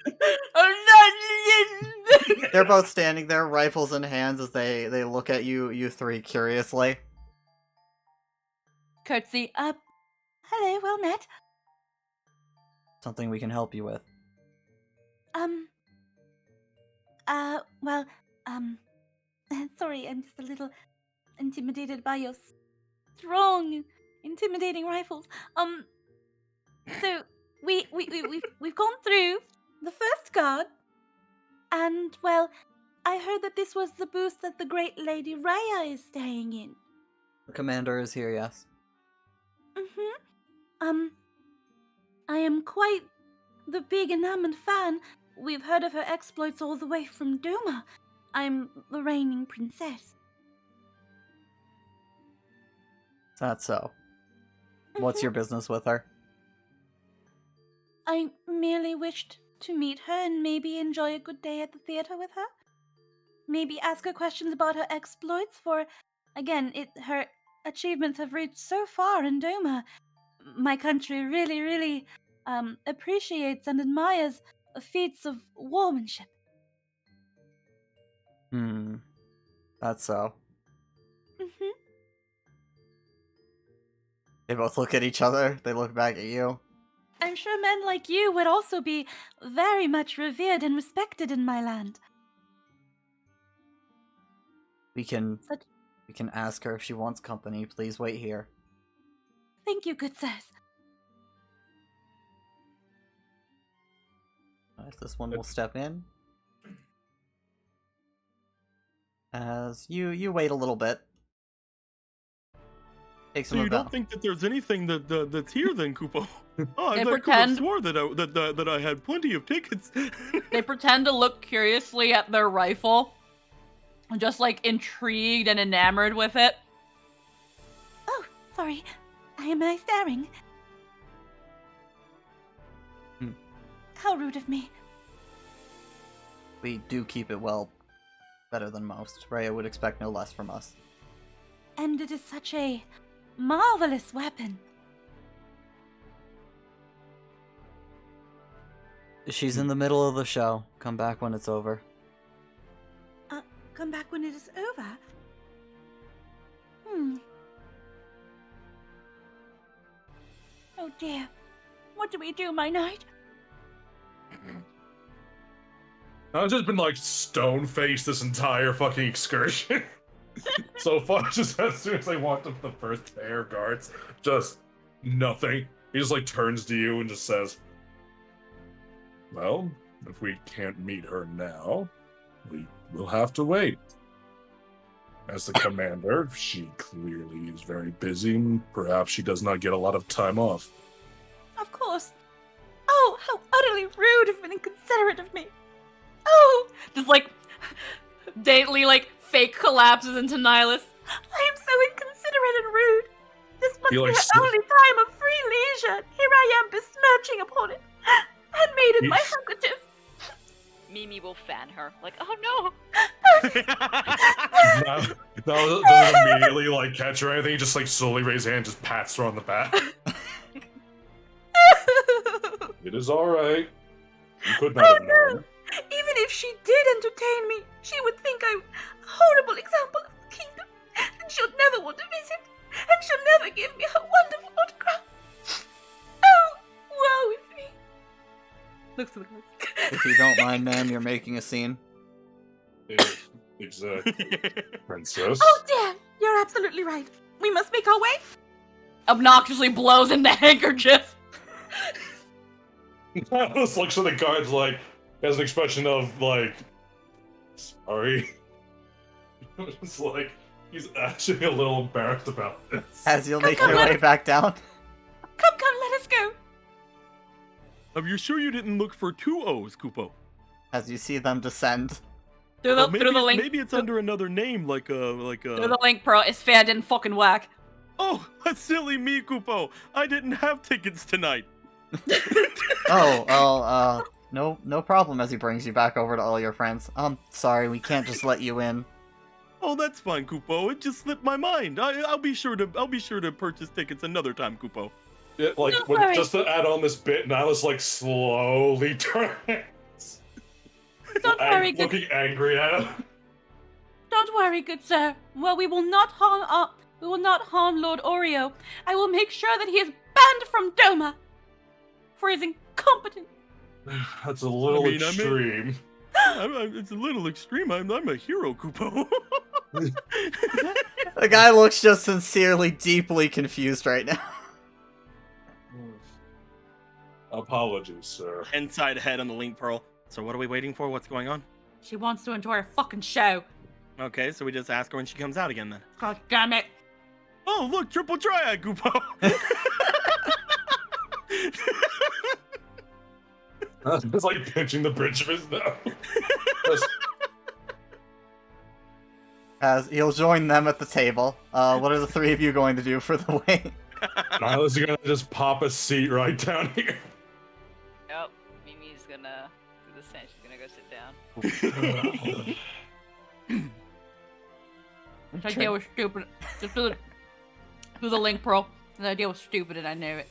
They're both standing there, rifles in hands, as they look at you 3 curiously. Curtsy. Hello, well met. Something we can help you with. Well, sorry, I'm just a little intimidated by your strong, intimidating rifles. So we've gone through the first guard, and well, I heard that this was the booth that the great Lady Rhea is staying in. The commander is here, yes. I am quite the big enamored fan. We've heard of her exploits all the way from Duma. I'm the reigning princess. Is that so? What's your business with her? I merely wished to meet her and maybe enjoy a good day at the theater with her. Maybe ask her questions about her exploits, for, again, her achievements have reached so far in Duma. My country really, really appreciates and admires feats of warmanship. That's so. They both look at each other, they look back at you. I'm sure men like you would also be very much revered and respected in my land. We can ask her if she wants company. Please wait here. Thank you, good sirs. If this one will step in. As you wait a little bit. Take some So you of that. don't think that there's anything that's here then, Kupo? Oh, I They could have pretend- swore that I had plenty of tickets. They pretend to look curiously at their rifle, just like intrigued and enamored with it. Oh, sorry. Am I staring? How rude of me. We do keep it well better than most. Rhea would expect no less from us. And it is such a marvelous weapon. She's in the middle of the show. Come back when it's over. Come back when it is over. Oh dear. What do we do, my knight? I've just been like stone faced this entire fucking excursion. So far, just as soon as I walked up the first pair of guards, just nothing. He just like turns to you and just says, "Well, if we can't meet her now, we will have to wait." As the commander, she clearly is very busy, and perhaps she does not get a lot of time off. Of course. Oh, how utterly rude and inconsiderate of me. Oh, Just like Daintily like fake collapses into Nihilus. I am so inconsiderate and rude. This must You be like her sl- only time of free leisure. Here I am besmirching upon it. Handmaiden, You my s- handkerchief. Mimi will fan her. Like, oh no! Now doesn't immediately like catch her or anything. He just like slowly raises his hand, just pats her on the back. It is all right. You could not have known. Even if she did entertain me, she would think I'm a horrible example of the kingdom, and she'll never want to visit, and she'll never give me her wonderful autograph. Oh, woe is me. Looks to the If you don't mind, ma'am, you're making a scene. Exactly, princess. Oh dear, you're absolutely right. We must make our way. obnoxiously blows in the handkerchief. I just looks at the guards like, has an expression of like, sorry. It's like he's actually a little embarrassed about this. As you'll make your way back down. Come, let us go. Are you sure you didn't look for 2 O's, Kupo? As you see them descend. Through the link. Maybe it's under another name, like a. Through the link, bro. It's fair. I didn't fucking whack. Oh, that's silly me, Kupo. I didn't have tickets tonight. Oh, well, no problem as he brings you back over to all your friends. Sorry, we can't just let you in. Oh, that's fine, Kupo. It just slipped my mind. I'll be sure to purchase tickets another time, Kupo. Yeah, like Don't when, worry. just to add on this bit, Nihilus like slowly turns. Don't worry, good. Looking angry at him. Don't worry, good sir. Well, we will not harm Lord Oreo. I will make sure that he is banned from Doma for his incompetence. That's a little I mean, extreme. It's a little extreme. I'm a hero, Kupo. The guy looks just sincerely, deeply confused right now. Apologies, sir. Inside head on the link pearl. So what are we waiting for? What's going on? She wants to enjoy her fucking show. Okay, so we just ask her when she comes out again then. God damn it. Oh, look, triple triad, Kupo. It's like pinching the bridge of his nose. As he'll join them at the table. What are the three of you going to do for the wait? Nihilus is gonna just pop a seat right down here. Yep. Mimi's gonna do the same. She's gonna go sit down. This idea was stupid. Just do the link, bro. This idea was stupid and I knew it.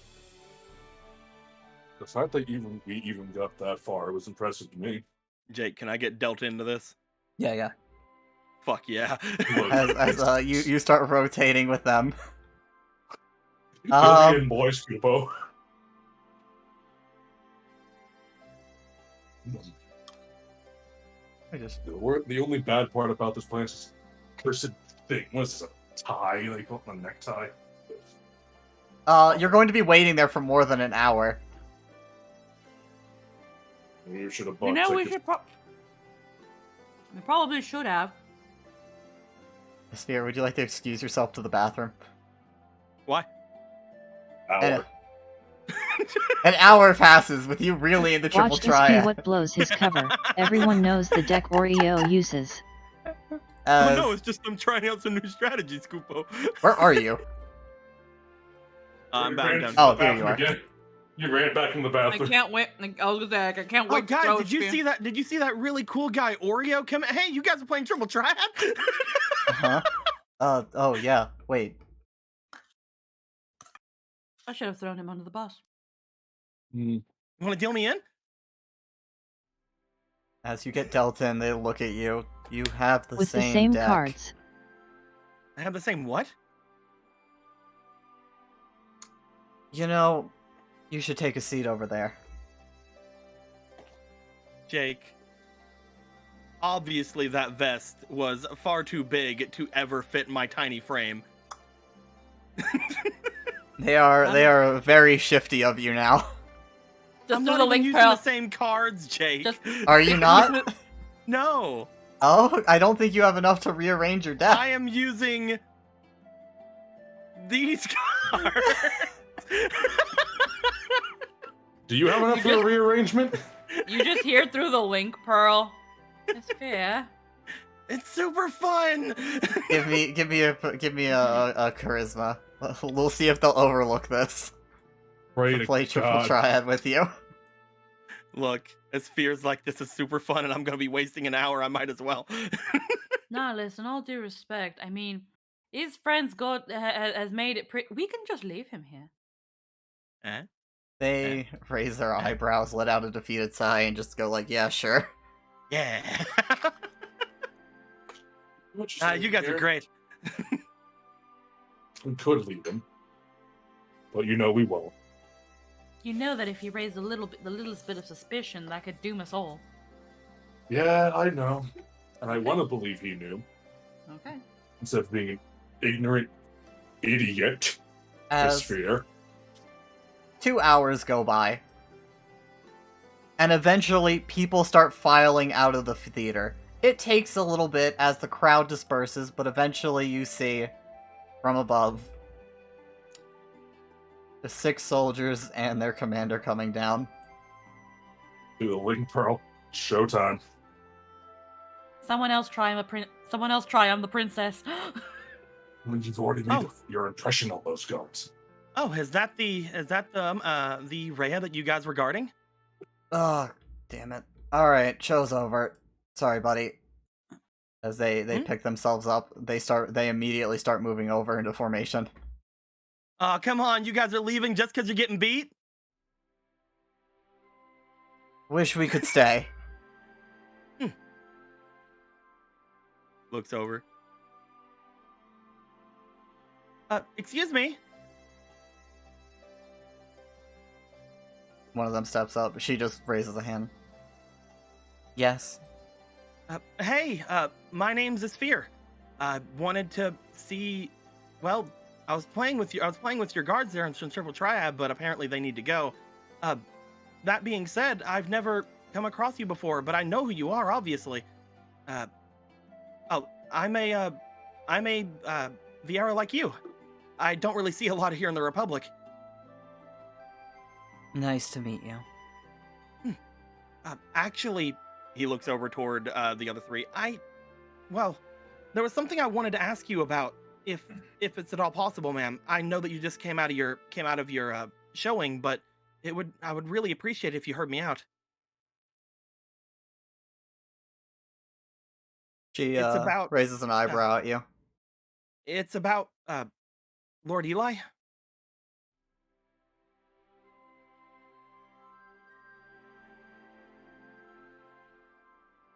The fact that we even got that far was impressive to me. Jake, can I get dealt into this? Yeah. Fuck yeah. As you start rotating with them. Good in, boys, Kupo. The only bad part about this place is cursed thing. What is this, a tie? Like put on a necktie? You're going to be waiting there for more than an hour. You should have bought You know, we tickets. we probably should have. Sphere, would you like to excuse yourself to the bathroom? Why? Hour. An hour passes with you really in the triple Watch this be triad. what blows his cover. Everyone knows the deck Oreo uses. Oh no, it's just I'm trying out some new strategies, Kupo. Where are you? I'm You back ran down. to the Oh, there you bathroom are. again. You ran back in the I bathroom. can't wait. I was gonna say, I can't Oh, wait. to guys, throw did you it see that? Did you see that really cool guy Oreo come? Hey, you guys are playing triple triad? Huh? Oh yeah. Wait. I should have thrown him under the bus. You want to deal me in? As you get dealt in, they look at you. You have the With same the same deck. cards. I have the same what? You know, you should take a seat over there. Jake, obviously that vest was far too big to ever fit my tiny frame. They are very shifty of you now. Just I'm through not the even link using pearl. the same cards, Jake. Just- Are you not? No, Oh, I don't think you have enough to rearrange your deck. I am using these cards. Do you have enough You for just- a rearrangement? You just hear through the link pearl. It's fair. It's super fun. give me a charisma. We'll see if they'll overlook this. Pray To to play triple God. triad with you. Look, as fears like this is super fun and I'm gonna be wasting an hour, I might as well. Nah, listen, all due respect. I mean, his friend's has made it pretty. We can just leave him here. Eh? They raise their eyebrows, let out a defeated sigh, and just go like, "Yeah, sure." Yeah. What you say You guys are here? great. We could leave him, but you know we won't. You know that if he raised the littlest bit of suspicion, that could doom us all. Yeah, I know, and I want to believe he knew Okay. instead of being an ignorant idiot. As Sphere. 2 hours go by, and eventually people start filing out of the theater. It takes a little bit as the crowd disperses, but eventually you see, from above, the 6 soldiers and their commander coming down. Do the link pearl. Showtime. Someone else try. Someone else try. I'm the princess. When you've already made Oh. your impression on those guards. Oh, is that the Rhea that you guys were guarding? Oh, damn it. Alright, show's over. Sorry, buddy. As they pick themselves up, they immediately start moving over into formation. Oh, come on, you guys are leaving just because you're getting beat? Wish we could stay. Looks over. Excuse me? One of them steps up. She just raises a hand. Yes. Hey, my name's Asphere. I wanted to see. Well, I was playing with your guards there in Triple Triad, but apparently they need to go. That being said, I've never come across you before, but I know who you are, obviously. I'm a Viera like you. I don't really see a lot here in the Republic. Nice to meet you. Actually, he looks over toward the other three. Well, there was something I wanted to ask you about, if it's at all possible, ma'am. I know that you just came out of your showing, but I would really appreciate it if you heard me out. She It's about- raises an eyebrow at you. It's about Lord Eli.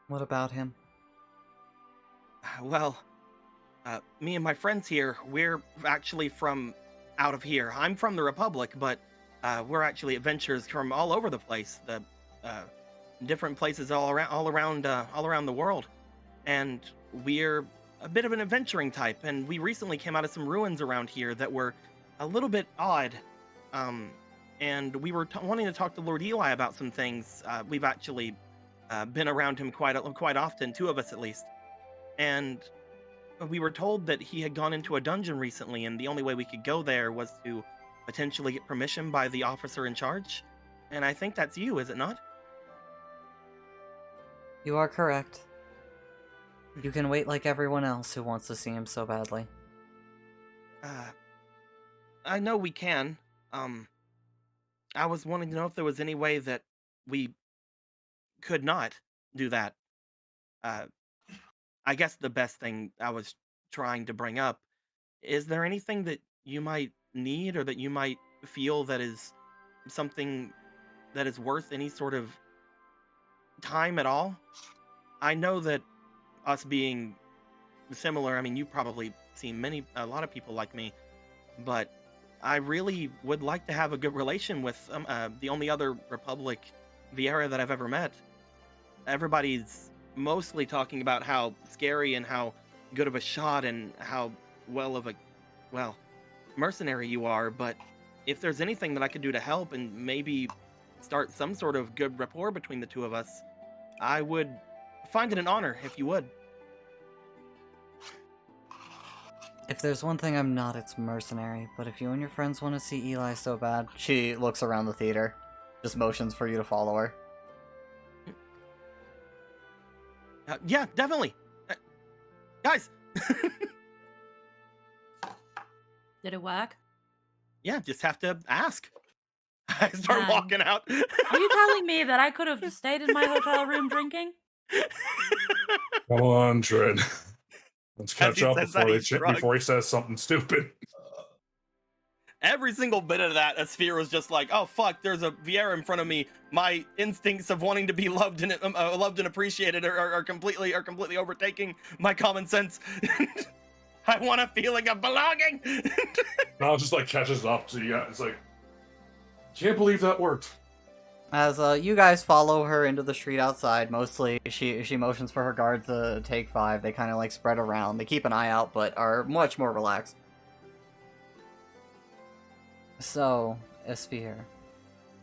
What about him? Well, me and my friends here, we're actually from out of here. I'm from the Republic, but we're actually adventurers from all over the place. The different places all around the world, and we're a bit of an adventuring type. And we recently came out of some ruins around here that were a little bit odd. And we were wanting to talk to Lord Eli about some things. We've actually been around him quite often, 2 of us at least. And we were told that he had gone into a dungeon recently, and the only way we could go there was to potentially get permission by the officer in charge. And I think that's you, is it not? You are correct. You can wait like everyone else who wants to see him so badly. I know we can. I was wanting to know if there was any way that we could not do that. I guess the best thing I was trying to bring up, is there anything that you might need or that you might feel that is something that is worth any sort of time at all? I know that us being similar, I mean, you've probably seen a lot of people like me, but I really would like to have a good relation with the only other Republic Viera that I've ever met. Everybody's mostly talking about how scary and how good of a shot and how mercenary you are, but if there's anything that I could do to help and maybe start some sort of good rapport between the two of us, I would find it an honor if you would. If there's one thing I'm not, it's mercenary. But if you and your friends want to see Eli so bad, she looks around the theater, just motions for you to follow her. Yeah, definitely. Guys! Did it work? Yeah, just have to ask. I start Man. walking out. Are you telling me that I could have just stayed in my hotel room drinking? Come on, Trin. Let's catch he up says that, before he says something stupid. Every single bit of that, Sphere was just like, "Oh fuck, there's a Viera in front of me. My instincts of wanting to be loved and appreciated are completely overtaking my common sense. I want a feeling of belonging." Now just like catches up to you. It's like, can't believe that worked. As you guys follow her into the street outside, mostly she motions for her guards to take 5. They kind of like spread around. They keep an eye out, but are much more relaxed. So, Esphere,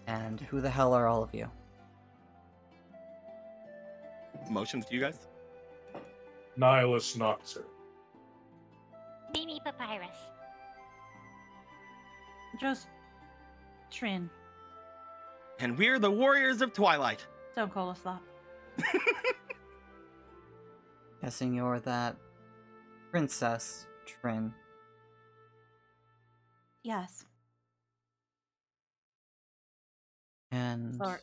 and who the hell are all of you? Motions to you guys. Nihilus Nocturne. Mimi Papyrus. Just Trin. And we're the Warriors of Twilight. Don't call us that. Guessing you're that Princess Trin. Yes. And Sorry.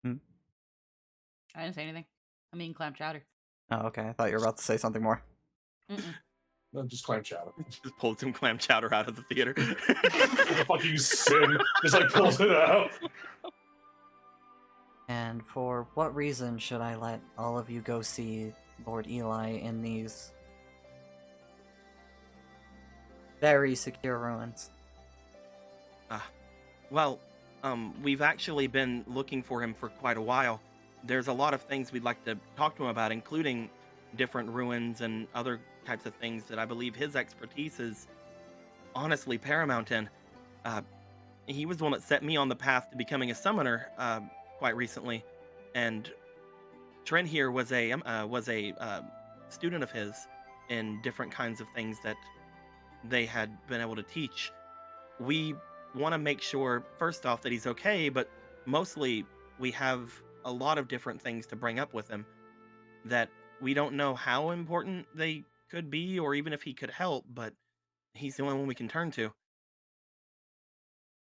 I didn't say anything. I'm eating clam chowder. oh, okay. I thought you were about to say something more. Mm-mm. No, just clam chowder. Just pulled some clam chowder out of the theater. Fucking sin. Just like pulls it out. And for what reason should I let all of you go see Lord Eli in these very secure ruins? Well, we've actually been looking for him for quite a while. There's a lot of things we'd like to talk to him about, including different ruins and other types of things that I believe his expertise is honestly paramount in. He was the one that set me on the path to becoming a summoner quite recently, and Trin here was a student of his in different kinds of things that they had been able to teach. We want to make sure, first off, that he's okay, but mostly we have a lot of different things to bring up with him that we don't know how important they could be or even if he could help, but he's the only one we can turn to.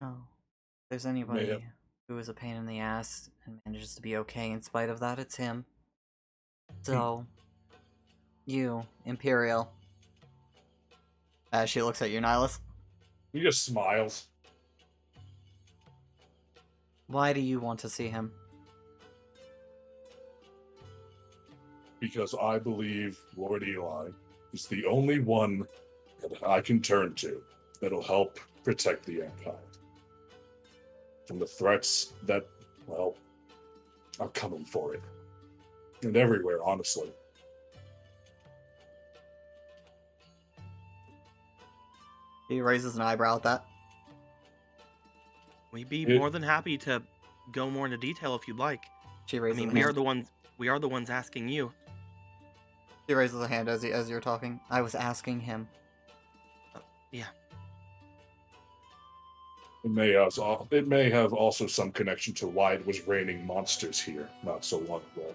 Oh, if there's anybody Mayhem. who is a pain in the ass and manages to be okay in spite of that, it's him. So, you, Imperial. As she looks at you, Nihilus. He just smiles. Why do you want to see him? Because I believe Lord Eli is the only one that I can turn to that'll help protect the Empire from the threats that, well, are coming for it. And everywhere, honestly. He raises an eyebrow at that. We'd be It- more than happy to go more into detail if you'd like. She I raises mean, a we are hand. the ones asking you. She raises a hand as you're talking. I was asking him. Yeah. It may have also some connection to why it was raining monsters here not so long ago.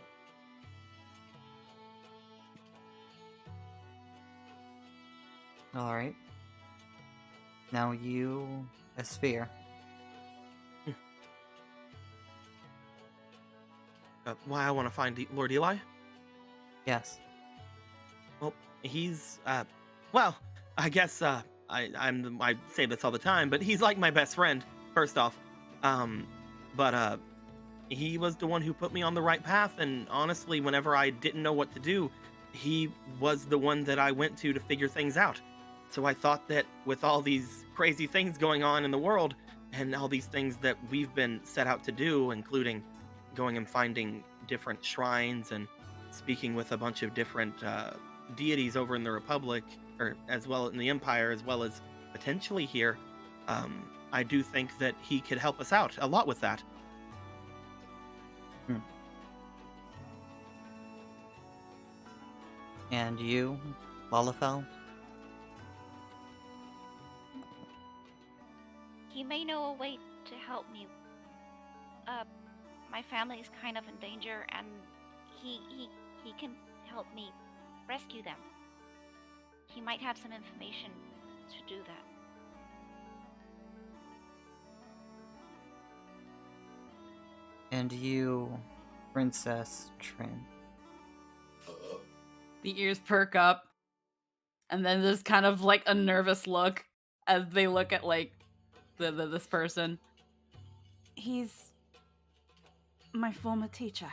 Alright. Now you, Esphere. Why I want to find Lord Eli? Yes. Well, he's well, I guess I say this all the time, but he's like my best friend. First off, but he was the one who put me on the right path, and honestly, whenever I didn't know what to do, he was the one that I went to figure things out. So I thought that with all these crazy things going on in the world, and all these things that we've been set out to do, including going and finding different shrines and speaking with a bunch of different deities over in the Republic, or as well in the Empire, as well as potentially here, I do think that he could help us out a lot with that. And you, Lalafell? He may know a way to help me. My family is kind of in danger, and he can help me rescue them. He might have some information to do that. And you, Princess Trin? The ears perk up, and then there's kind of like a nervous look as they look at like this person. He's my former teacher.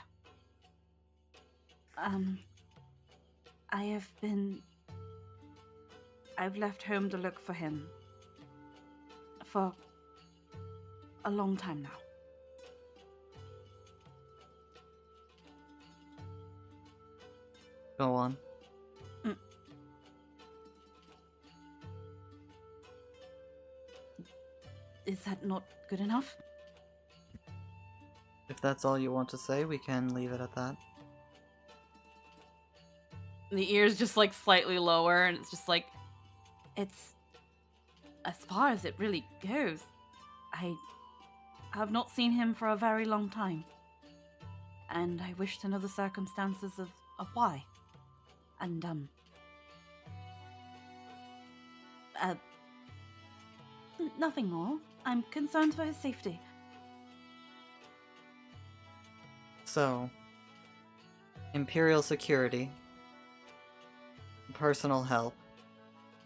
I've left home to look for him for a long time now. Go on. Is that not good enough? If that's all you want to say, we can leave it at that. The ears just like slightly lower, and it's just like, It's as far as it really goes. I have not seen him for a very long time. And I wish to know the circumstances of why. And, nothing more. I'm concerned for his safety. So, Imperial security, personal help,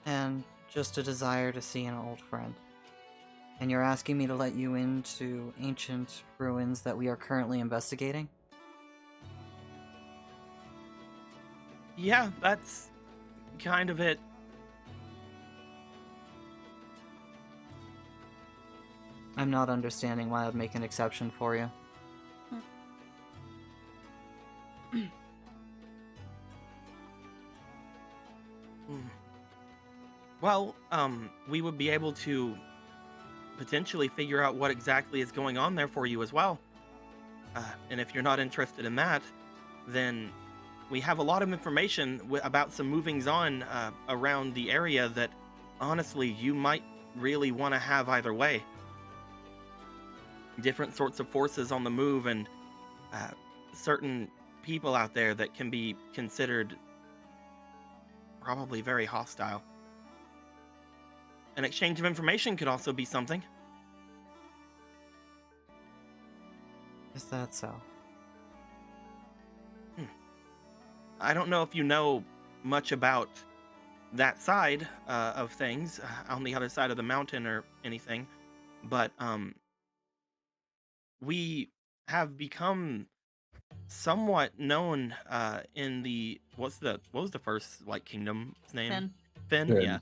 and just a desire to see an old friend. And you're asking me to let you into ancient ruins that we are currently investigating? Yeah, that's kind of it. I'm not understanding why I'd make an exception for you. Well, we would be able to potentially figure out what exactly is going on there for you as well. And if you're not interested in that, then we have a lot of information about some movings on around the area that, honestly, you might really want to have either way. Different sorts of forces on the move, and certain people out there that can be considered probably very hostile. An exchange of information could also be something. Is that so? I don't know if you know much about that side of things on the other side of the mountain or anything, but we have become somewhat known in the what was the first like kingdom's name? Finn. Finn, Finn. yeah.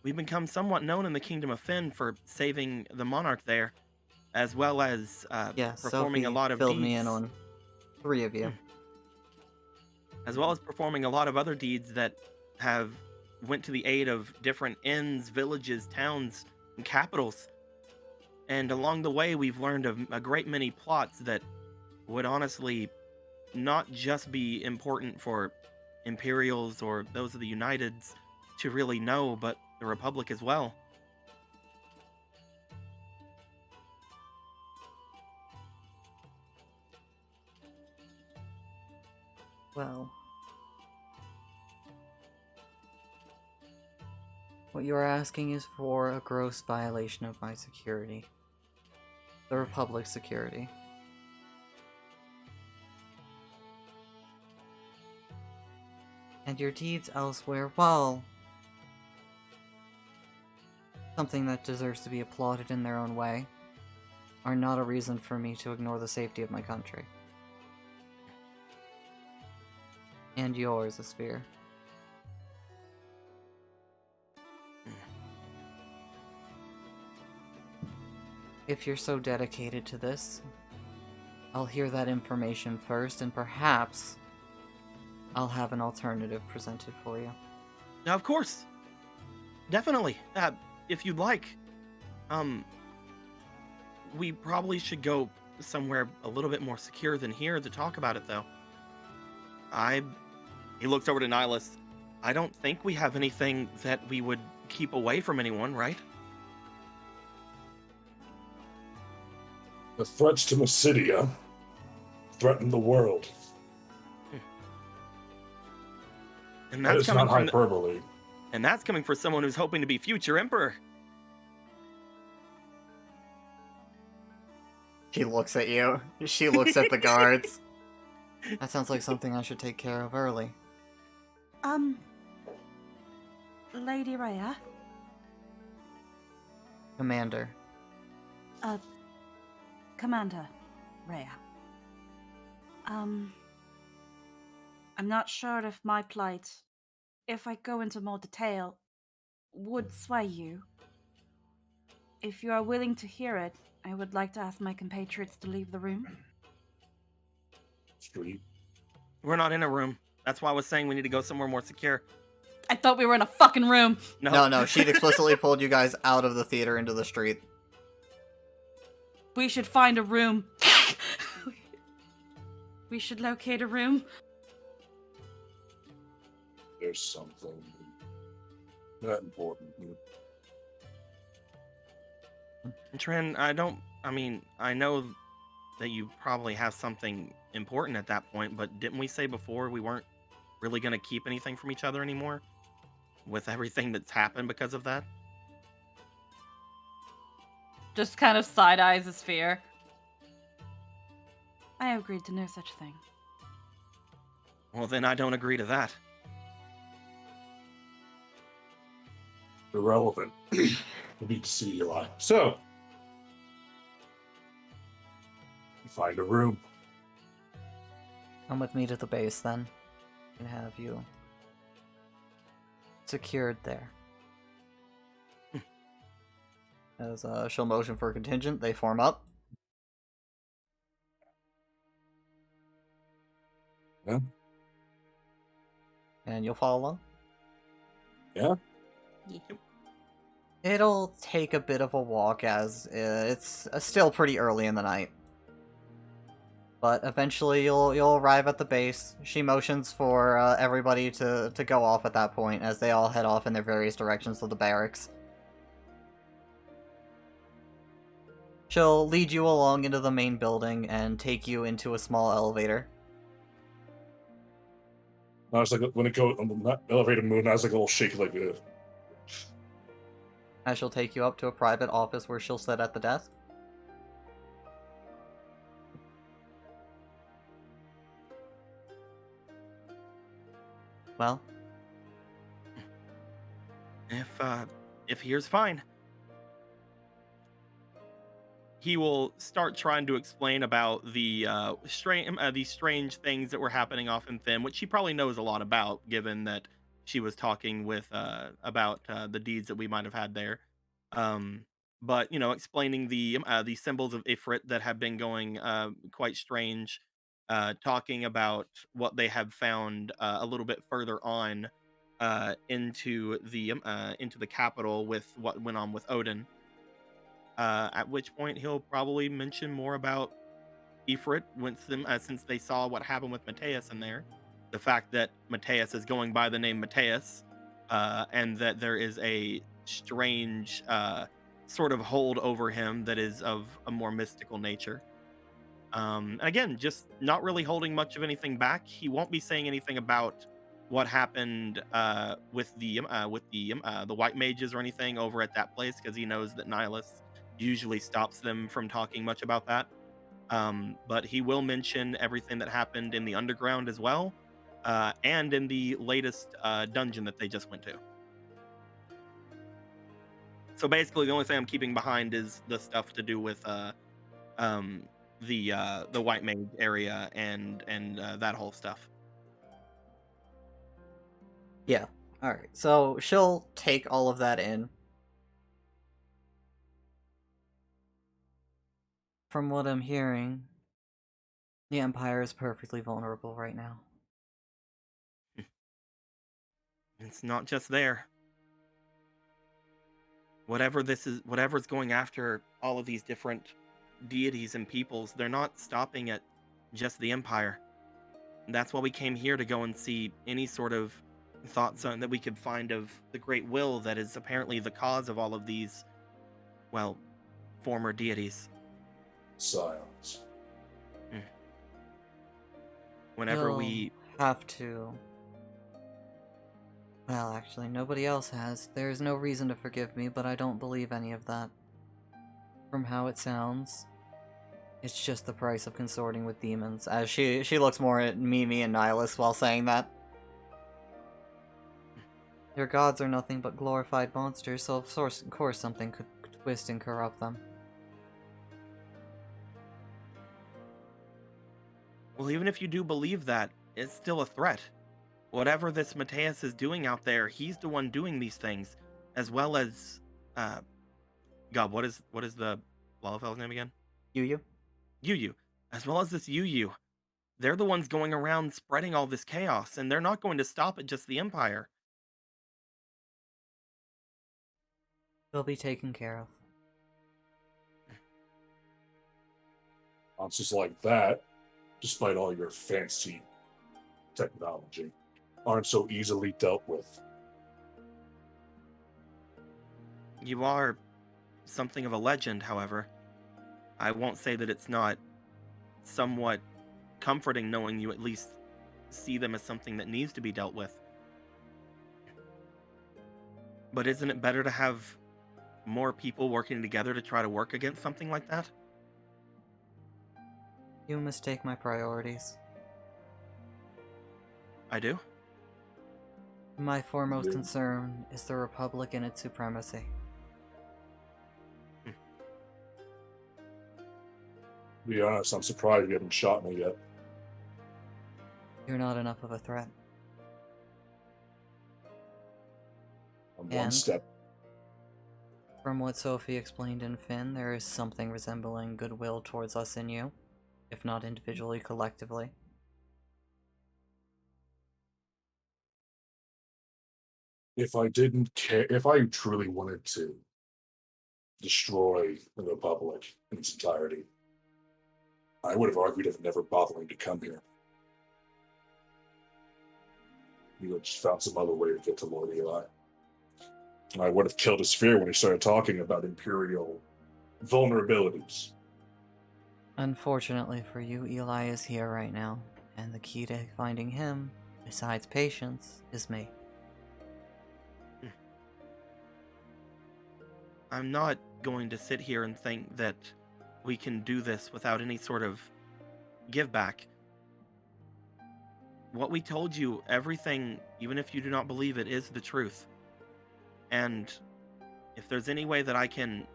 We've become somewhat known in the kingdom of Finn for saving the monarch there, as well as Yeah, performing Sophie a lot of filled deeds. me in on 3 of you. As well as performing a lot of other deeds that have went to the aid of different inns, villages, towns, and capitals. And along the way, we've learned of a great many plots that would honestly not just be important for Imperials or those of the Uniteds to really know, but the Republic as well. Well, what you are asking is for a gross violation of my security. The Republic's security. And your deeds elsewhere, well, something that deserves to be applauded in their own way, are not a reason for me to ignore the safety of my country. And yours, Asphere. If you're so dedicated to this, I'll hear that information first, and perhaps I'll have an alternative presented for you. Now, of course. Definitely. If you'd like. We probably should go somewhere a little bit more secure than here to talk about it, though. He looks over to Nihilus. I don't think we have anything that we would keep away from anyone, right? The threats to Mysidia threaten the world. And That that's is coming not from hyperbole. and that's coming from someone who's hoping to be future emperor. She looks at you. She looks at the guards. That sounds like something I should take care of early. Lady Rhea? Commander. Commander Rhea. I'm not sure if my plight, if I go into more detail, would sway you. If you are willing to hear it, I would like to ask my compatriots to leave the room. Street. We're not in a room. That's why I was saying we need to go somewhere more secure. I thought we were in a fucking room. No, she'd explicitly pulled you guys out of the theater into the street. We should find a room. We should locate a room. There's something that important. Trin, I know that you probably have something important at that point, but didn't we say before we weren't really going to keep anything from each other anymore? With everything that's happened because of that? Just kind of side eyes his fear. I agreed to no such thing. Well, then I don't agree to that. Irrelevant. We need to see Eli. So, find a room. Come with me to the base then. And have you secured there. As she'll motion for a contingent, they form up. Yeah. And you'll follow along? Yeah. It'll take a bit of a walk as it's still pretty early in the night. But eventually you'll arrive at the base. She motions for everybody to go off at that point as they all head off in their various directions to the barracks. She'll lead you along into the main building and take you into a small elevator. I was like, when it goes on the elevator moon, I was like a little shaky, like, As she'll take you up to a private office where she'll sit at the desk. Well? If here's fine. He will start trying to explain about the strange things that were happening off in Thin, which she probably knows a lot about, given that she was talking with about the deeds that we might have had there. But explaining the symbols of Ifrit that have been going quite strange, talking about what they have found a little bit further on into the capital with what went on with Odin. At which point he'll probably mention more about Ifrit since they saw what happened with Mateus in there. The fact that Mateus is going by the name Mateus, and that there is a strange sort of hold over him that is of a more mystical nature. Again, just not really holding much of anything back. He won't be saying anything about what happened with the white mages or anything over at that place, because he knows that Nihilus usually stops them from talking much about that. But he will mention everything that happened in the underground as well, and in the latest dungeon that they just went to. So basically, the only thing I'm keeping behind is the stuff to do with the white mage area and that whole stuff. Yeah. Alright, so she'll take all of that in. From what I'm hearing, The Empire is perfectly vulnerable right now. It's not just there. Whatever's going after all of these different deities and peoples, they're not stopping at just the Empire. That's why we came here, to go and see any sort of thoughts on that we could find of the Great Will that is apparently the cause of all of these, well, former deities. Scions. Whenever You'll we have to. Well, actually, nobody else has. There's no reason to forgive me, but I don't believe any of that. From how it sounds, it's just the price of consorting with demons. As she looks more at Mimi and Nihilus while saying that. Your gods are nothing but glorified monsters, so of course something could twist and corrupt them. Well, even if you do believe that, it's still a threat. Whatever this Mateus is doing out there, he's the one doing these things, as well as, God, what is the Lalafell's name again? Yu. Yu, as well as this Yu. They're the ones going around spreading all this chaos, and they're not going to stop at just the Empire. They'll be taken care of. Monsters like that, despite all your fancy technology, aren't so easily dealt with. You are something of a legend, however. I won't say that it's not somewhat comforting knowing you at least see them as something that needs to be dealt with. But isn't it better to have more people working together to try to work against something like that? You mistake my priorities. I do? My foremost Yeah. concern is the Republic and its supremacy. To be honest, I'm surprised you haven't shot me yet. You're not enough of a threat. I'm one And? step. From what Sophie explained in Finn, there is something resembling goodwill towards us in you, if not individually, collectively. If I didn't care, if I truly wanted to destroy the Republic in its entirety, I would have argued of never bothering to come here. You would have just found some other way to get to Lord Eli. I would have killed his fear when he started talking about Imperial vulnerabilities. Unfortunately for you, Eli is here right now, and the key to finding him, besides patience, is me. I'm not going to sit here and think that we can do this without any sort of give back. What we told you, everything, even if you do not believe it, is the truth. And if there's any way that I can,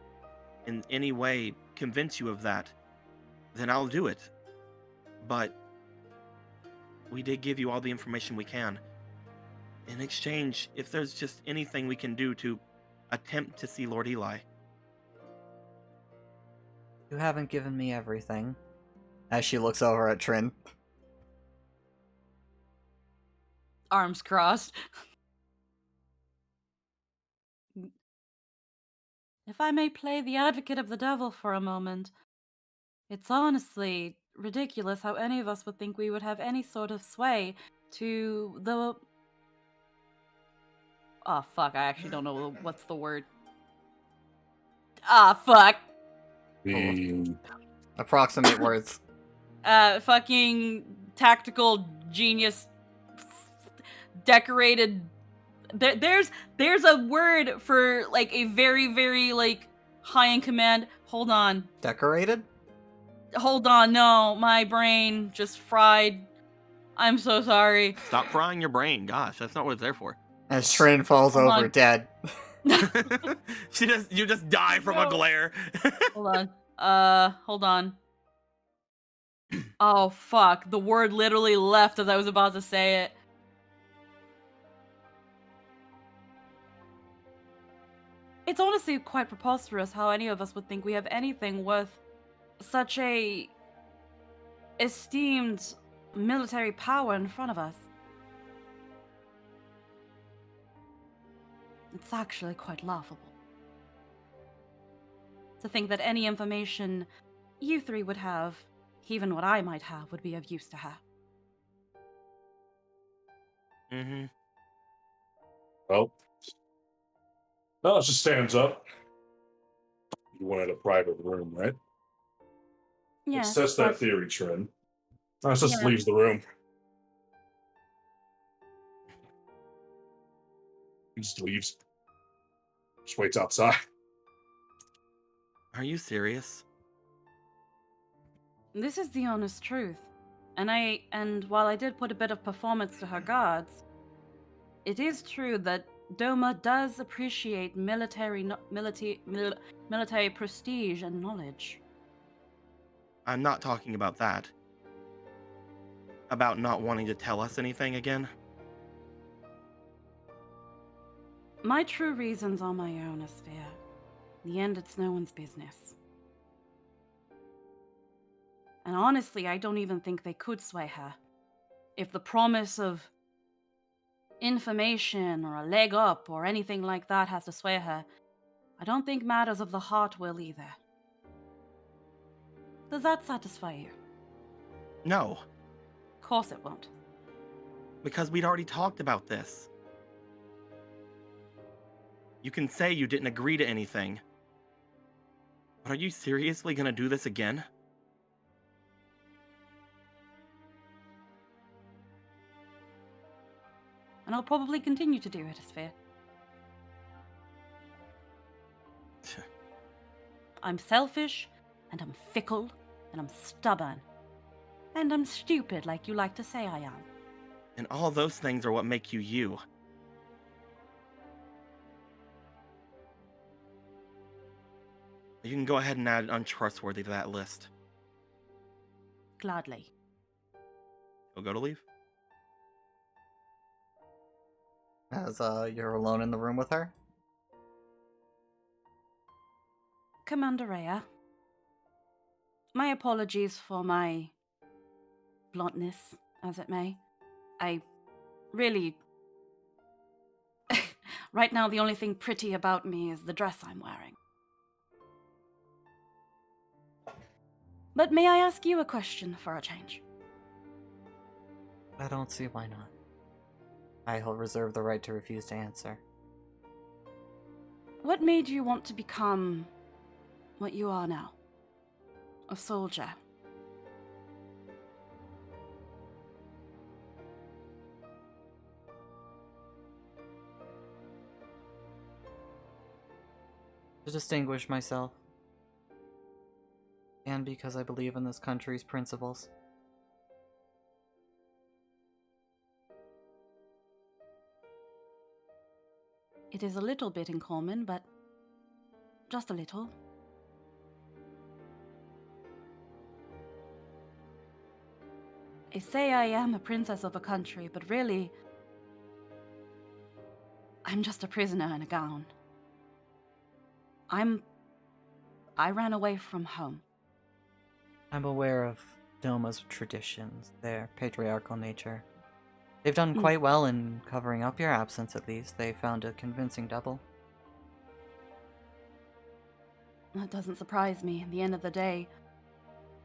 in any way, convince you of that, then I'll do it. But we did give you all the information we can. In exchange, if there's just anything we can do to attempt to see Lord Eli. You haven't given me everything. As she looks over at Trin. Arms crossed. If I may play the advocate of the devil for a moment, it's honestly ridiculous how any of us would think we would have any sort of sway to the. Oh, fuck, I actually don't know what's the word. Ah, fuck. The Approximate words. Fucking tactical genius decorated. There's a word for, like, a very, very, like, high in command. Hold on. Decorated? Hold on, no, my brain just fried. I'm so sorry. Stop frying your brain. Gosh, that's not what it's there for. As Trin falls Hold over on. dead. You just die from a No. glare. Hold on. Hold on. Oh, fuck. The word literally left as I was about to say it. It's honestly quite preposterous how any of us would think we have anything worth such a esteemed military power in front of us. It's actually quite laughable. To think that any information you three would have, even what I might have, would be of use to her. Mm-hmm. Well, Alice just stands up. You wanted a private room, right? Yes, Let's test that but theory, Trin. Alice just Yeah. leaves the room. He just leaves. Just waits outside. Are you serious? this is the honest truth. And while I did put a bit of performance to her guards, it is true that Doma does appreciate military prestige and knowledge. I'm not talking about that. About not wanting to tell us anything again? My true reasons are my own, Asphere. In the end, it's no one's business. And honestly, I don't even think they could sway her. If the promise of information or a leg up or anything like that has to sway her, I don't think matters of the heart will either. Does that satisfy you? No, Of course it won't. because we'd already talked about this. You can say you didn't agree to anything. But are you seriously gonna do this again? And I'll probably continue to do it, Asphere. I'm selfish, and I'm fickle, and I'm stubborn. And I'm stupid, like you like to say I am. And all those things are what make you you. You can go ahead and add untrustworthy to that list. Gladly. You'll go to leave? As you're alone in the room with her. Commander Rhea, my apologies for my bluntness, as it may. I really... right now, the only thing pretty about me is the dress I'm wearing. But may I ask you a question for a change? I don't see why not. I'll reserve the right to refuse to answer. What made you want to become what you are now? A soldier. To distinguish myself. And because I believe in this country's principles. It is a little bit in common, but just a little. I say I am a princess of a country, but really, I'm just a prisoner in a gown. I ran away from home. I'm aware of Doma's traditions, their patriarchal nature. They've done quite well in covering up your absence, at least. They found a convincing double. That doesn't surprise me. At the end of the day,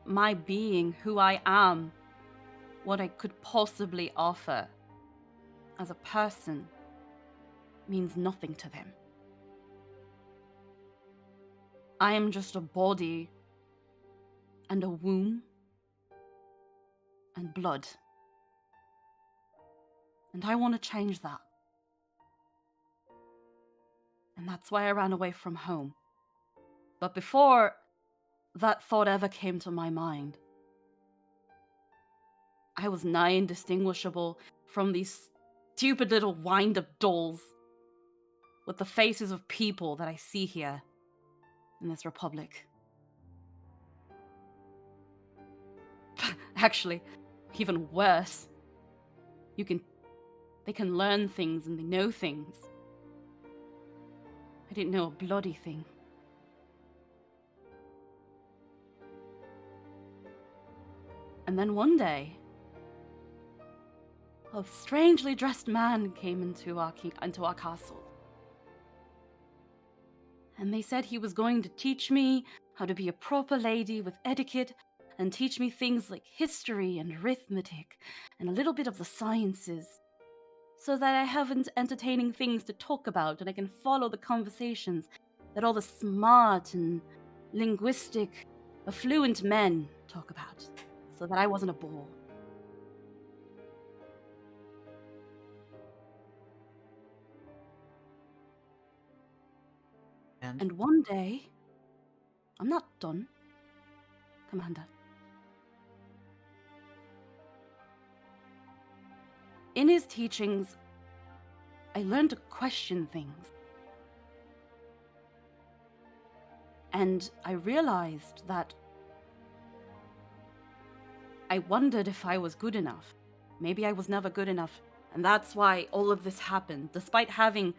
my being who I am, what I could possibly offer as a person, means nothing to them. I am just a body and a womb and blood. And I want to change that. And that's why I ran away from home. But before that thought ever came to my mind, I was nigh indistinguishable from these stupid little wind-up dolls with the faces of people that I see here in this republic. Actually, even worse. They can learn things and they know things. I didn't know a bloody thing. And then one day, a strangely dressed man came into our castle. And they said he was going to teach me how to be a proper lady with etiquette and teach me things like history and arithmetic and a little bit of the sciences so that I have entertaining things to talk about and I can follow the conversations that all the smart and linguistic, affluent men talk about so that I wasn't a bore. And one day, I'm not done, Commander. In his teachings, I learned to question things. And I realized that I wondered if I was good enough. Maybe I was never good enough. And that's why all of this happened, despite having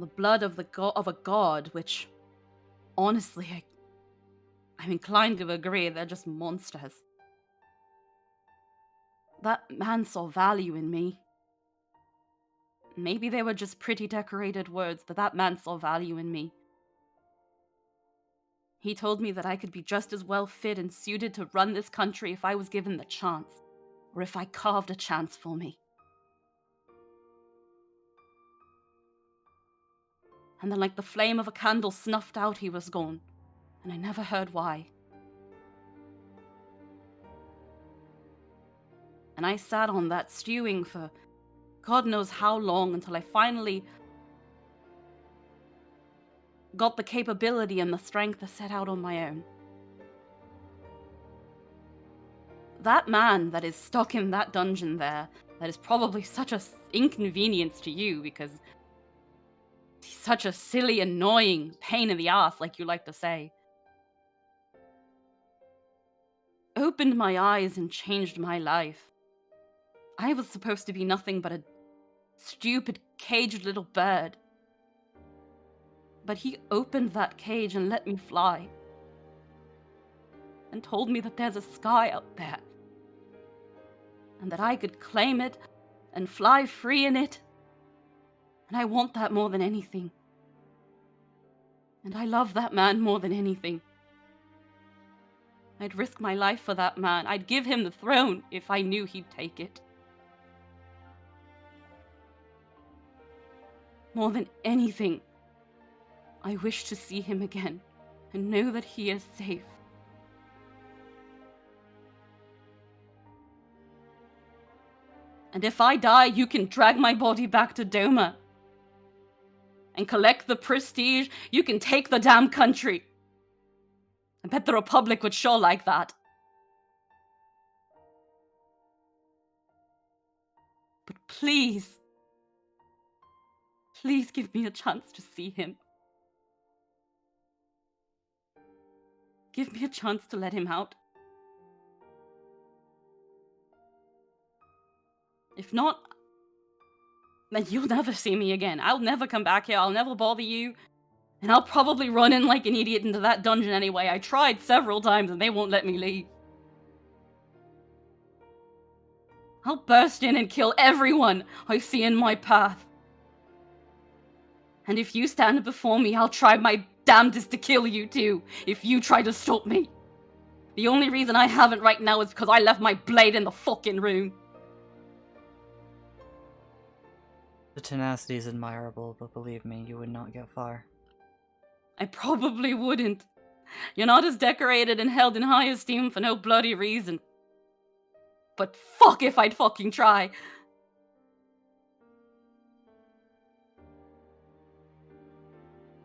the blood of a god, which, honestly, I'm inclined to agree they're just monsters. That man saw value in me. Maybe they were just pretty decorated words, but that man saw value in me. He told me that I could be just as well fit and suited to run this country if I was given the chance, or if I carved a chance for me. And then like the flame of a candle snuffed out, he was gone, and I never heard why. And I sat on that stewing for God knows how long until I finally got the capability and the strength to set out on my own. That man that is stuck in that dungeon there, that is probably such an inconvenience to you because he's such a silly, annoying pain in the ass, like you like to say, opened my eyes and changed my life. I was supposed to be nothing but a stupid, caged little bird. But he opened that cage and let me fly. And told me that there's a sky out there. And that I could claim it and fly free in it. And I want that more than anything. And I love that man more than anything. I'd risk my life for that man. I'd give him the throne if I knew he'd take it. More than anything, I wish to see him again and know that he is safe. And if I die, you can drag my body back to Doma and collect the prestige. You can take the damn country. I bet the Republic would sure like that. But please, please give me a chance to see him. Give me a chance to let him out. If not, then you'll never see me again. I'll never come back here. I'll never bother you. And I'll probably run in like an idiot into that dungeon anyway. I tried several times and they won't let me leave. I'll burst in and kill everyone I see in my path. And if you stand before me, I'll try my damnedest to kill you too, if you try to stop me. The only reason I haven't right now is because I left my blade in the fucking room. The tenacity is admirable, but believe me, you would not get far. I probably wouldn't. You're not as decorated and held in high esteem for no bloody reason. But fuck if I'd fucking try.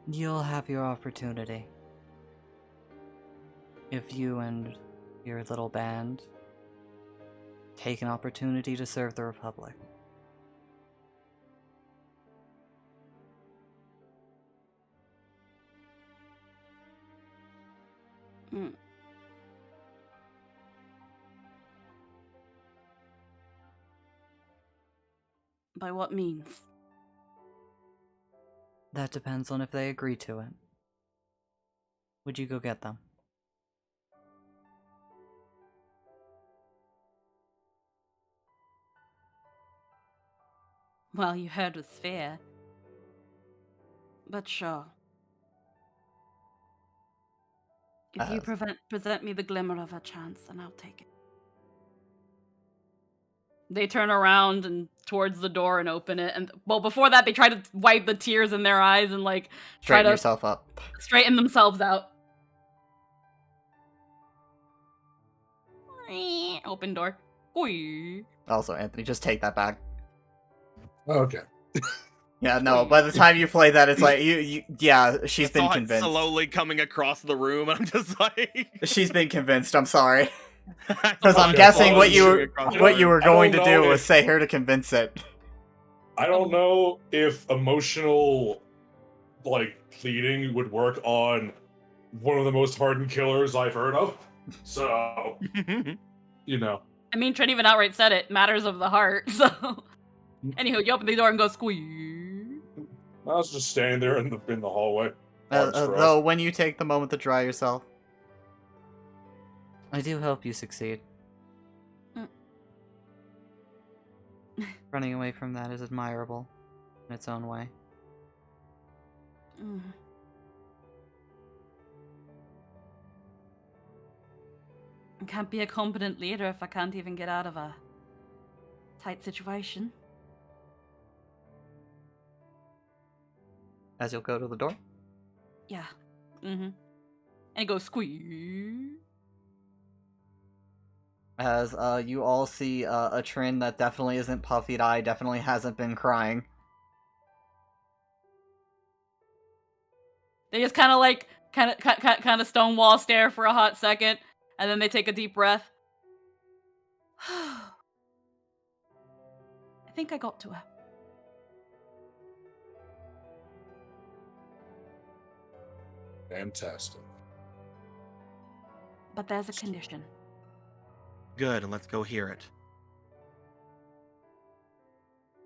You'll have your opportunity. If you and your little band take an opportunity to serve the Republic. By what means? That depends on if they agree to it. Would you go get them? Well, you heard with Sphere. But sure. If you present me the glimmer of a chance, then I'll take it. They turn around and towards the door and open it, and well, before that, they try to wipe the tears in their eyes and like try Straighten to yourself up. straighten themselves out. Open door. Oi. Also, Anthony, just take that back. Okay. Yeah, no, by the time you play that, it's like, yeah, she's been Saw it convinced. slowly coming across the room, and I'm just like... She's been convinced, I'm sorry. Because Because I'm Okay, guessing follow what you you were, what you were I don't going to do know was if- say her to convince it. I don't know if emotional, like, pleading would work on one of the most hardened killers I've heard of. So, you know. I mean, Trent even outright said it. Matters of the heart. So, anywho, you open the door and go squeeze. I was just standing there in the hallway. Arms crossed. Though, when you take the moment to dry yourself, I do hope you succeed. Mm. Running away from that is admirable in its own way. Mm. I can't be a competent leader if I can't even get out of a tight situation. As you'll go to the door. Yeah. Mm-hmm. And it goes squeeze. As you all see a Trin that definitely isn't puffy-eyed, definitely hasn't been crying. They just kind of stonewall stare for a hot second, and then they take a deep breath. I think I got to her. Fantastic. But there's a condition. Good, and let's go hear it.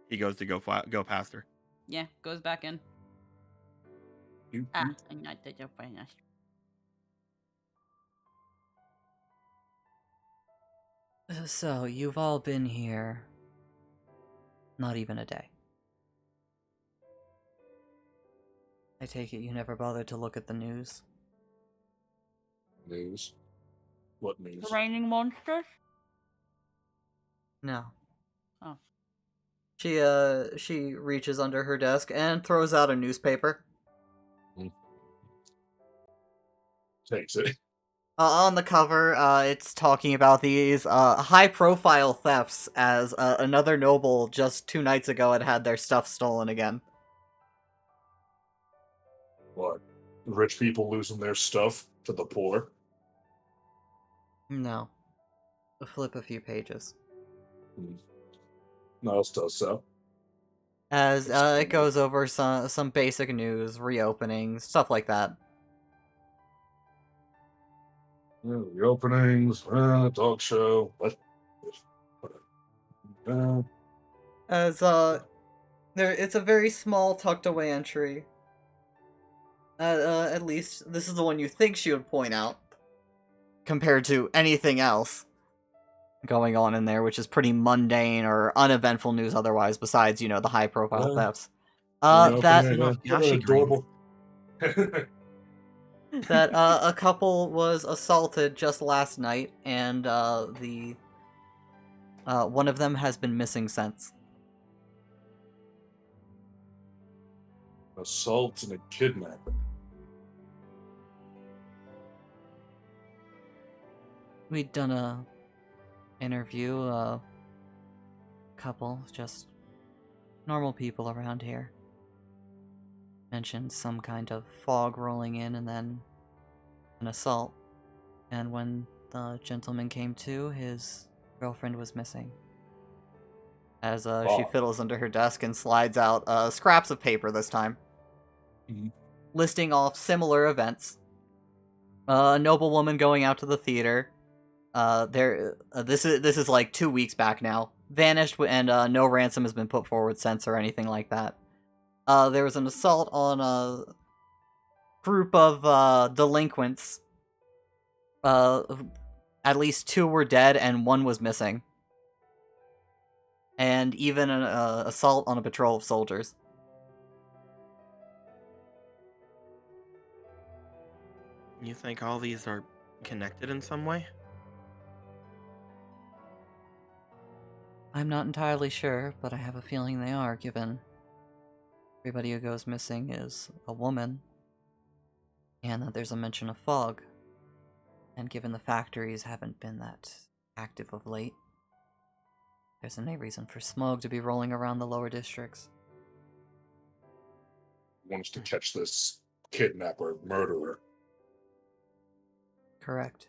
He goes to go past her. Yeah, goes back in. You- I'm not the finest. So, you've all been here not even a day. I take it you never bothered to look at the news? News. What news? The raining monsters? No. Oh. She reaches under her desk and throws out a newspaper. Takes it. On the cover, it's talking about these high-profile thefts as another noble just 2 nights ago had their stuff stolen again. What? Rich people losing their stuff to the poor? No. Flip a few pages. No else does so. As it goes over some basic news, reopenings, stuff like that. The openings, dog show, what? As it's a very small, tucked away entry. At least this is the one you think she would point out, compared to anything else going on in there, which is pretty mundane or uneventful news otherwise. Besides, the high-profile thefts. Adorable. That a couple was assaulted just last night, and one of them has been missing since. Assault and a kidnapping. We'd done a interview, a couple, just normal people around here. Mentioned some kind of fog rolling in and then an assault. And when the gentleman came to, his girlfriend was missing. As she fiddles under her desk and slides out scraps of paper this time. Mhm. Listing off similar events. A noblewoman going out to the theater. This is like 2 weeks back now. Vanished and no ransom has been put forward since or anything like that. There was an assault on a group of delinquents. At least 2 were dead and 1 was missing. and even an assault on a patrol of soldiers. You think all these are connected in some way? I'm not entirely sure, but I have a feeling they are, given everybody who goes missing is a woman, and that there's a mention of fog. And given the factories haven't been that active of late, there isn't any reason for smoke to be rolling around the lower districts. Wants to catch this kidnapper, murderer. Correct.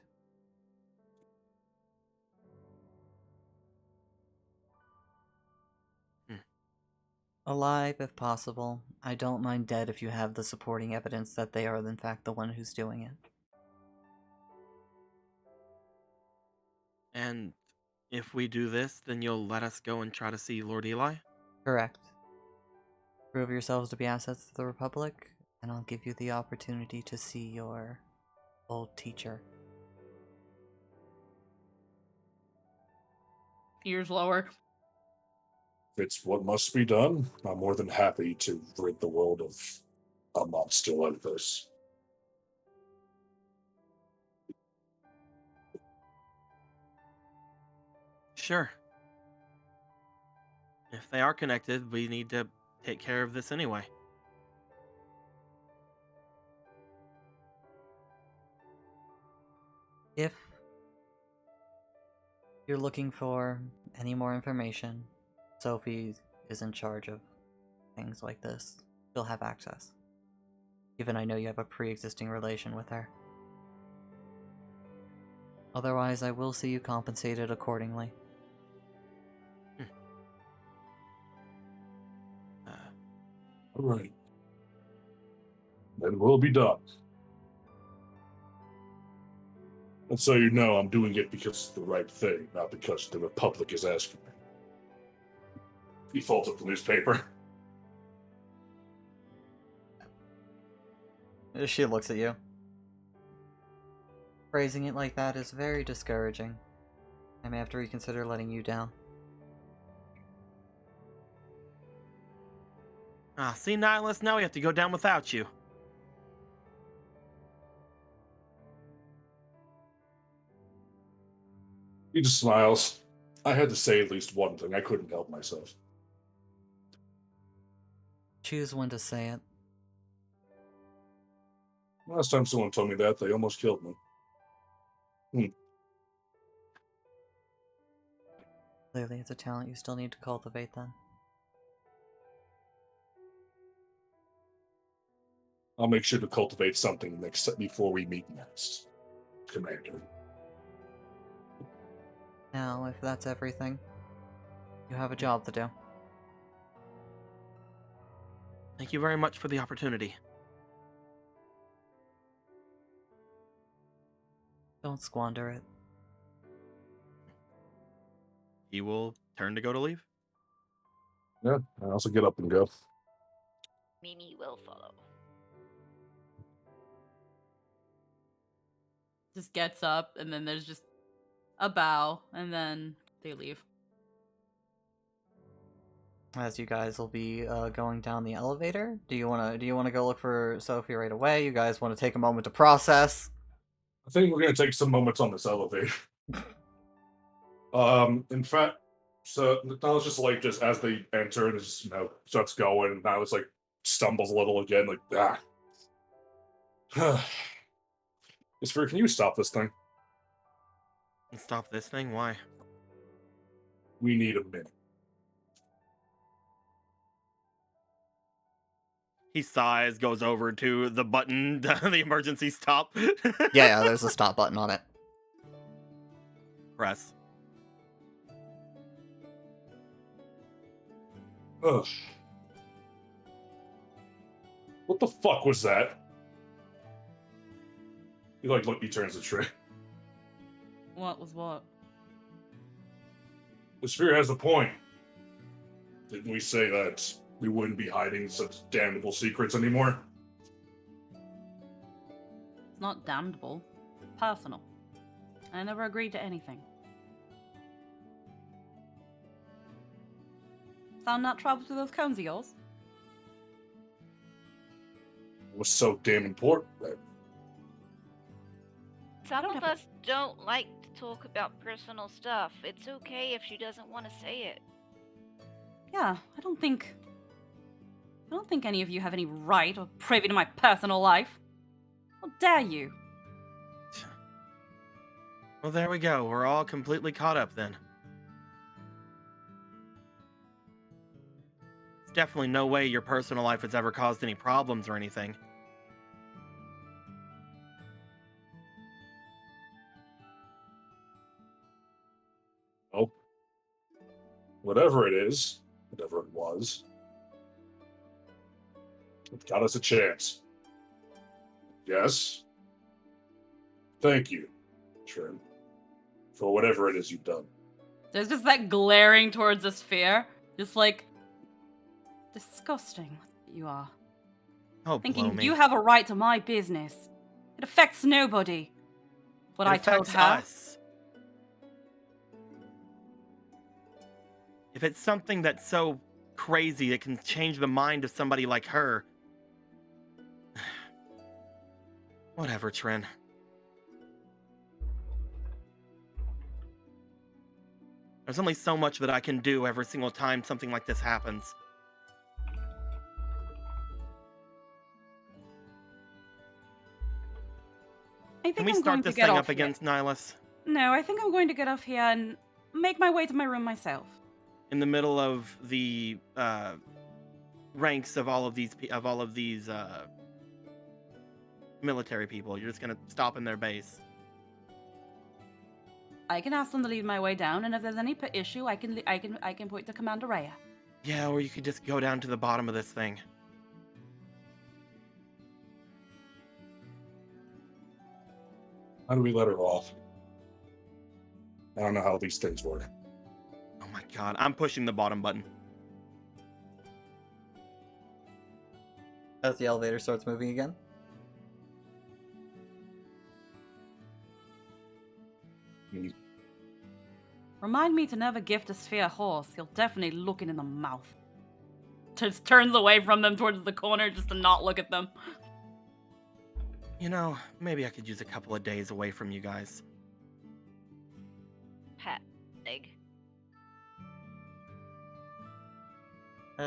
Alive, if possible. I don't mind dead if you have the supporting evidence that they are, in fact, the one who's doing it. And if we do this, then you'll let us go and try to see Lord Eli? Correct. Prove yourselves to be assets to the Republic, and I'll give you the opportunity to see your old teacher. Ears lower. If it's what must be done, I'm more than happy to rid the world of a monster like this. Sure. If they are connected, we need to take care of this anyway. If you're looking for any more information, Sophie is in charge of things like this. She'll have access. Given I know you have a pre-existing relation with her. Otherwise, I will see you compensated accordingly. All right. Then we'll be done. And so you know I'm doing it because it's the right thing, not because the Republic is asking me. He folds up the newspaper. She looks at you. Phrasing it like that is very discouraging. I may have to reconsider letting you down. Ah, see, Nihilus, now we have to go down without you. He just smiles. I had to say at least one thing. I couldn't help myself. Choose when to say it. Last time someone told me that, they almost killed me. Clearly, it's a talent you still need to cultivate then. I'll make sure to cultivate something before we meet next, Commander. Now, if that's everything, you have a job to do. Thank you very much for the opportunity. Don't squander it. He will turn to go to leave. Yeah, I also get up and go. Mimi will follow. Just gets up, and then there's just a bow, and then they leave. As you guys will be going down the elevator, do you wanna go look for Sophie right away? You guys want to take a moment to process? I think we're gonna take some moments on this elevator. In fact, so Niles just as they enter and just starts going, and Niles stumbles a little again, Isfir, can you stop this thing? Stop this thing? Why? We need a minute. He sighs, goes over to the button, the emergency stop. Yeah, there's a stop button on it. Press. Ugh. What the fuck was that? He turns the tray. What was what? The sphere has a point. Didn't we say that we wouldn't be hiding such damnable secrets anymore? It's not damnable. Personal. I never agreed to anything. sound not travel through those cones of yours? It was so damn important. That Some don't of have us don't like to talk about personal stuff. It's okay if she doesn't want to say it. Yeah, I don't think any of you have any right or privy to my personal life. How dare you? Well, there we go. We're all completely caught up then. There's definitely no way your personal life has ever caused any problems or anything. Oh, whatever it is, whatever it was, it got us a chance. Yes. Thank you, Trin, for whatever it is you've done. There's just that glaring towards the sphere. Just like disgusting you are. Oh, blow Thinking me. you have a right to my business. It affects nobody. What It I told affects her. us. If it's something that's so crazy it can change the mind of somebody like her. Whatever, Trin. There's only so much that I can do every single time something like this happens. I think Can we I'm start going this to get thing off up here. against Nihilus? No, I think I'm going to get off here and make my way to my room myself. In the middle of the ranks of all of these military people, you're just gonna stop in their base. I can ask them to lead my way down, and if there's any issue, I can point to Commander Rhea. Yeah, or you could just go down to the bottom of this thing. How do we let her off? I don't know how these things work. Oh my god, I'm pushing the bottom button. As the elevator starts moving again. Remind me to never gift a sphere a horse. He'll definitely look it in the mouth. Just turns away from them towards the corner just to not look at them. You know, maybe I could use a couple of days away from you guys. Pat egg.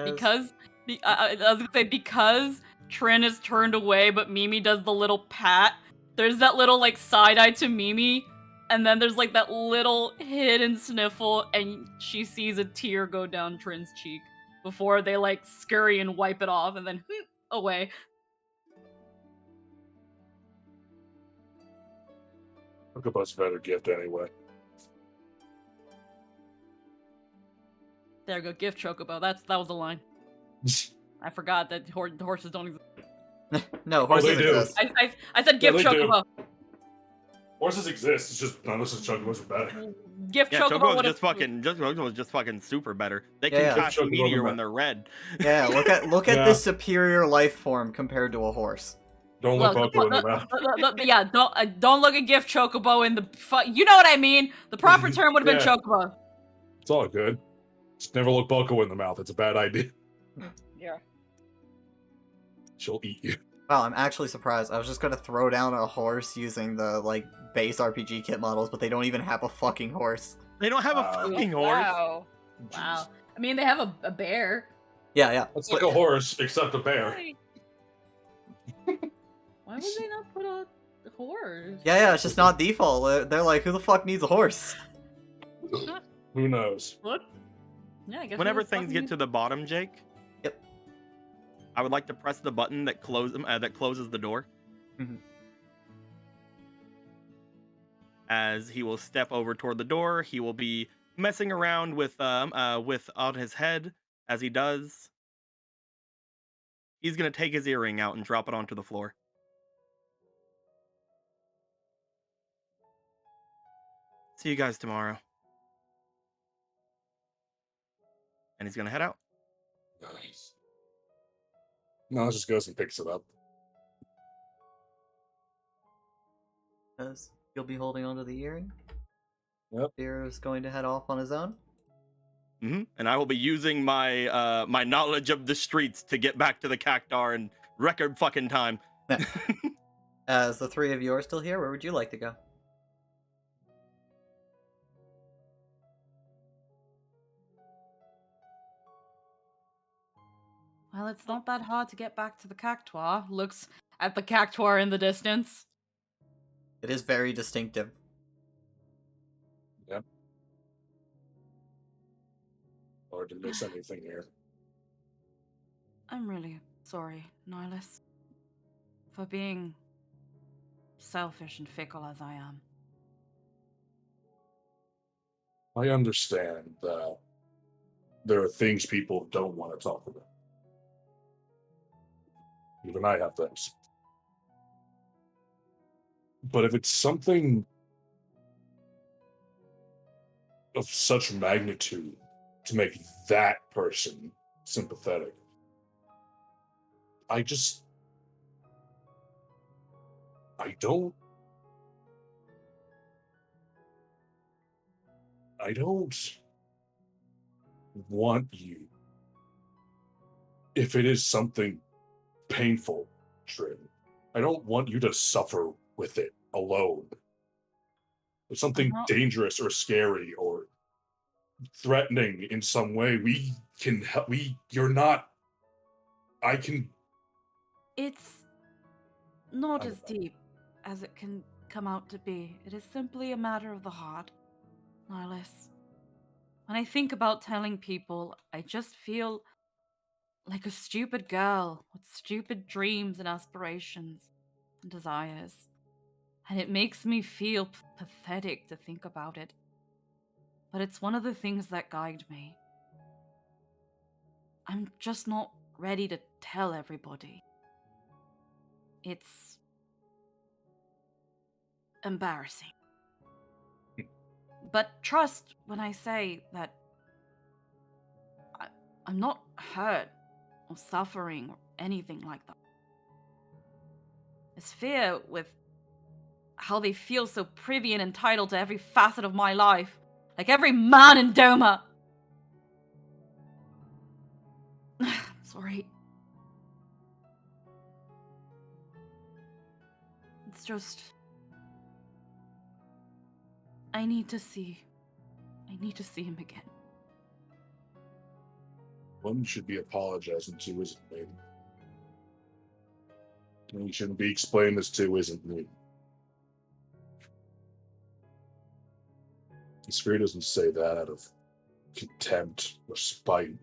Because I was gonna say because Trin is turned away, but Mimi does the little pat. There's that little like side eye to Mimi, and then there's like that little hidden sniffle, and she sees a tear go down Trin's cheek before they like scurry and wipe it off, and then away. Look up us a better gift anyway. There we go, gift Chocobo. That was the line. I forgot that the horses don't exist. No, Oh, horses they do. exist. I said gift they do. Chocobo. Horses exist. It's just none of us chocobos are better. Gift Yeah, Chocobo Chocobo would was just fucking super better. They can Yeah. catch a Chocobo meteor better. when they're red. Yeah, look at Yeah. this superior life form compared to a horse. Don't look Bucko in the mouth. Yeah, don't look at gift Chocobo in the you know what I mean. The proper term would have been Yeah. Chocobo. It's all good. Just never look Bucko in the mouth. It's a bad idea. Yeah. She'll eat you. Wow, I'm actually surprised. I was just gonna throw down a horse using the like base RPG kit models, but they don't even have a fucking horse. They don't have a Wow. fucking horse. Wow. Wow. I mean, they have a bear. Yeah, yeah. It's like a horse, except a bear. Why would they not put a horse? Yeah, it's just not default. They're like, who the fuck needs a horse? Who knows? What? Yeah, I guess. Whenever things get to the bottom, Jake. Yep. I would like to press the button that closes the door. Mhm. As he will step over toward the door, he will be messing around with on his head. As he does, he's gonna take his earring out and drop it onto the floor. See you guys tomorrow. And he's gonna head out. Nice. No, just goes and picks it up. Because you'll be holding onto the earring. Yep. Beer is going to head off on his own. And I will be using my my knowledge of the streets to get back to the Cactar in record fucking time. As the three of you are still here, where would you like to go? Well, it's not that hard to get back to the Cactuar. Looks at the Cactuar in the distance. It is very distinctive. Yep. Hard to miss anything here. I'm really sorry, Nihilus, for being selfish and fickle as I am. I understand that there are things people don't want to talk about. Even I have things. But if it's something of such magnitude to make that person sympathetic, I don't want you, if it is something painful, Trin, I don't want you to suffer with it alone. If something dangerous or scary or threatening in some way, we can help. You're not. I can. It's not as deep as it can come out to be. It is simply a matter of the heart, Nihilus. When I think about telling people, I just feel like a stupid girl with stupid dreams and aspirations and desires. And it makes me feel pathetic to think about it. But it's one of the things that guide me. I'm just not ready to tell everybody. It's embarrassing. But trust when I say that I'm not hurt or suffering or anything like that. It's fear with how they feel so privy and entitled to every facet of my life, like every man in Doma. Sorry. It's just... I need to see him again. One you should be apologizing to isn't me. One you shouldn't be explaining this to isn't me. The Sphere doesn't say that out of contempt or spite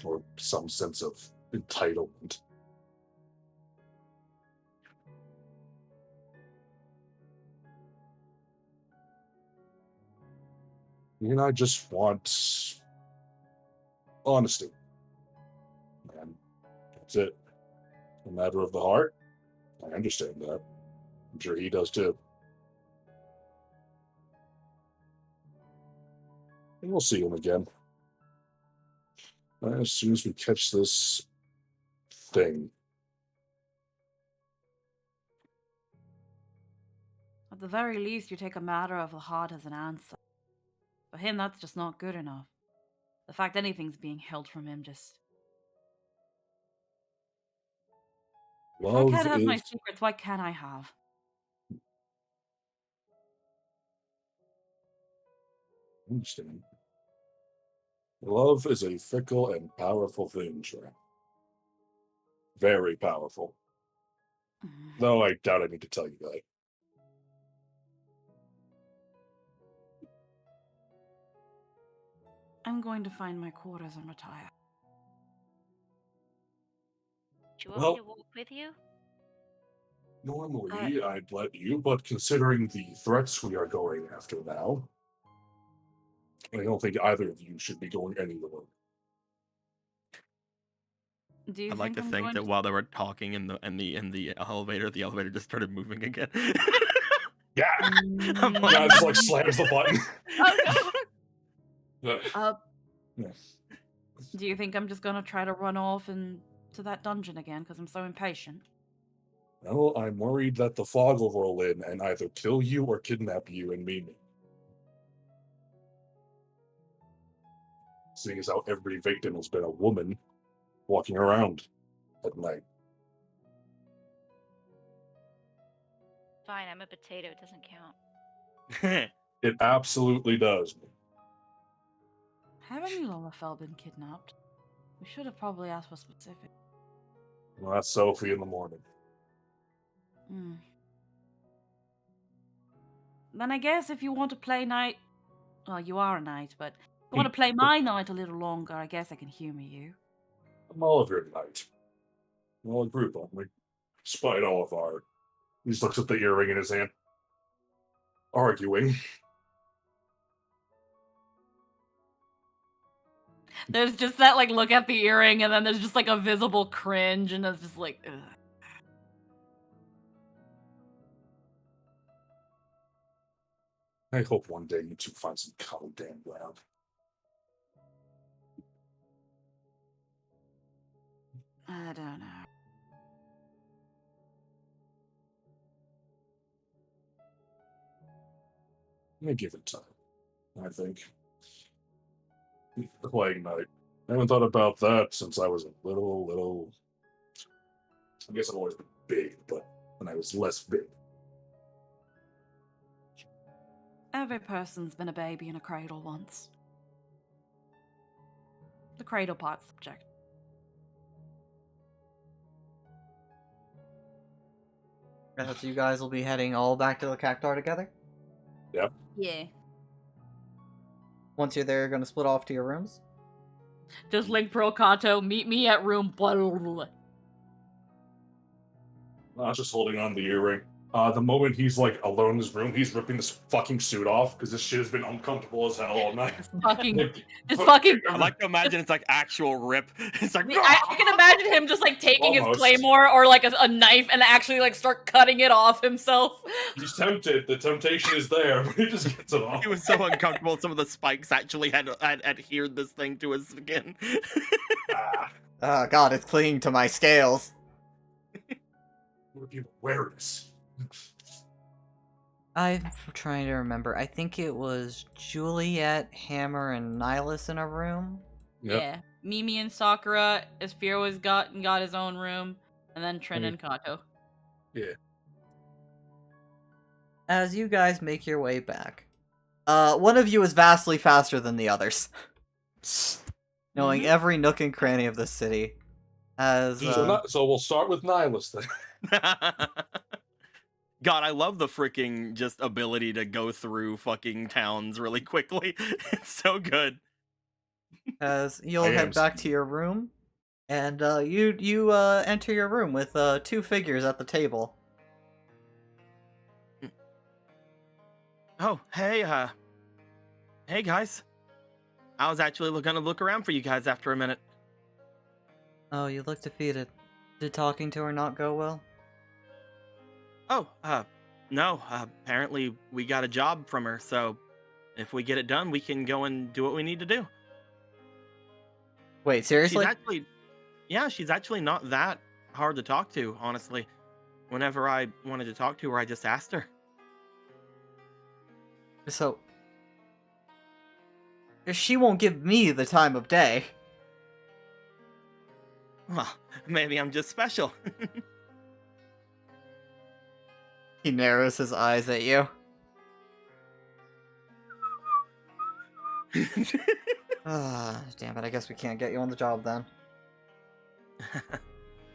or some sense of entitlement. And I just want honesty. And that's it. A matter of the heart. I understand that. I'm sure he does too. And we'll see him again. As soon as we catch this thing. At the very least, you take a matter of the heart as an answer. For him, that's just not good enough. The fact anything's being held from him just... If I can't have my secrets, why can't I have? I understand. Love is a fickle and powerful thing, Shra. Very powerful. Though I doubt I need to tell you that. I'm going to find my quarters and retire. Do you want me to walk with you? Normally, I'd let you, but considering the threats we are going after now, I don't think either of you should be going anywhere. Do you I'd like to I'm think going that while they were talking in the elevator just started moving again. Yeah. I'm like, Yeah, it just like slams the button. Oh no. Yeah. Do you think I'm just gonna try to run off and to that dungeon again because I'm so impatient? No, I'm worried that the fog will roll in and either kill you or kidnap you and Mimi. seeing as how every victim has been a woman walking around at night. Fine, I'm a potato. It doesn't count. It absolutely does. Haven't you, Lalafell, been kidnapped? We should have probably asked for specific. Well, that's Sophie in the morning. Hmm. Then I guess if you want to play night, well, you are a knight, but if you want to play my knight a little longer, I guess I can humor you. I'm all of your night. We're all a group, aren't we? Despite all of our. He just looks at the earring in his hand. Arguing. There's just that like look at the earring, and then there's just like a visible cringe, and it's just like, ugh. I hope one day you two find some common damn ground. I don't know. Give it time, I think. Playing night. I haven't thought about that since I was a little. I guess I've always been big, but when I was less big. Every person's been a baby in a cradle once. The cradle part's subject. So you guys will be heading all back to the Cactuar together? Yep. Yeah. Once you're there, you're going to split off to your rooms? Just link pro Kato, meet me at room blah, blah, blah. I was just holding on to the earring. The moment he's like alone in his room, he's ripping this fucking suit off because this shit has been uncomfortable as hell all night. Just fucking. I like to imagine it's like actual rip. It's like I can imagine him just like taking his Almost. claymore or like a knife and actually like start cutting it off himself. He's tempted. The temptation is there, but he just gets it off. he was so uncomfortable. Some of the spikes actually had adhered this thing to his skin. Ah, Oh god, it's clinging to my scales. what if you wear this? I'm trying to remember. I think it was Juliet, Hammer, and Nihilus in a room. Yep. Yeah. Mimi and Sakura, Espiro got his own room, and then Trin and Kato. As you guys make your way back, one of you is vastly faster than the others, knowing every nook and cranny of the city. As So we'll start with Nihilus then. God, I love the freaking just ability to go through fucking towns really quickly. It's so good. as you'll I head am back to your room, and you enter your room with two figures at the table. Oh, hey, hey guys. I was actually gonna look around for you guys after a minute. Oh, you look defeated. Did talking to her not go well? Oh, no, apparently we got a job from her, so if we get it done, we can go and do what we need to do. Wait, seriously? She's actually not that hard to talk to, honestly. Whenever I wanted to talk to her, I just asked her. So, she won't give me the time of day. Well, maybe I'm just special. He narrows his eyes at you. Ah, damn it, I guess we can't get you on the job then.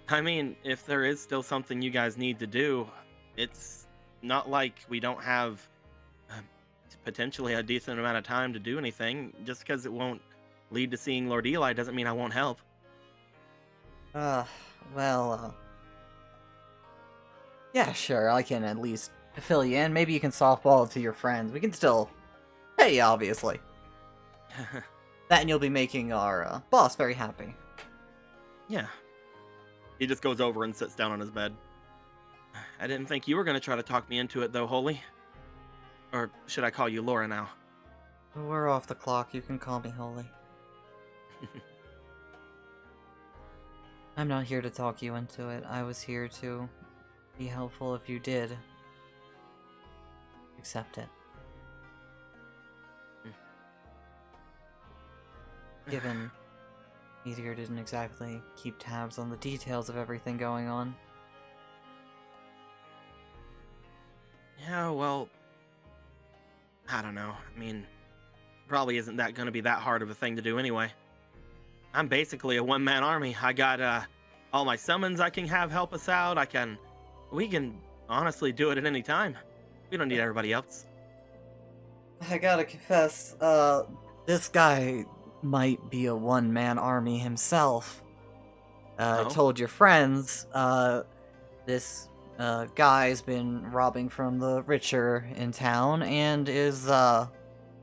I mean, if there is still something you guys need to do, it's not like we don't have potentially a decent amount of time to do anything. Just because it won't lead to seeing Lord Eli doesn't mean I won't help. Yeah, sure, I can at least fill you in. Maybe you can softball it to your friends. We can still pay you, obviously. That and you'll be making our boss very happy. Yeah. He just goes over and sits down on his bed. I didn't think you were going to try to talk me into it, though, Holy. Or should I call you Laura now? We're off the clock, you can call me Holy. I'm not here to talk you into it. I was here to be helpful if you did accept it. given Meteor didn't exactly keep tabs on the details of everything going on. Yeah, well, I don't know. I mean, probably isn't that going to be that hard of a thing to do anyway. I'm basically a one-man army. I got all my summons I can have help us out. We can honestly do it at any time. We don't need everybody else. I gotta confess, this guy might be a one-man army himself. Oh? Told your friends, this guy's been robbing from the richer in town and is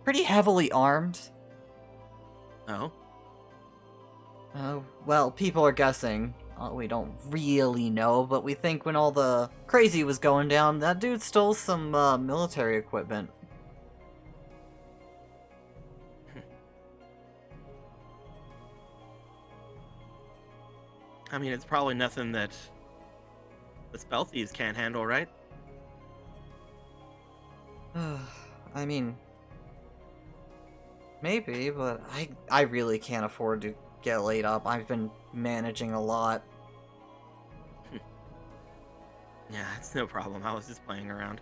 pretty heavily armed. Oh? Well, people are guessing. We don't really know, but we think when all the crazy was going down, that dude stole some military equipment. I mean, it's probably nothing that the spell thieves can't handle, right? I mean, maybe, but I really can't afford to get laid up. I've been managing a lot. Yeah, it's no problem. I was just playing around.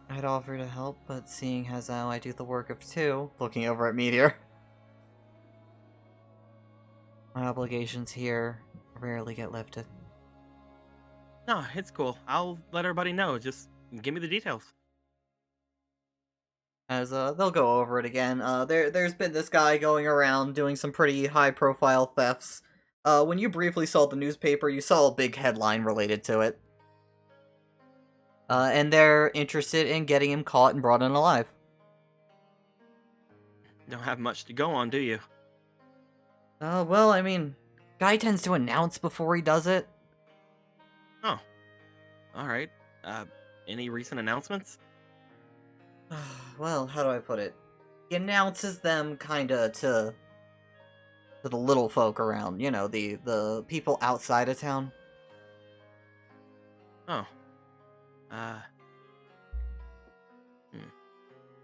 I'd offer to help, but seeing as how I do the work of two, looking over at Meteor, my obligations here rarely get lifted. No, it's cool. I'll let everybody know. Just give me the details. As they'll go over it again. There's been this guy going around doing some pretty high-profile thefts. When you briefly saw the newspaper, you saw a big headline related to it. And they're interested in getting him caught and brought in alive. Don't have much to go on, do you? Well, I mean, guy tends to announce before he does it. Oh. Alright. Any recent announcements? Well, how do I put it? He announces them kinda to the little folk around, you know, the people outside of town. Oh.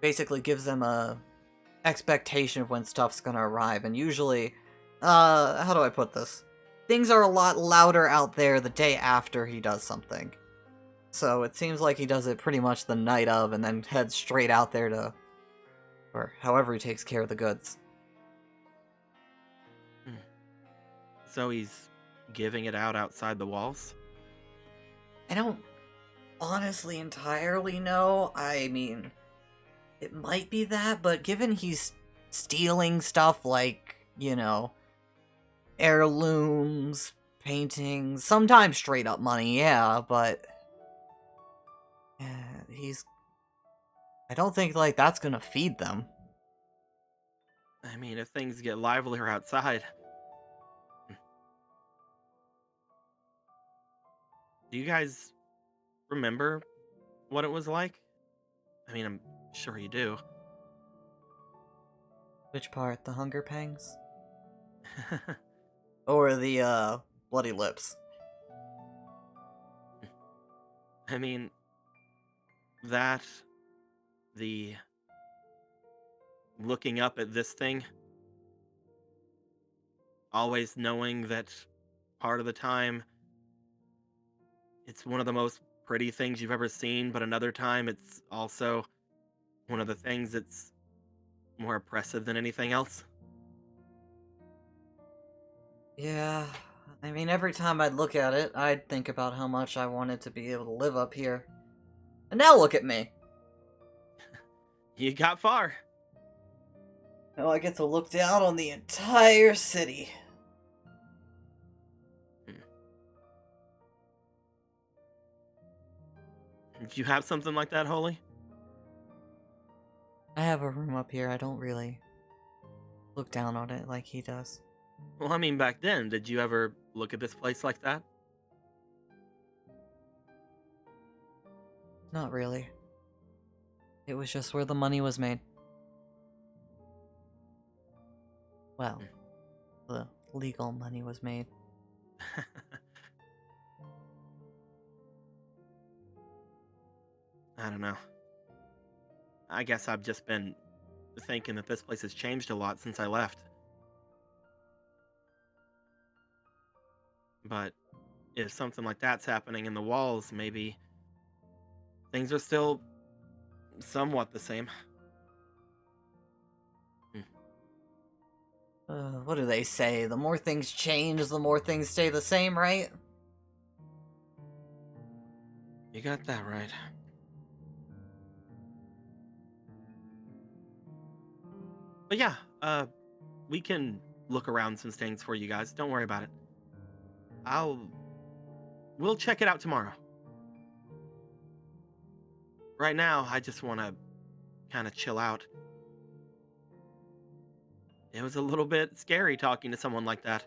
Basically gives them a expectation of when stuff's gonna arrive, and usually, how do I put this? Things are a lot louder out there the day after he does something. So it seems like he does it pretty much the night of, and then heads straight out there to, or however he takes care of the goods. So he's giving it out outside the walls? I don't honestly entirely know. I mean, it might be that, but given he's stealing stuff like, you know, heirlooms, paintings, sometimes straight up money, yeah, but I don't think, like, that's gonna feed them. I mean, if things get livelier outside. Do you guys remember what it was like? I mean, I'm sure you do. Which part? The hunger pangs? Or the, bloody lips? I mean, the looking up at this thing, always knowing that part of the time it's one of the most pretty things you've ever seen, but another time it's also one of the things that's more oppressive than anything else. Yeah, I mean, every time I'd look at it, I'd think about how much I wanted to be able to live up here. And now look at me! You got far. Now I get to look down on the entire city. Did you have something like that, Holy? I have a room up here, I don't really look down on it like he does. Well, I mean, back then, did you ever look at this place like that? Not really. It was just where the money was made. Well, the legal money was made. I don't know. I guess I've just been thinking that this place has changed a lot since I left. But if something like that's happening in the walls, maybe things are still somewhat the same. What do they say? The more things change, the more things stay the same, right? You got that right. But yeah, we can look around some things for you guys. Don't worry about it. We'll check it out tomorrow. Right now, I just want to kind of chill out. It was a little bit scary talking to someone like that.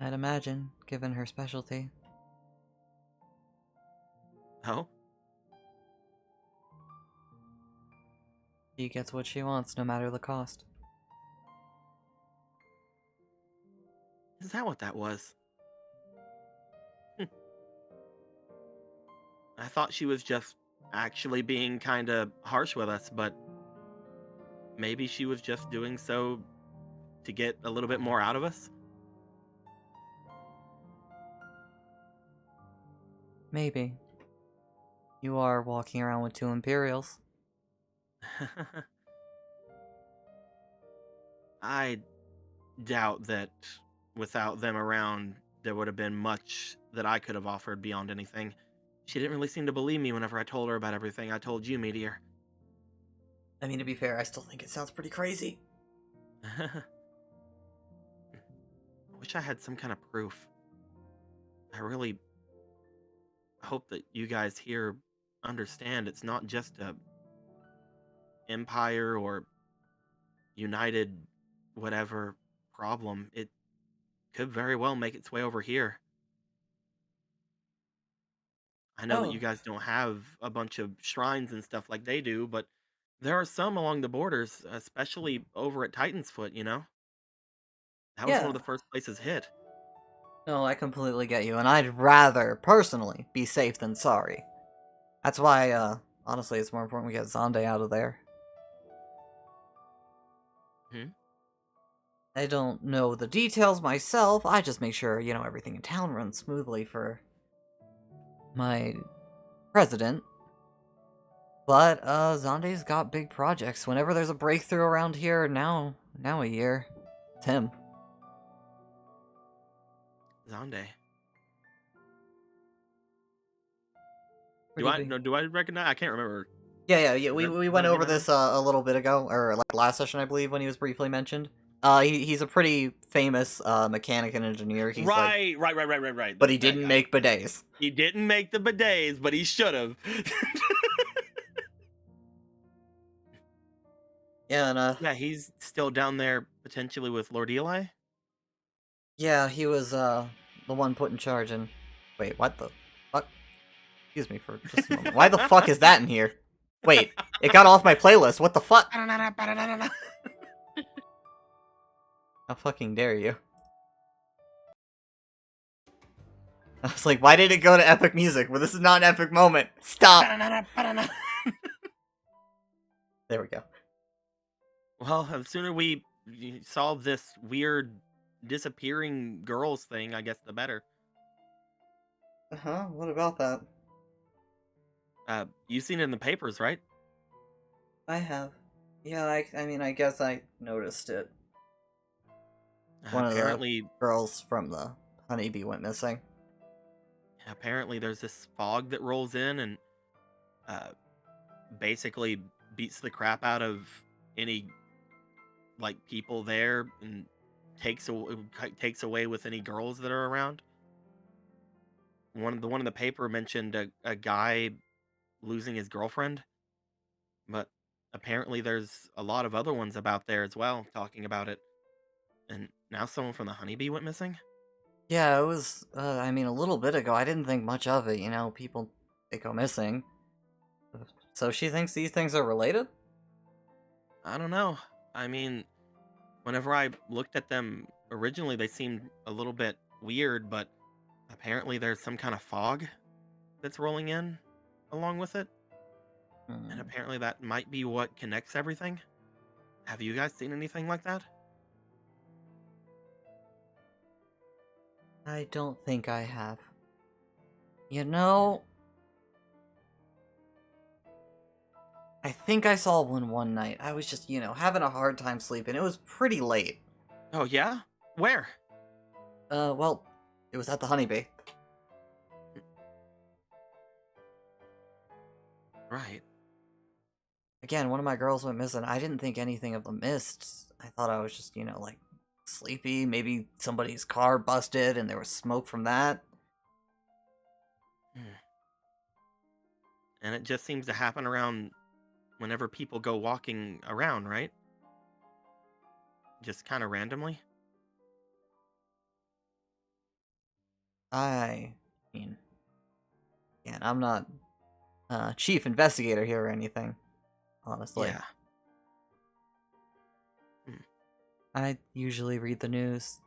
I'd imagine, given her specialty. Oh? She gets what she wants, no matter the cost. Is that what that was? I thought she was just actually being kind of harsh with us, but maybe she was just doing so to get a little bit more out of us? Maybe. You are walking around with 2 Imperials. I doubt that without them around, there would have been much that I could have offered beyond anything. She didn't really seem to believe me whenever I told her about everything I told you, Meteor. I mean, to be fair, I still think it sounds pretty crazy. I wish I had some kind of proof. I really hope that you guys here understand it's not just a empire or united whatever problem. It could very well make its way over here. I know that Oh. you guys don't have a bunch of shrines and stuff like they do, but there are some along the borders, especially over at Titan's Foot, you know? That was one of Yeah. the first places hit. No, I completely get you, and I'd rather, personally, be safe than sorry. That's why, honestly, it's more important we get Zonde out of there. Hmm? I don't know the details myself, I just make sure, everything in town runs smoothly for my president. But, Zonde's got big projects. Whenever there's a breakthrough around here, now a year, it's him. Zonde. Pretty big. Do I recognize? I can't remember. Yeah, Is we that- we is went that a over name I know? this a little bit ago, or like last session, I believe, when he was briefly mentioned. He's a pretty famous mechanic and engineer. He's like, Right. but he That didn't guy. make bidets. He didn't make the bidets, but he should have. Yeah, and Yeah, he's still down there potentially with Lord Eli. yeah, he was the one put in charge. And wait, what the fuck? Excuse me for just a moment. Why the fuck is that in here? Wait, it got off my playlist. What the fuck? How fucking dare you? I was like, why did it go to epic music? Well, this is not an epic moment. Stop. There we go. Well, the sooner we solve this weird disappearing girls thing, I guess the better. Uh-huh, what about that? You've seen it in the papers, right? I have. Yeah, I mean, I guess I noticed it. One of the Apparently, girls from the honeybee went missing. apparently there's this fog that rolls in and basically beats the crap out of any like people there and takes away with any girls that are around. One in the paper mentioned a guy losing his girlfriend, but apparently there's a lot of other ones about there as well talking about it. And now someone from the honeybee went missing. Yeah, it was, I mean, a little bit ago. I didn't think much of it, people, they go missing. So she thinks these things are related? I don't know. I mean, whenever I looked at them originally, they seemed a little bit weird, but apparently there's some kind of fog that's rolling in along with it. And apparently that might be what connects everything. Have you guys seen anything like that? I don't think I have. You know, I think I saw one night. I was just, having a hard time sleeping. It was pretty late. Oh, yeah? Where? Well, it was at the Honeybee. Right. Again, one of my girls went missing. I didn't think anything of the mist. I thought I was just, like, sleepy. Maybe somebody's car busted and there was smoke from that. And it just seems to happen around whenever people go walking around, right? Just kind of randomly. I mean, again, I'm not chief investigator here or anything, honestly. Yeah. I usually read the news.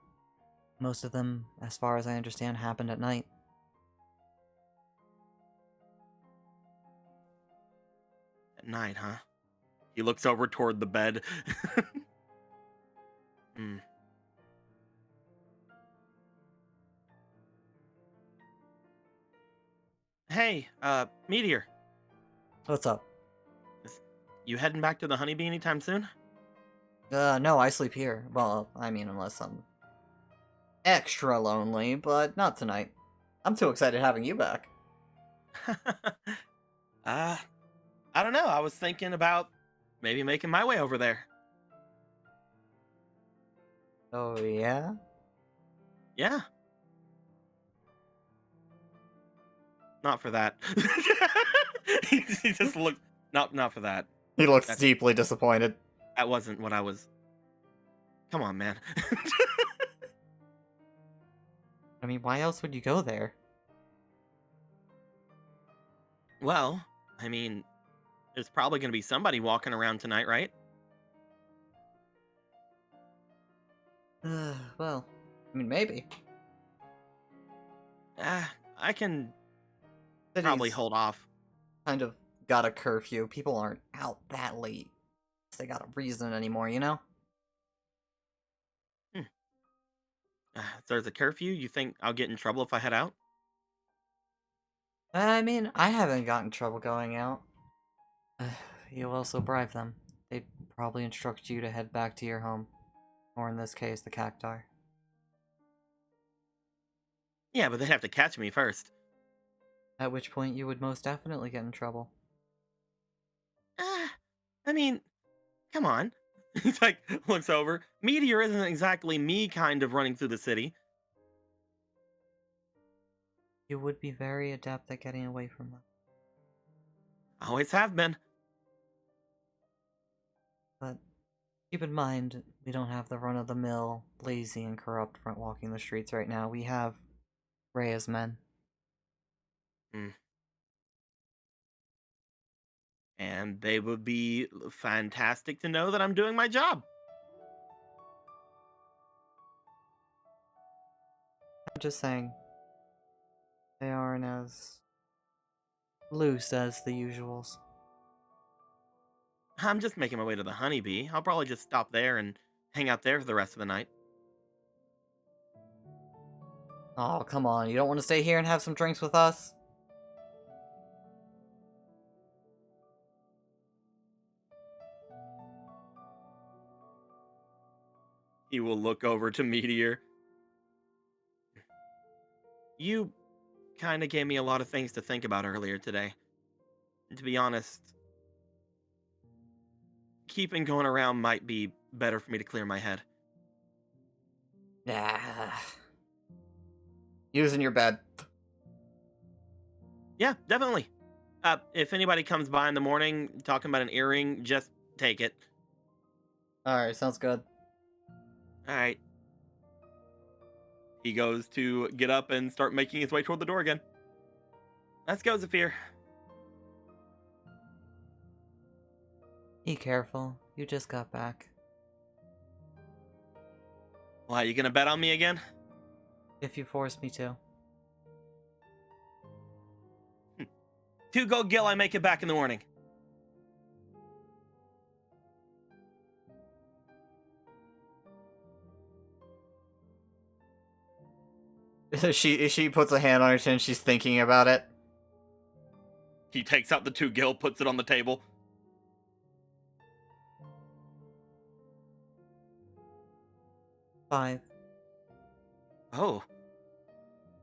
Most of them, as far as I understand, happened at night. At night, huh? He looks over toward the bed. Hmm. Hey, Meteor. What's up? You heading back to the Honeybee anytime soon? No, I sleep here. Well, I mean, unless I'm extra lonely, but not tonight. I'm too excited having you back. I don't know. I was thinking about maybe making my way over there. Oh, yeah? Yeah. Not for that. he just looked. Not for that. He looks That's- deeply disappointed. That wasn't what I was. Come on, man. I mean, why else would you go there? Well, I mean, there's probably going to be somebody walking around tonight, right? Well, I mean, maybe. I can City's probably hold off. kind of got a curfew. People aren't out that late. They got a reason anymore, you know? If there's a curfew, you think I'll get in trouble if I head out? I mean, I haven't gotten trouble going out. You also bribe them. They'd probably instruct you to head back to your home. Or in this case, the cacti. Yeah, but they'd have to catch me first. At which point you would most definitely get in trouble. I mean, come on. He's like, looks over. Meteor isn't exactly me kind of running through the city. You would be very adept at getting away from them. Always have been. But keep in mind, we don't have the run-of-the-mill, lazy and corrupt front walking the streets right now. We have Rhea's men. And they would be fantastic to know that I'm doing my job. I'm just saying, they aren't as loose as the usuals. I'm just making my way to the Honeybee. I'll probably just stop there and hang out there for the rest of the night. Oh, come on, you don't want to stay here and have some drinks with us? He will look over to Meteor. You kind of gave me a lot of things to think about earlier today. And to be honest, keeping going around might be better for me to clear my head. Ah. Using your bed. Yeah, definitely. If anybody comes by in the morning talking about an earring, just take it. Alright, sounds good. All right. He goes to get up and start making his way toward the door again. Let's go, Zephyr. Be careful, you just got back. Why, you gonna bet on me again? If you force me to. 2 gold gil, I make it back in the morning. She puts a hand on her chin. She's thinking about it. He takes out the 2 gil, puts it on the table. Five. Oh.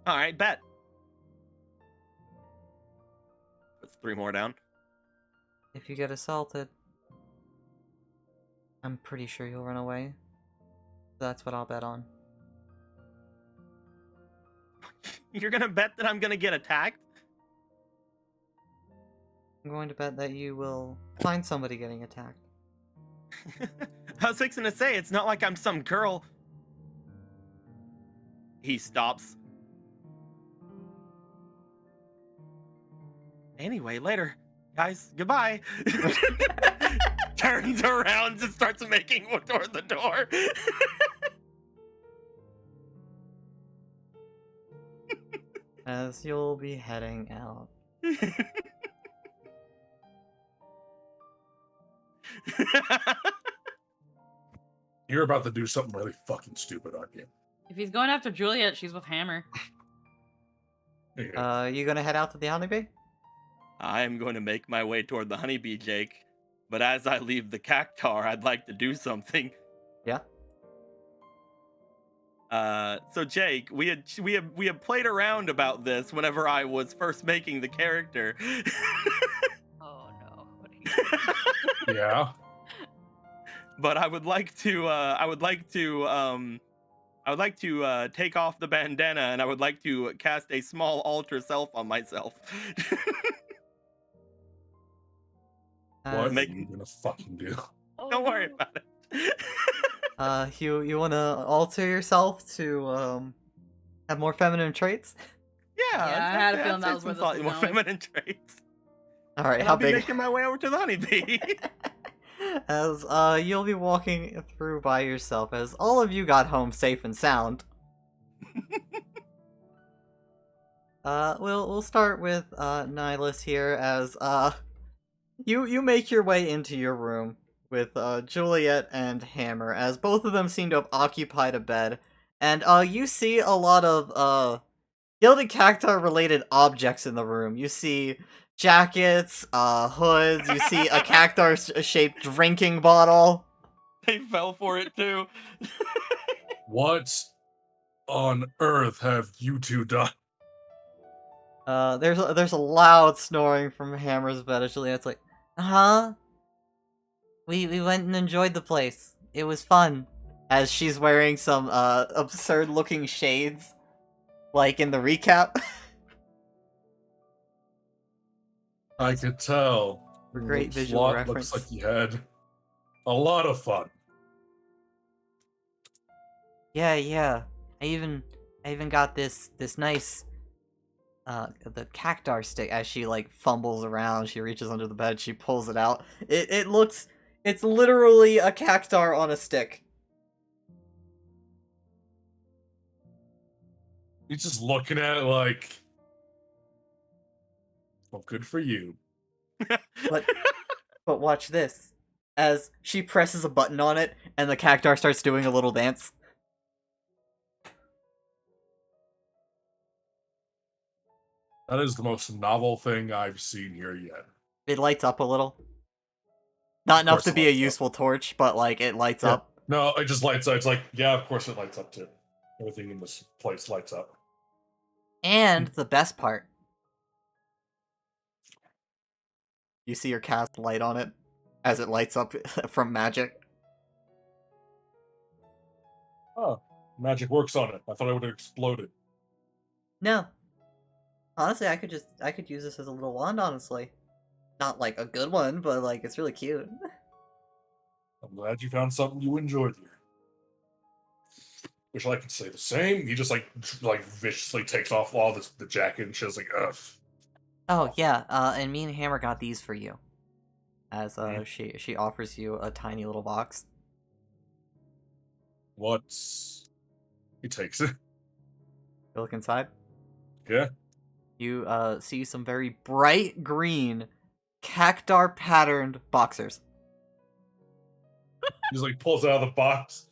All right, bet. Puts 3 more down. If you get assaulted, I'm pretty sure you'll run away. That's what I'll bet on. You're gonna bet that I'm gonna get attacked? I'm going to bet that you will find somebody getting attacked. I was fixing to say, it's not like I'm some girl. He stops. Anyway, later. Guys, goodbye. Turns around and starts making toward the door. As you'll be heading out. You're about to do something really fucking stupid, aren't you? If he's going after Juliet, she's with Hammer. Yeah. You gonna head out to the honeybee? I'm going to make my way toward the honeybee, Jake. But as I leave the cactar, I'd like to do something. Yeah. So Jake, we had played around about this whenever I was first making the character. Oh no. What are you Yeah. But I would like to take off the bandana, and I would like to cast a small alter self on myself. What As, are you gonna fucking do? Oh, Don't worry no. about it. you wanna alter yourself to have more feminine traits? Yeah, I had a feeling that was where this was more going. feminine traits. All right, And how I'll be big? making my way over to the honeybee. As you'll be walking through by yourself, as all of you got home safe and sound. We'll start with Nihilus here, as you make your way into your room with Juliet and Hammer, as both of them seem to have occupied a bed, and you see a lot of Gilded Cactar related objects in the room. You see jackets, hoods, you see a cactar shaped drinking bottle. They fell for it too. What on earth have you two done? There's a loud snoring from Hammer's bed. As Juliet's like, huh? We went and enjoyed the place. It was fun. As she's wearing some absurd looking shades, like in the recap. I could tell. For great The visual plot reference. Looks like you had a lot of fun. Yeah. I even got this nice the cactar stick. As she like fumbles around, she reaches under the bed, she pulls it out. It's literally a cactar on a stick. He's just looking at it like, well, good for you. But watch this. As she presses a button on it and the cactar starts doing a little dance. That is the most novel thing I've seen here yet. It lights up a little. Not enough course to it be a lights up. useful torch, but like it lights Yeah. up. No, it just lights up. It's like, yeah, of course it lights up too. Everything in this place lights up. And the best part. You see her cast light on it as it lights up from magic. Oh, magic works on it. I thought it would have exploded. No. Honestly, I could use this as a little wand, honestly. Not like a good one, but like it's really cute. I'm glad you found something you enjoyed here. Wish I could say the same. He just like viciously takes off all the jacket and shit's like, ugh. Oh yeah, and me and Hammer got these for you. As Mhm. she offers you a tiny little box. What's he takes it? You look inside. Yeah. You see some very bright green cactar patterned boxers. He just like pulls it out of the box.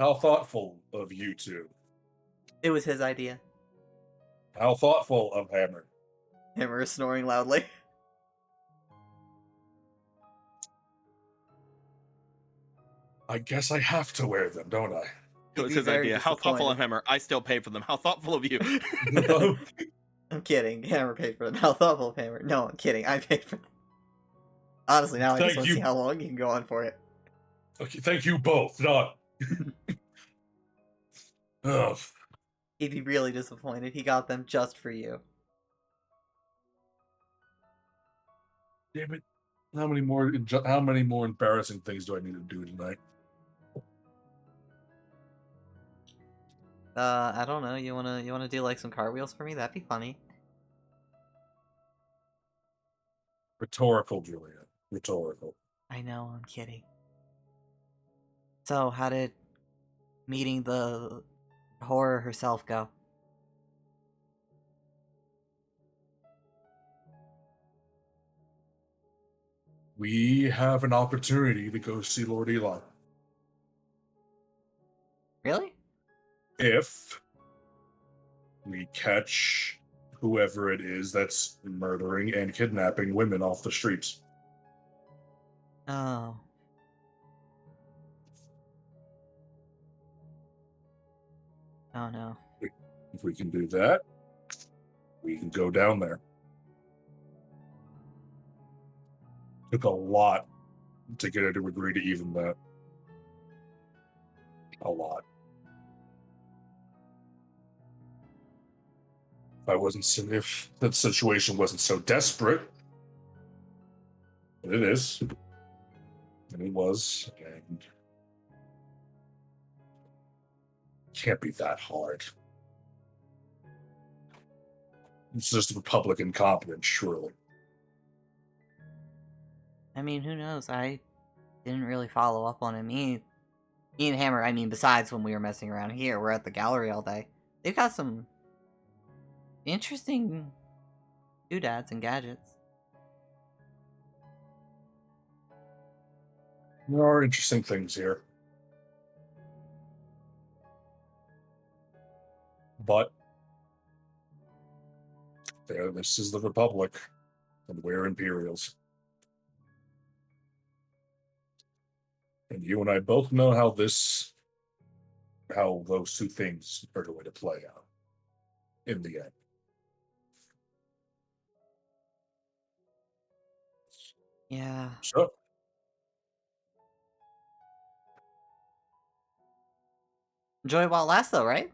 How thoughtful of you two. It was his idea. How thoughtful of Hammer. Hammer is snoring loudly. I guess I have to wear them, don't I? It was He'd be his very idea. How thoughtful of disappointed. Hammer. I still pay for them. How thoughtful of you. I'm kidding. Hammer paid for them. How thoughtful of Hammer. No, I'm kidding. I paid for them. Honestly, now I just Thank want to you. see how long you can go on for it. Okay, thank you both. Not. Ugh. He'd be really disappointed. He got them just for you. Damn it! How many more embarrassing things do I need to do tonight? I don't know. You wanna do like some cartwheels for me? That'd be funny. Rhetorical, Juliet. Rhetorical. I know. I'm kidding. So, how did meeting the horror herself go? We have an opportunity to go see Lord Eli. Really? If we catch whoever it is that's murdering and kidnapping women off the streets. Oh. Oh no. If we can do that, we can go down there. Took a lot to get her to agree to even that. A lot. If that situation wasn't so desperate, but it is, and it was, and can't be that hard. It's just Republican competence, surely. I mean, who knows? I didn't really follow up on it. Me and Hammer, I mean, besides when we were messing around here, we're at the gallery all day. They've got some interesting doodads and gadgets. There are interesting things here. But this is the Republic, and we're Imperials. And you and I both know how those two things are going to play out in the end. Yeah. So, Enjoy it while it lasts, though, right?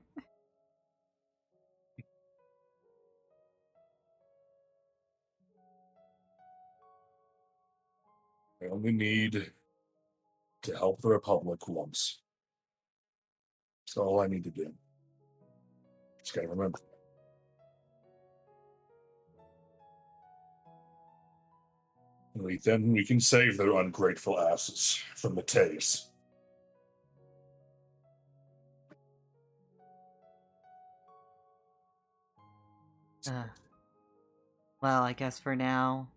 I only need to help the Republic once. That's all I need to do. Just gotta remember. Then we can save their ungrateful asses from Mateus. Well, I guess for now,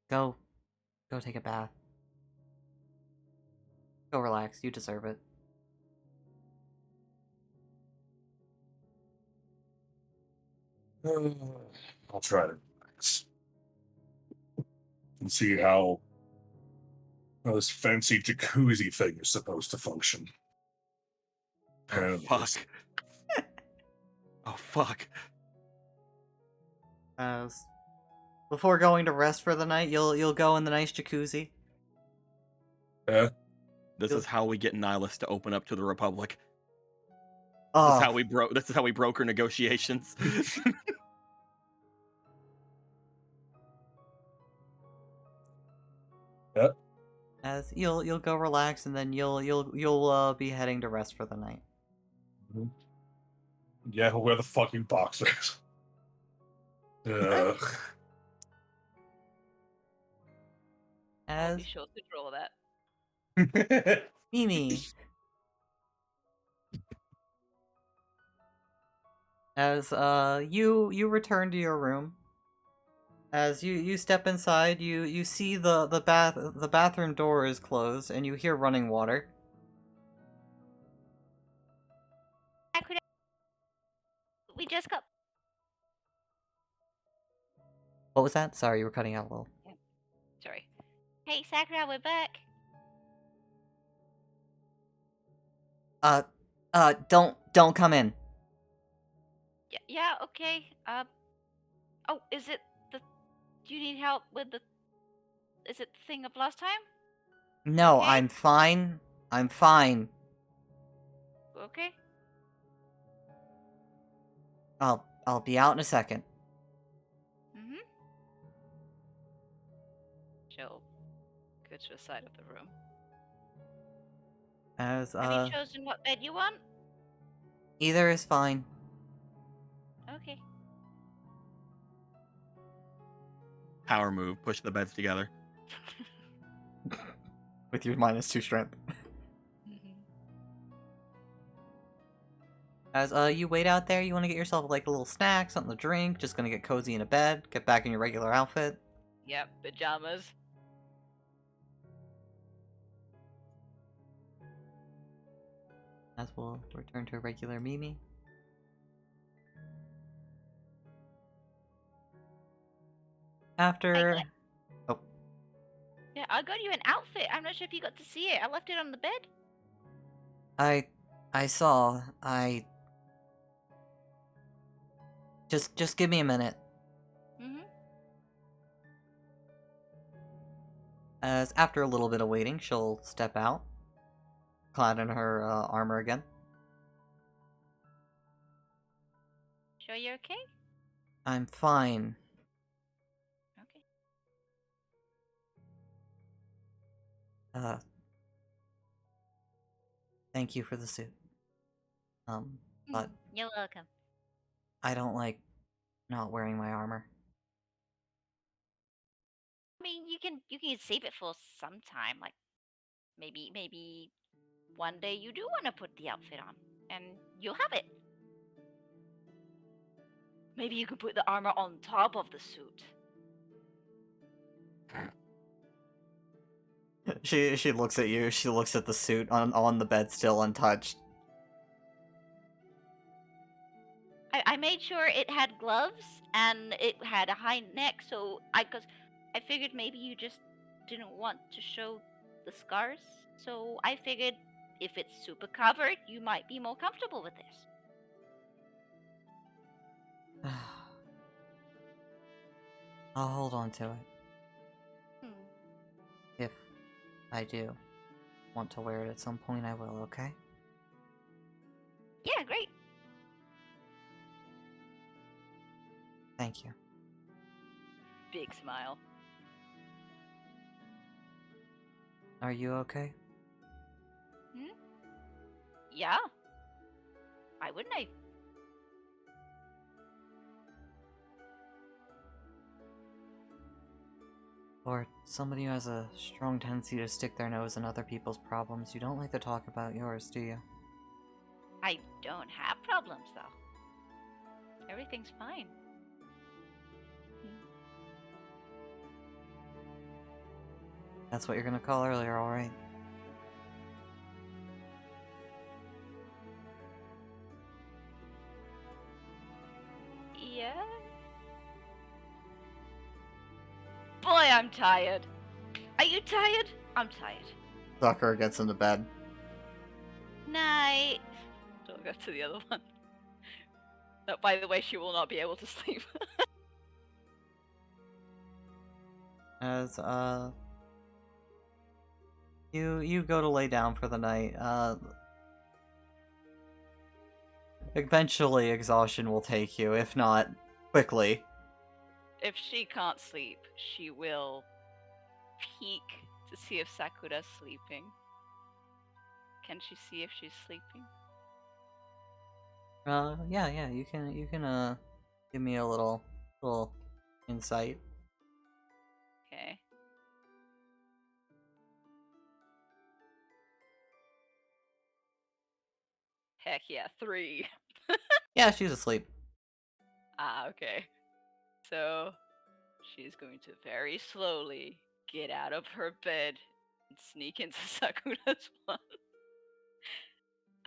go take a bath. Go relax. You deserve it. I'll try to relax. And see how this fancy jacuzzi thing is supposed to function. Oh, Apparently fuck. it's- Oh, fuck. Before going to rest for the night, you'll go in the nice jacuzzi. Yeah. This is how we get Nihilus to open up to the Republic. Oh, This is how we broker negotiations. as you'll go relax, and then you'll be heading to rest for the night. Yeah, he'll wear the fucking boxers. Ugh. I'll be As sure to draw that. Mimi. As you return to your room. As you step inside, you see the bathroom door is closed, and you hear running water. We just got. What was that? Sorry, you were cutting out a little. Sorry. Hey, Sakura, we're back. Don't come in. Yeah, okay. Oh, is it the... Do you need help with the... Is it the thing of last time? No, Okay. I'm fine. I'm fine. Okay. I'll be out in a second. Mm-hmm. She'll go to the side of the room. As Have you chosen what bed you want? either is fine. Okay. Power move. Push the beds together. With your -2 strength. Mhm. As you wait out there, you want to get yourself like a little snack, something to drink, just gonna get cozy in a bed, get back in your regular outfit. Yep, pajamas. As we'll return to a regular Mimi. After Yeah, I got you an outfit. I'm not sure if you got to see it. I left it on the bed. I saw, just give me a minute. Mm-hmm. As after a little bit of waiting, she'll step out, clad in her armor again. Sure you're okay? I'm fine. Okay. Thank you for the suit. But You're welcome. I don't like not wearing my armor. I mean, you can save it for some time. Like maybe one day you do want to put the outfit on, and you'll have it. Maybe you could put the armor on top of the suit. She looks at you. She looks at the suit on the bed, still untouched. I made sure it had gloves and it had a high neck, so I figured maybe you just didn't want to show the scars. So I figured if it's super covered, you might be more comfortable with this. I'll hold on to it Hmm. if I do want to wear it at some point. I will. Okay. Yeah, great. Thank you. Big smile. Are you okay? Yeah. Why wouldn't I? Or somebody who has a strong tendency to stick their nose in other people's problems. You don't like to talk about yours, do you? I don't have problems though. Everything's fine. That's what you're gonna call earlier, alright? Yeah. Boy, I'm tired. Are you tired? I'm tired. Sakura gets into bed. Night. Don't go to the other one. That, by the way, she will not be able to sleep. As you go to lay down for the night. Eventually exhaustion will take you, if not quickly. If she can't sleep, she will peek to see if Sakura's sleeping. Can she see if she's sleeping? Yeah, you can give me a little insight. Okay. Heck yeah, 3. Yeah, she's asleep. Ah, okay. So, she's going to very slowly get out of her bed and sneak into Sakura's one.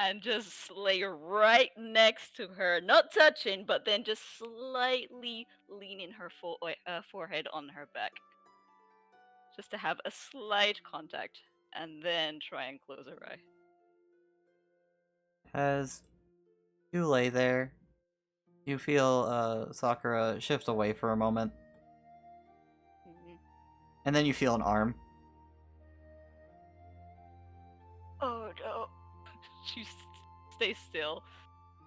and just lay right next to her, not touching, but then just slightly leaning her forehead on her back, just to have a slight contact, and then try and close her eye. As you lay there, you feel Sakura shift away for a moment, Mhm. and then you feel an arm. Oh no. She stays still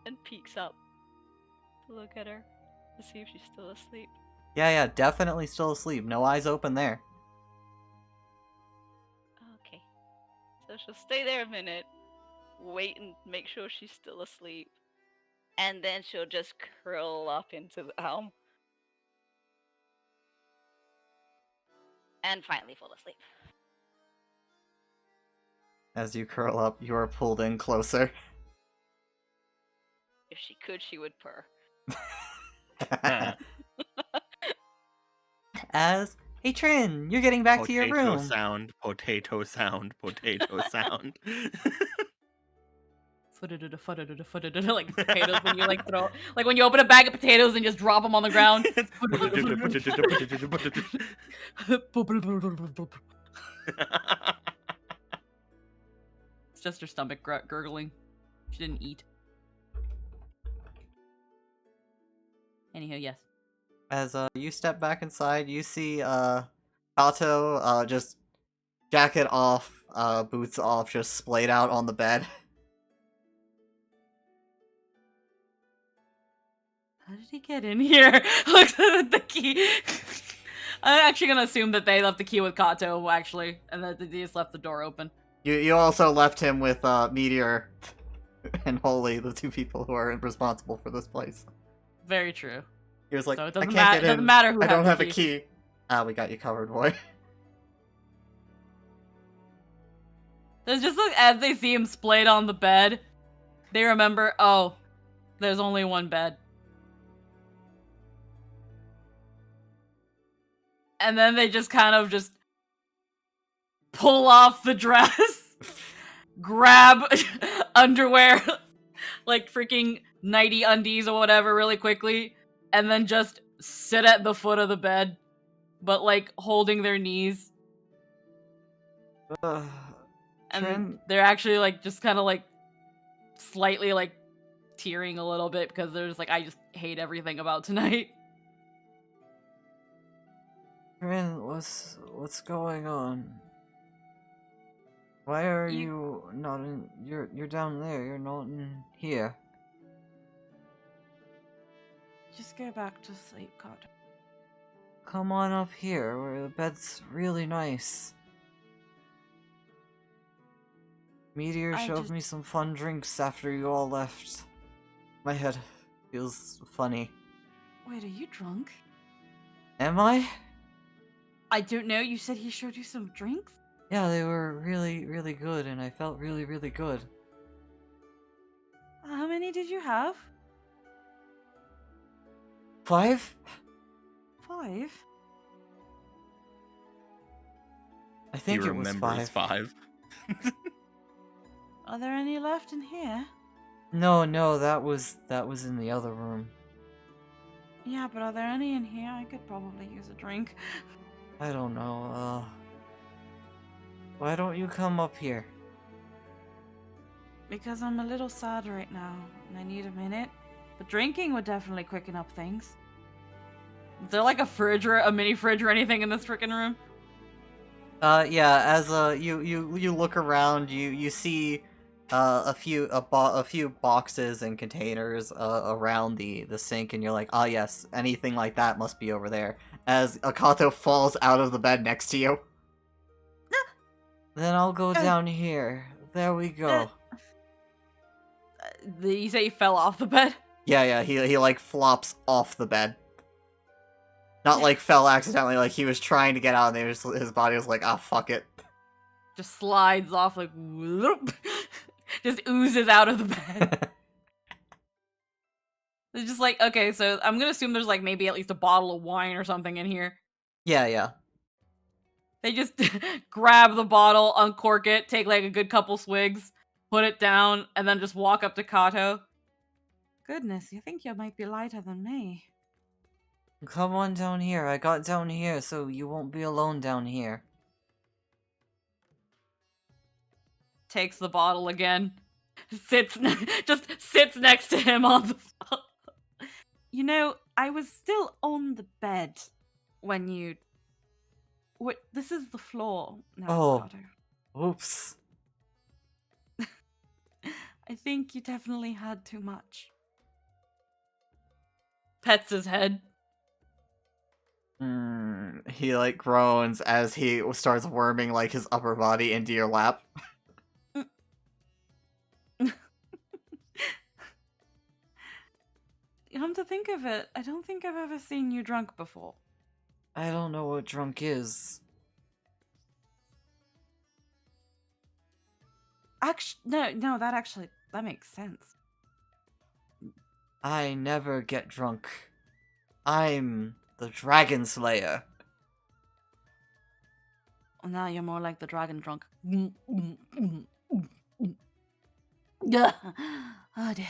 and peeks up to look at her to see if she's still asleep. Yeah, definitely still asleep. No eyes open there. Okay. So she'll stay there a minute, wait and make sure she's still asleep, and then she'll just curl up into the elm. And finally fall asleep. As you curl up, you are pulled in closer. If she could, she would purr. As, hey Trin, you're getting back to your Potato room. sound, potato sound, potato sound. Like potatoes when you like throw, like when you open a bag of potatoes and just drop them on the ground. It's just her stomach gurgling. She didn't eat. Anywho, yes. As you step back inside, you see Kato just jacket off, boots off, just splayed out on the bed. How did he get in here? Looks at the key. I'm actually gonna assume that they left the key with Kato, actually, and that they just left the door open. You also left him with Meteor and Holy, the two people who are responsible for this place. Very true. He was like, So it I doesn't, can't get in. doesn't matter who I don't has have the a key. Ah, we got you covered, boy. There's just like, as they see him splayed on the bed, they remember, oh, there's only one bed. And then they just kind of just pull off the dress, grab underwear, like freaking nighty undies or whatever really quickly, and then just sit at the foot of the bed, but like holding their knees. And Trin, they're actually like just kind of like slightly like tearing a little bit because they're just like, I just hate everything about tonight. Trin, what's going on? Why are you not in? You're down there. You're not in here. Just go back to sleep, Kato. Come on up here, where the bed's really nice. Meteor I showed just- me some fun drinks after you all left. My head feels funny. Wait, are you drunk? Am I? I don't know. You said he showed you some drinks? Yeah, they were really, really good, and I felt really, really good. How many did you have? 5? 5? I think he it was remembers 5. 5. Are there any left in here? No, that was in the other room. Yeah, but are there any in here? I could probably use a drink. I don't know, why don't you come up here? Because I'm a little sad right now, and I need a minute. But drinking would definitely quicken up things. Is there like a fridge or a mini fridge or anything in this freaking room? Yeah, as you look around, you see a few boxes and containers around the sink, and you're like, ah, yes, anything like that must be over there. As Akato falls out of the bed next to you. Then I'll go down here. There we go. You say he fell off the bed? Yeah, he like flops off the bed. Not like fell accidentally, like he was trying to get out and his body was like, ah, fuck it. Just slides off like whoop, just oozes out of the bed. It's just like, okay, so I'm gonna assume there's like maybe at least a bottle of wine or something in here. Yeah. They just grab the bottle, uncork it, take like a good couple swigs, put it down, and then just walk up to Kato. Goodness, you think you might be lighter than me. Come on down here. I got down here, so you won't be alone down here. Takes the bottle again. Just sits next to him on the floor. You know, I was still on the bed when you. Wait, this is the floor now, Oh. Kato. Oops. I think you definitely had too much. Pets his head. He like groans as he starts worming like his upper body into your lap. Come to think of it, I don't think I've ever seen you drunk before. I don't know what drunk is. No, that makes sense. I never get drunk. I'm the Dragon Slayer. Well, now you're more like the dragon drunk. Oh dear.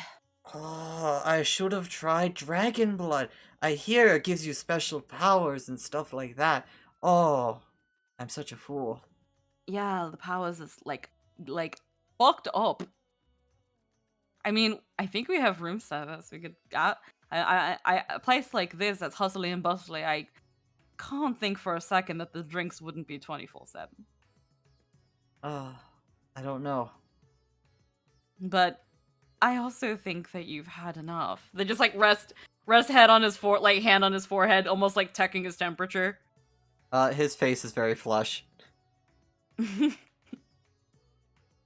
Oh, I should have tried Dragon Blood. I hear it gives you special powers and stuff like that. Oh, I'm such a fool. Yeah, the powers is like fucked up. I mean, I think we have room service. We could a place like this that's hustly and bustly. I can't think for a second that the drinks wouldn't be 24/7. I don't know. But I also think that you've had enough. They just like rest head on his hand on his forehead, almost like checking his temperature. His face is very flush.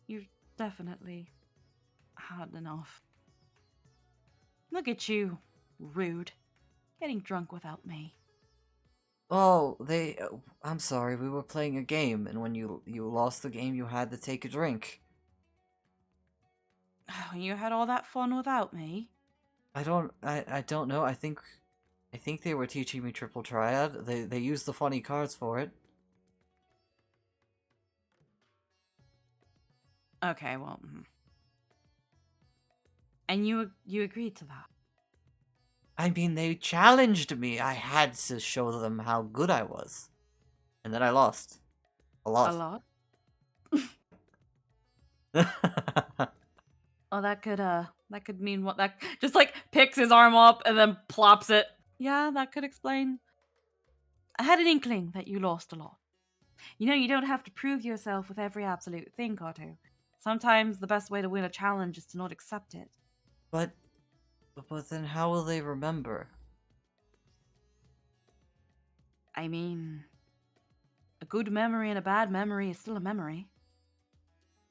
You've definitely had enough. Look at you, rude. Getting drunk without me. Oh, I'm sorry, we were playing a game, and when you lost the game, you had to take a drink. You had all that fun without me? I don't know, I think they were teaching me Triple Triad. They used the funny cards for it. Okay, well... And you agreed to that? I mean, they challenged me. I had to show them how good I was. And then I lost. A lot. A lot? Oh, that could mean what that... Just like picks his arm up and then plops it. Yeah, that could explain. I had an inkling that you lost a lot. You know, you don't have to prove yourself with every absolute thing, Kato. Sometimes the best way to win a challenge is to not accept it. But then how will they remember? I mean, a good memory and a bad memory is still a memory.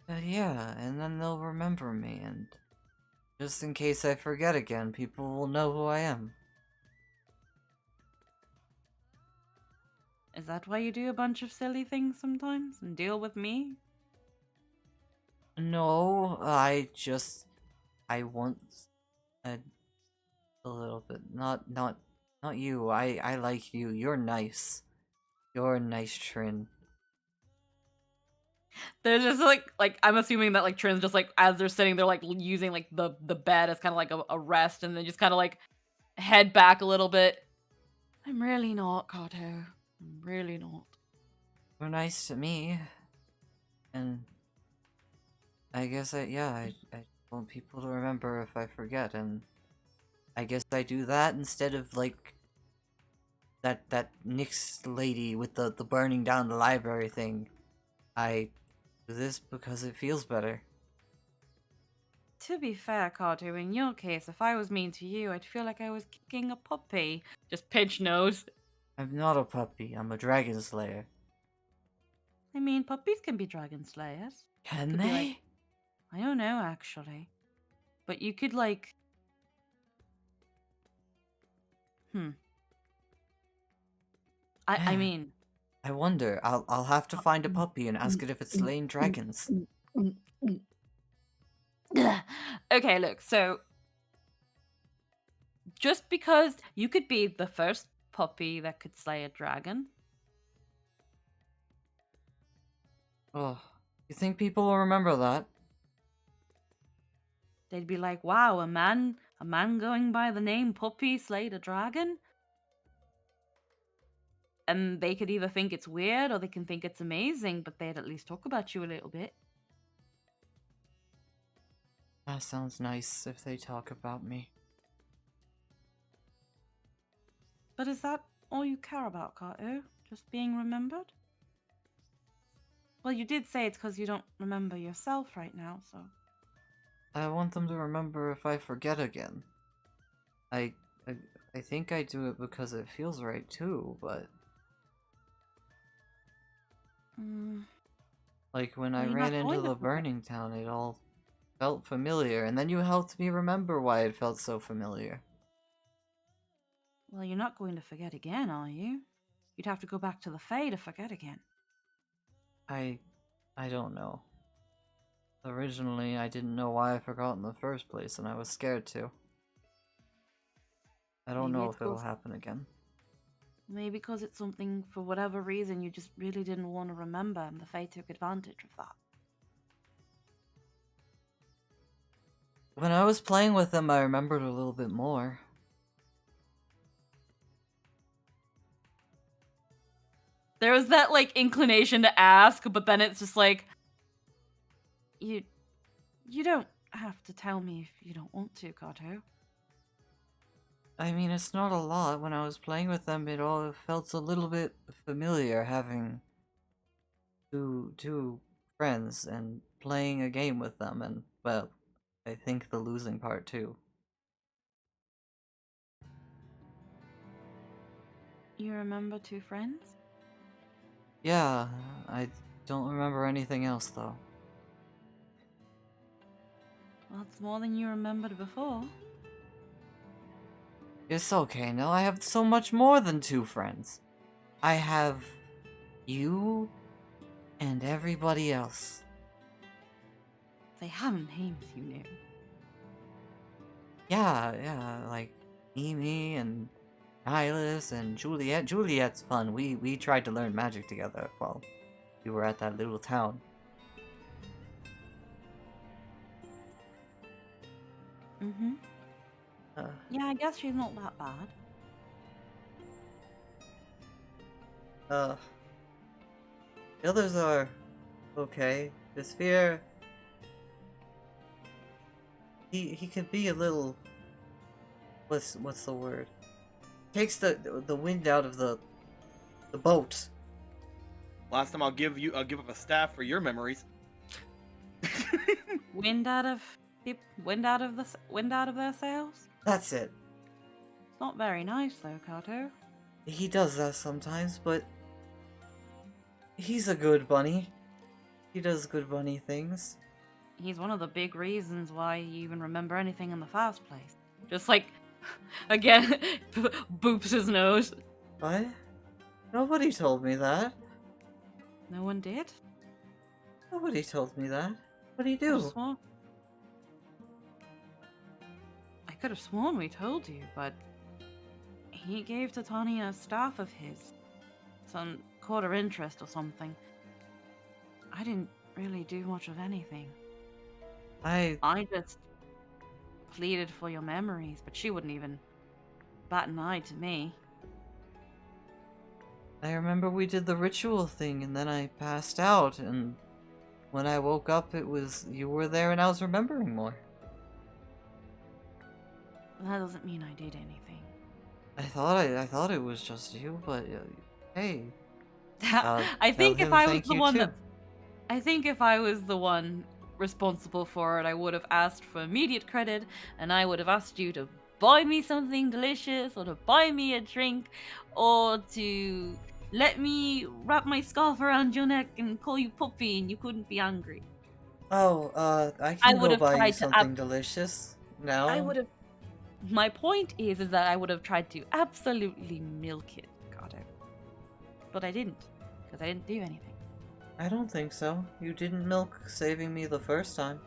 Yeah, and then they'll remember me, and just in case I forget again, people will know who I am. Is that why you do a bunch of silly things sometimes and deal with me? No, I want a little bit. Not you. I like you. You're nice. You're nice, Trin. They're just like I'm assuming that like Trin's just like as they're sitting, they're like using like the bed as kind of like a rest, and then just kind of like head back a little bit. I'm really not, Kato. I'm really not. You're nice to me, and I guess I want people to remember if I forget, and I guess I do that instead of like that Nyx lady with the burning down the library thing. I do this because it feels better. To be fair, Kato, in your case, if I was mean to you, I'd feel like I was kicking a puppy. Just pinch nose. I'm not a puppy. I'm a dragon slayer. I mean, puppies can be dragon slayers. Can Could be they? like- I don't know, actually. But you could, like... I mean... I wonder. I'll have to find a puppy and ask it if it's slaying dragons. Okay, look, so just because you could be the first puppy that could slay a dragon. Oh, you think people will remember that? they'd be like, "Wow, a man going by the name Puppy slayed a dragon." And they could either think it's weird or they can think it's amazing, but they'd at least talk about you a little bit. That sounds nice if they talk about me. But is that all you care about, Kato? Just being remembered? Well, you did say it's because you don't remember yourself right now, so... I want them to remember if I forget again. I think I do it because it feels right too, but... Like when I Well, you're ran not into going to the forget. burning town, it all felt familiar, and then you helped me remember why it felt so familiar. Well, you're not going to forget again, are you? You'd have to go back to the Fae to forget again. I don't know. Originally, I didn't know why I forgot in the first place, and I was scared to. I don't Maybe know it's if it'll 'cause- happen again. Maybe because it's something, for whatever reason, you just really didn't want to remember, and the Fae took advantage of that. When I was playing with them, I remembered a little bit more. There was that, like, inclination to ask, but then it's just like... You don't have to tell me if you don't want to, Kato. I mean, it's not a lot. When I was playing with them, it all felt a little bit familiar having two friends and playing a game with them, and, well, I think the losing part too. You remember two friends? Yeah, I don't remember anything else though. Well, that's more than you remembered before. It's okay, now I have so much more than two friends. I have you and everybody else. They have names, you knew. Yeah, like Mimi and Nihilus and Juliet. Juliet's fun. We tried to learn magic together while we were at that little town. Mm-hmm. Uh, Yeah, I guess she's not that bad. The others are okay. The sphere, he can be a little, what's the word? Takes the wind out of the boat. Last time I'll give up a staff for your memories. Wind out of their sails. That's it. It's not very nice, though, Kato. He does that sometimes, but he's a good bunny. He does good bunny things. He's one of the big reasons why you even remember anything in the first place. Just like, again, boops his nose. What? Nobody told me that. No one did? Nobody told me that. What do you I could've do? sworn- I could have sworn we told you, but he gave Titania a staff of his. Some quarter interest or something. I didn't really do much of anything. I just pleaded for your memories, but she wouldn't even bat an eye to me. I remember we did the ritual thing and then I passed out, and when I woke up it was you were there and I was remembering more. That doesn't mean I did anything. I thought it was just you, but hey. I think tell if him I was thank the you one too. that I think if I was the one responsible for it, I would have asked for immediate credit, and I would have asked you to buy me something delicious, or to buy me a drink, or to let me wrap my scarf around your neck and call you Puppy, and you couldn't be angry. Oh, I I can would go have buy you tried to something delicious now. I would have. My point is that I would have tried to absolutely milk it, Kato. But I didn't, because I didn't do anything. I don't think so. You didn't milk saving me the first time.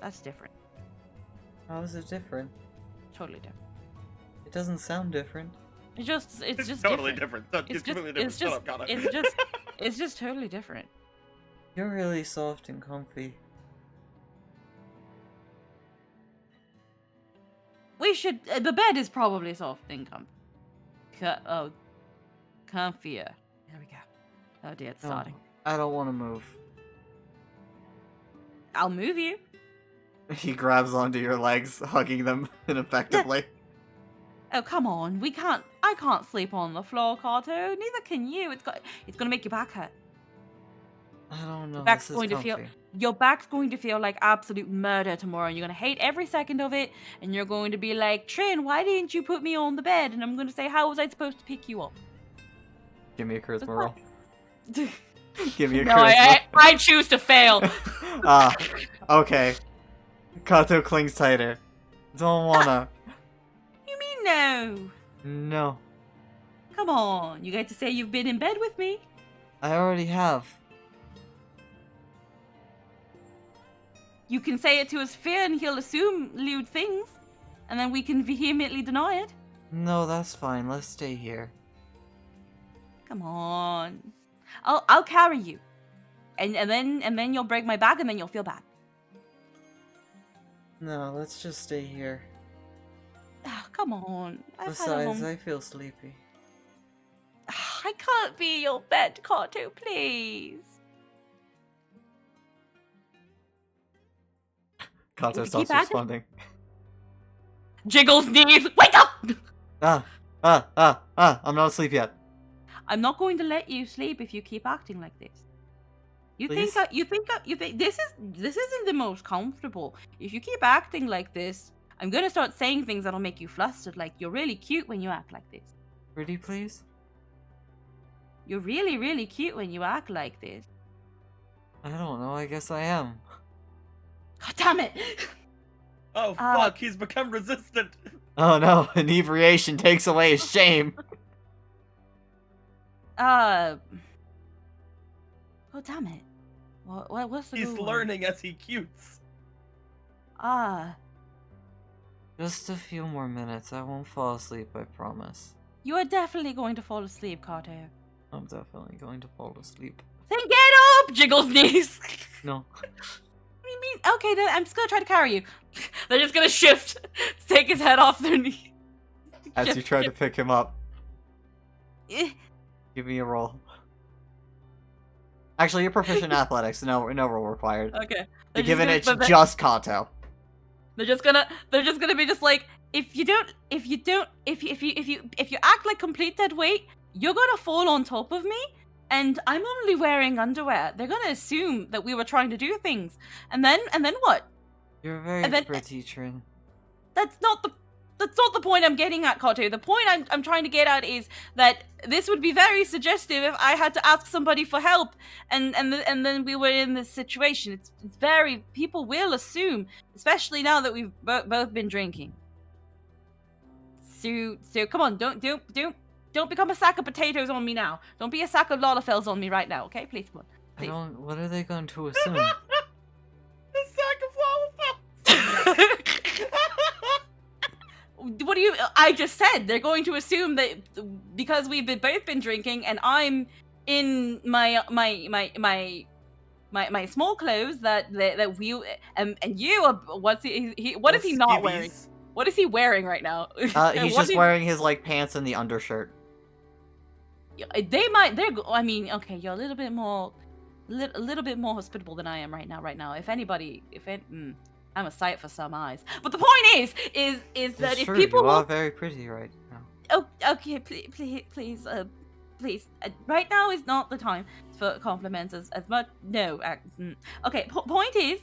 That's different. How is it different? Totally different. It doesn't sound different. It's just totally different. different. It's completely different. Shut up, Connor. It's just totally different. You're really soft and comfy. We should. The bed is probably soft and comfy. Comfier. There we go. Oh dear, it's No, starting. I don't want to move. I'll move you. He grabs onto your legs, hugging them ineffectively. Oh come on, we can't. I can't sleep on the floor, Kato. Neither can you. It's gonna make your back hurt. I don't know. Back's This is going to comfy. feel. Your back's going to feel like absolute murder tomorrow. And you're gonna hate every second of it. And you're going to be like, Trin, why didn't you put me on the bed? And I'm going to say, how was I supposed to pick you up? Give me a charisma That's roll. no, Give me a charisma. I choose to fail. Ah, okay. Kato clings tighter. Don't wanna. You mean no? No. Come on, you get to say you've been in bed with me. I already have. You can say it to his fear and he'll assume lewd things. And then we can vehemently deny it. No, that's fine. Let's stay here. Come on. I'll carry you. And then you'll break my back and then you'll feel bad. No, let's just stay here. Oh, come on. I've had a Besides, long... I feel sleepy. I can't be your bed, Kato, please. Kato If you stops keep at it- responding. Jiggles knees, wake up! I'm not asleep yet. I'm not going to let you sleep if you keep acting like this. You Please? think this isn't the most comfortable. If you keep acting like this, I'm gonna start saying things that'll make you flustered. Like you're really cute when you act like this. Pretty please? You're really, really cute when you act like this. I don't know, I guess I am. God damn it! Oh fuck, he's become resistant. Oh no, inebriation takes away his shame. Oh damn it! What's the He's good one? learning as he cutes. Just a few more minutes, I won't fall asleep, I promise. You are definitely going to fall asleep, Kato. I'm definitely going to fall asleep. Then get up! Jiggles knees. No. What do you mean? Okay, then I'm just gonna try to carry you. They're just gonna shift, take his head off their knee. As you try to pick him up, Eh, give me a roll. Actually, you're proficient in athletics, no roll required. Okay. You're giving it but just Kato. they're just gonna be just like, if you act like complete dead weight, you're gonna fall on top of me, and I'm only wearing underwear. They're gonna assume that we were trying to do things, and then what? You're very And then- pretty, Trin. That's not the point I'm getting at, Kato. The point I'm trying to get at is that this would be very suggestive if I had to ask somebody for help, and then we were in this situation. It's very, people will assume, especially now that we've both been drinking. So come on, don't become a sack of potatoes on me now. Don't be a sack of lollifells on me right now, okay? Please, come on. I Please. don't. What are they going to assume? The sack of lollipops. What do you? I just said they're going to assume that because we've both been drinking and I'm in my small clothes that we and you are what is he not wearing? What is he wearing right now? He's What just is- wearing his like pants and the undershirt. I mean, okay, you're a little bit more hospitable than I am right now. If anybody, I'm a sight for some eyes. But the point is that It's if true, people you will are very pretty right now. Oh, okay, please. Right now is not the time for compliments as much. No, okay. Point is,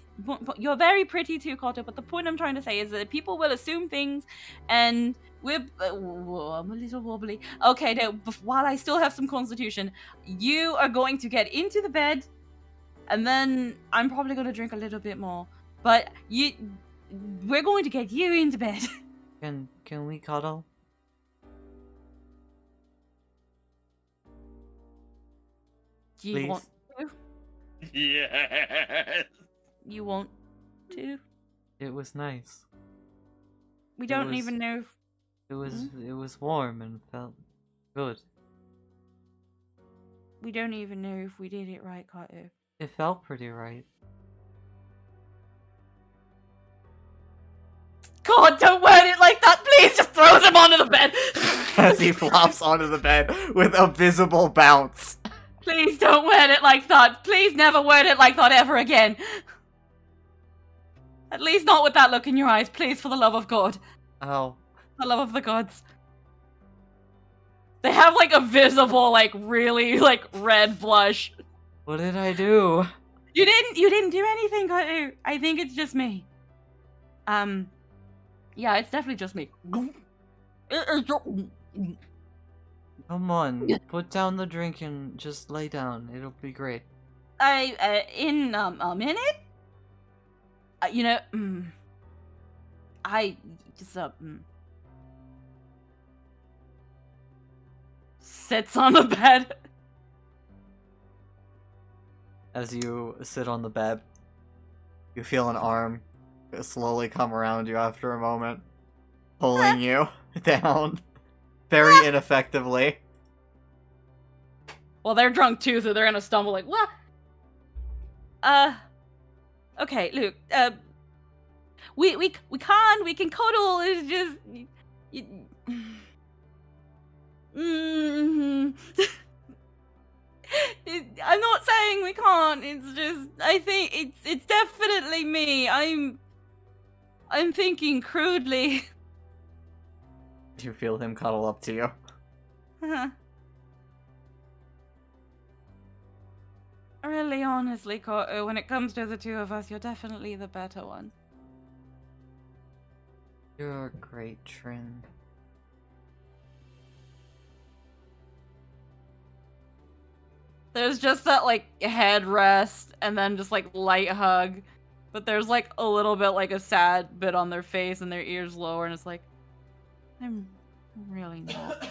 you're very pretty too, Kato. But the point I'm trying to say is that people will assume things, and we're. I'm a little wobbly. Okay, now while I still have some constitution, you are going to get into the bed, and then I'm probably going to drink a little bit more. But we're going to get you into bed. Can we cuddle? Do you Please? want to? Yes. You want to? It was nice. We It don't was- even know. It was warm and felt good. We don't even know if we did it right, Kato. It felt pretty right. God, don't word it like that, please! Just throws him onto the bed! As he flops onto the bed with a visible bounce. Please don't word it like that. Please never word it like that ever again. At least not with that look in your eyes, please, for the love of God. Oh. The love of the gods. They have, like, a visible, like, really, like, red blush. What did I do? You didn't do anything, Kotu. I think it's just me. Yeah, it's definitely just me. Come on, put down the drink and just lay down. It'll be great. In a minute? You know, I just, sits on the bed. As you sit on the bed, you feel an arm slowly come around you after a moment, pulling you down very ineffectively. Well, they're drunk too, so they're gonna stumble like, what? Okay, look, we can cuddle, it's just... I'm not saying we can't, it's just, I think it's definitely me, I'm thinking crudely. You feel him cuddle up to you. Really, honestly, Koto, when it comes to the two of us, you're definitely the better one. You're great, Trin. There's just that, like, head rest, and then just, like, light hug. But there's, like, a little bit, like, a sad bit on their face, and their ears lower, and it's like, I'm really not.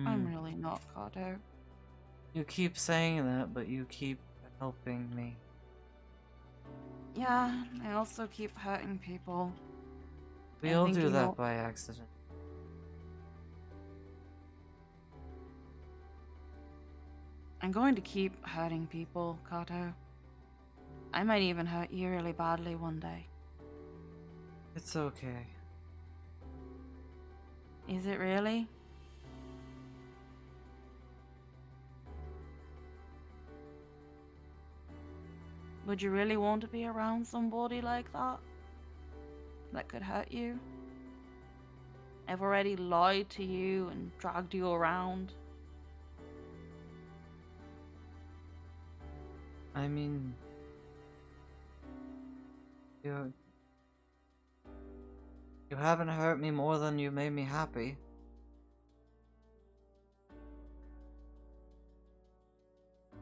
I'm really not, Koto. You keep saying that, but you keep helping me. Yeah, I also keep hurting people. We I all think do you that know- by accident. I'm going to keep hurting people, Kato. I might even hurt you really badly one day. It's okay. Is it really? Would you really want to be around somebody like that? That could hurt you? I've already lied to you and dragged you around. I mean... You haven't hurt me more than you made me happy.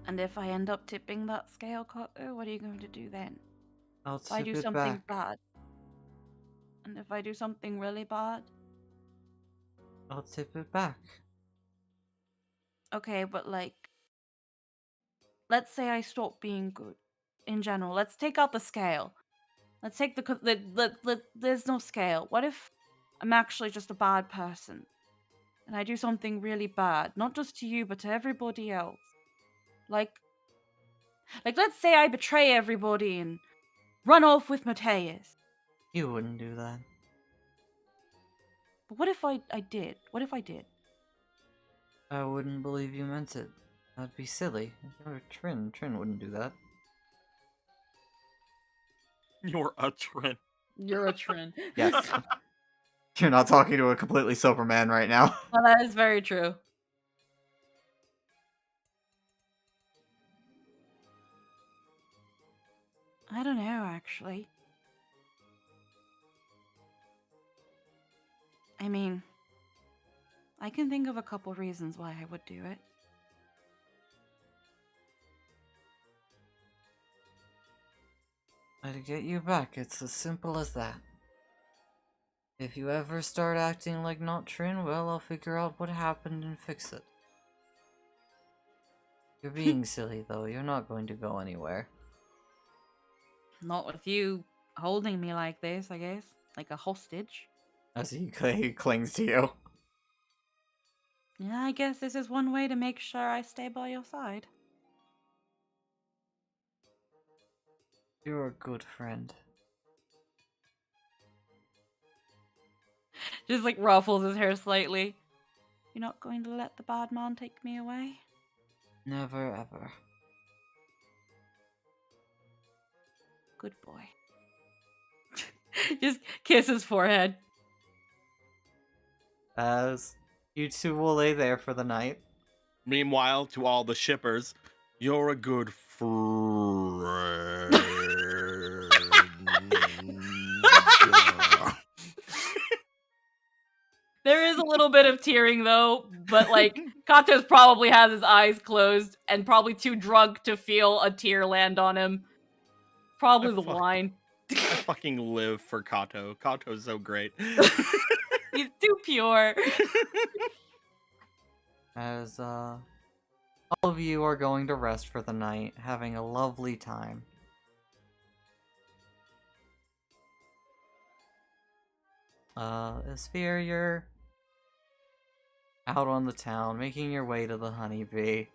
And if I end up tipping that scale, Koto, what are you going to do then? I'll If I tip do it something back. bad? And if I do something really bad? I'll tip it back. Okay, but like... Let's say I stop being good. In general, let's take out the scale. Let's take there's no scale. What if I'm actually just a bad person? And I do something really bad, not just to you, but to everybody else. Like let's say I betray everybody and run off with Mateus. You wouldn't do that. But what if I did? What if I did? I wouldn't believe you meant it. That'd be silly. You're Trin. Trin wouldn't do that. You're a Trin. You're a Trin. Yes. You're not talking to a completely sober man right now. Well, that is very true. I don't know, actually. I mean, I can think of a couple reasons why I would do it. I'd get you back. It's as simple as that. If you ever start acting like not Trin, well, I'll figure out what happened and fix it. You're being silly, though. You're not going to go anywhere. Not with you holding me like this, I guess. Like a hostage. As he clings to you. Yeah, I guess this is one way to make sure I stay by your side. You're a good friend. Just like ruffles his hair slightly. You're not going to let the bad man take me away? Never ever. Good boy. Just kiss his forehead. As you two will lay there for the night. Meanwhile, to all the shippers, you're a good friend. There is a little bit of tearing though, but like Kato's probably has his eyes closed and probably too drunk to feel a tear land on him. Probably the wine. I fucking live for Kato. Kato's so great. He's too pure. As all of you are going to rest for the night, having a lovely time. Sphere, you're out on the town, making your way to the honeybee.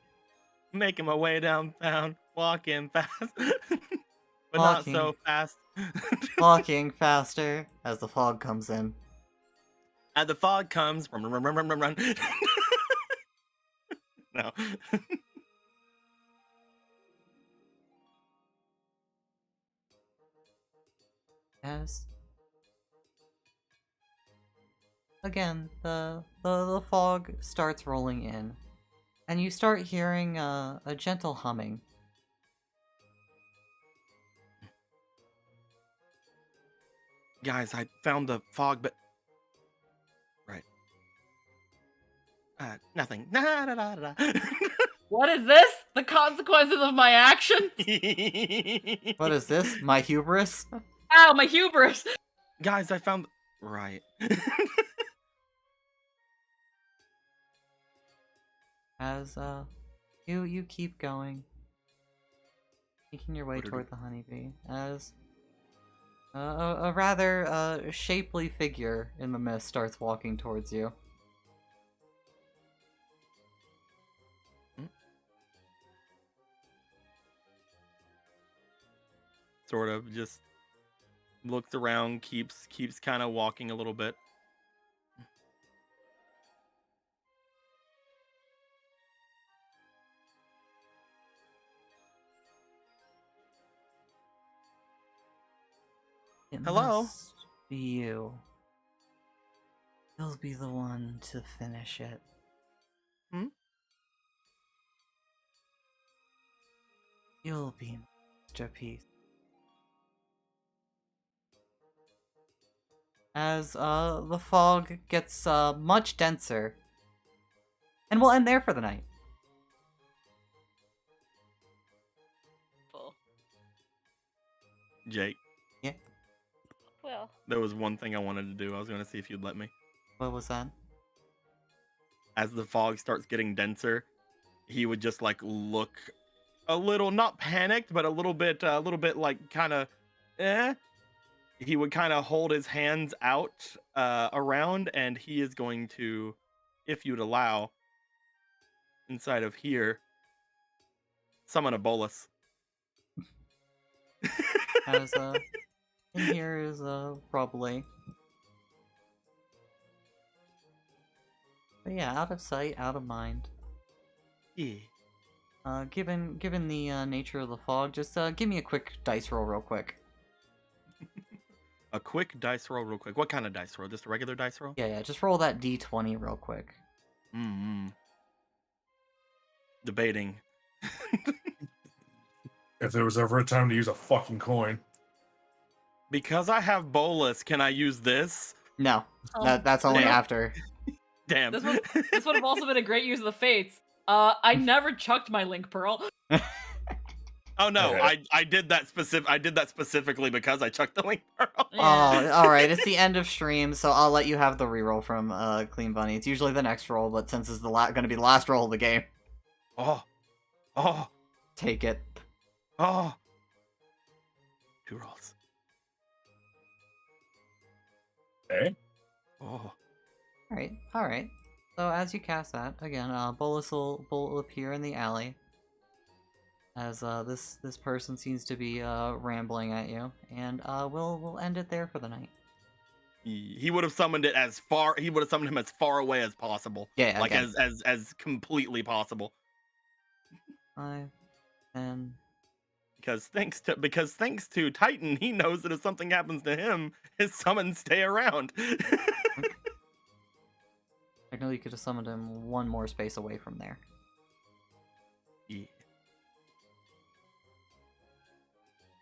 Making my way downtown, walking fast, but Walking. not so fast. Walking faster as the fog comes in. And the fog comes. Run, run, run, run, run, run. No. As again, the fog starts rolling in, and you start hearing a gentle humming. Guys, I found the fog, but right. Nothing. Da, da, da, da. What is this? The consequences of my action? What is this? My hubris? Ow, my hubris! Guys, I found right. As you keep going, making your way toward the honeybee, as a rather shapely figure in the mist starts walking towards you. Sort of just looks around, keeps kind of walking a little bit. It Hello? must be you. You'll be the one to finish it. Hmm? You'll be masterpiece. As the fog gets much denser, and we'll end there for the night. Full. Jake, Well, there was one thing I wanted to do. I was going to see if you'd let me. What was that? As the fog starts getting denser, he would just like look a little, not panicked, but a little bit like kind of, He would kind of hold his hands out around, and he is going to, if you'd allow, inside of here, summon a bolus. As in here is probably. But yeah, out of sight, out of mind. Yeah. Given the nature of the fog, just give me a quick dice roll real quick. A quick dice roll, real quick. What kind of dice roll? Just a regular dice roll? Yeah, just roll that d20 real quick. Debating. If there was ever a time to use a fucking coin. Because I have bolus, can I use this? No, Oh, that's only damn. after. Damn. This would have also been a great use of the fates. I never chucked my link pearl. Oh no, Okay. I did that specifically because I chucked the link pearl. Yeah. Oh, alright, it's the end of stream, so I'll let you have the reroll from Clean Bunny. It's usually the next roll, but since it's gonna be the last roll of the game, Oh. take it. Oh. 2 rolls. Eh? Oh. Alright. So as you cast that, again, Bolus will appear in the alley. as this person seems to be rambling at you, and we'll end it there for the night. He would have summoned it as far. He would have summoned him as far away as possible. Yeah, like again. as completely possible. 5, 10. Because thanks to Titan, he knows that if something happens to him, his summons stay around. I know you could have summoned him one more space away from there. Yeah.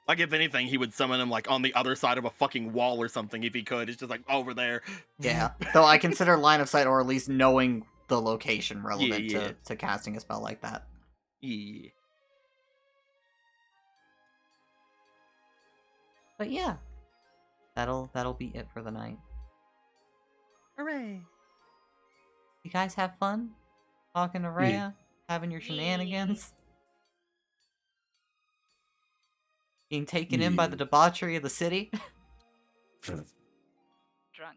Like, if anything, he would summon him, like, on the other side of a fucking wall or something if he could. It's just, like, over there. Yeah, though I consider line of sight, or at least knowing the location, relevant Yeah. to casting a spell like that. Yeah. But yeah, that'll be it for the night. Hooray. You guys have fun talking to Rhea, having your shenanigans, being taken in by the debauchery of the city. Drunk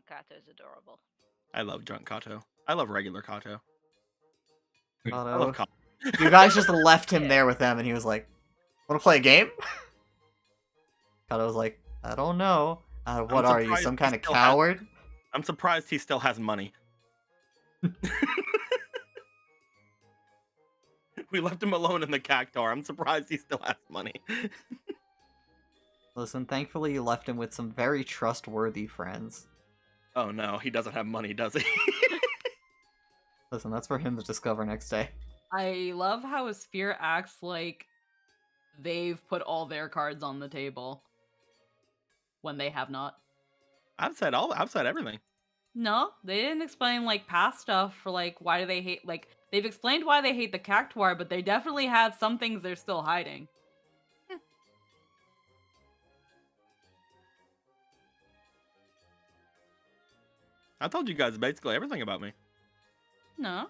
Kato's adorable. I love drunk Kato. I love regular Kato. I Kato. love Kato. You guys just left him there with them, and he was like, "Want to play a game?" Kato was like, "I don't know. What are you, surprised some he kind of still has- coward?" I'm surprised he still has money. We left him alone in the cactar. I'm surprised he still has money. Listen, thankfully you left him with some very trustworthy friends. Oh no, he doesn't have money, does he? Listen, that's for him to discover next day. I love how a sphere acts like they've put all their cards on the table when they have not. I've said everything. No, they didn't explain like past stuff for like why do they hate like they've explained why they hate the Cactuar, but they definitely have some things they're still hiding. I told you guys basically everything about me. No.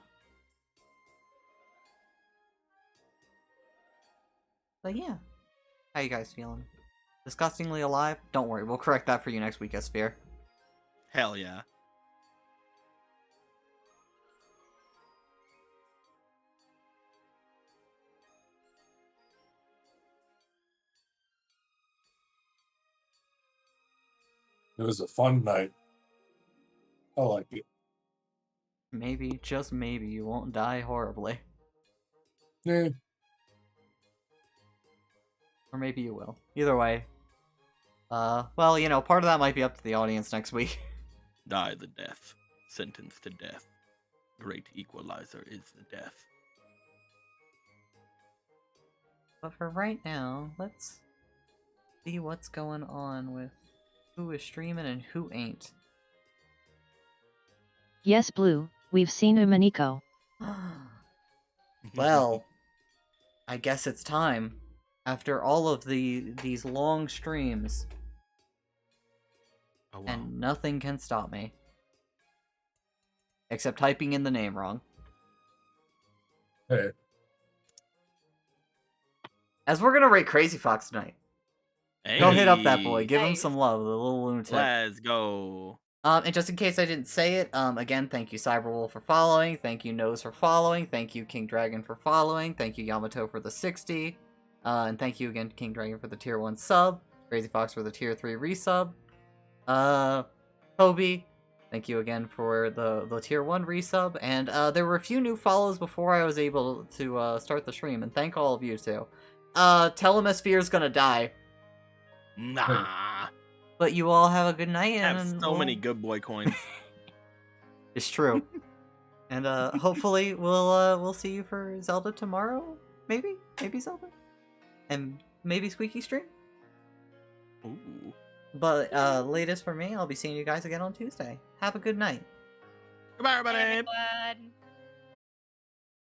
But yeah. How you guys feeling? Disgustingly alive? Don't worry, we'll correct that for you next week, Sphere. Hell yeah. It was a fun night. I like it. Maybe, just maybe, you won't die horribly. Yeah. Or maybe you will. Either way. Well, you know, part of that might be up to the audience next week. Die the death. Sentenced to death. Great equalizer is the death. But for right now, let's see what's going on with who is streaming and who ain't. Yes, Blue, we've seen Umaniko. Well, I guess it's time. After all of these long streams, Oh, wow. and nothing can stop me. Except typing in the name wrong. Hey. As we're gonna rate Crazy Fox tonight. Go hit up that boy. Give him Nice. some love, the little lunatic. Let's go. And just in case I didn't say it, again, thank you Cyberwolf for following, thank you Nose for following, thank you King Dragon for following, thank you Yamato for the 60, and thank you again King Dragon for the tier 1 sub, Crazy Fox for the tier 3 resub, Toby, thank you again for the tier 1 resub, and there were a few new follows before I was able to start the stream, and thank all of you too. Telemasphere's gonna die, Nah. but you all have a good night, I have and so many good boy coins. It's true. And hopefully we'll see you for Zelda tomorrow. Maybe Zelda. And maybe Squeaky stream. Ooh. But latest for me, I'll be seeing you guys again on Tuesday. Have a good night. Goodbye, everybody. Everyone.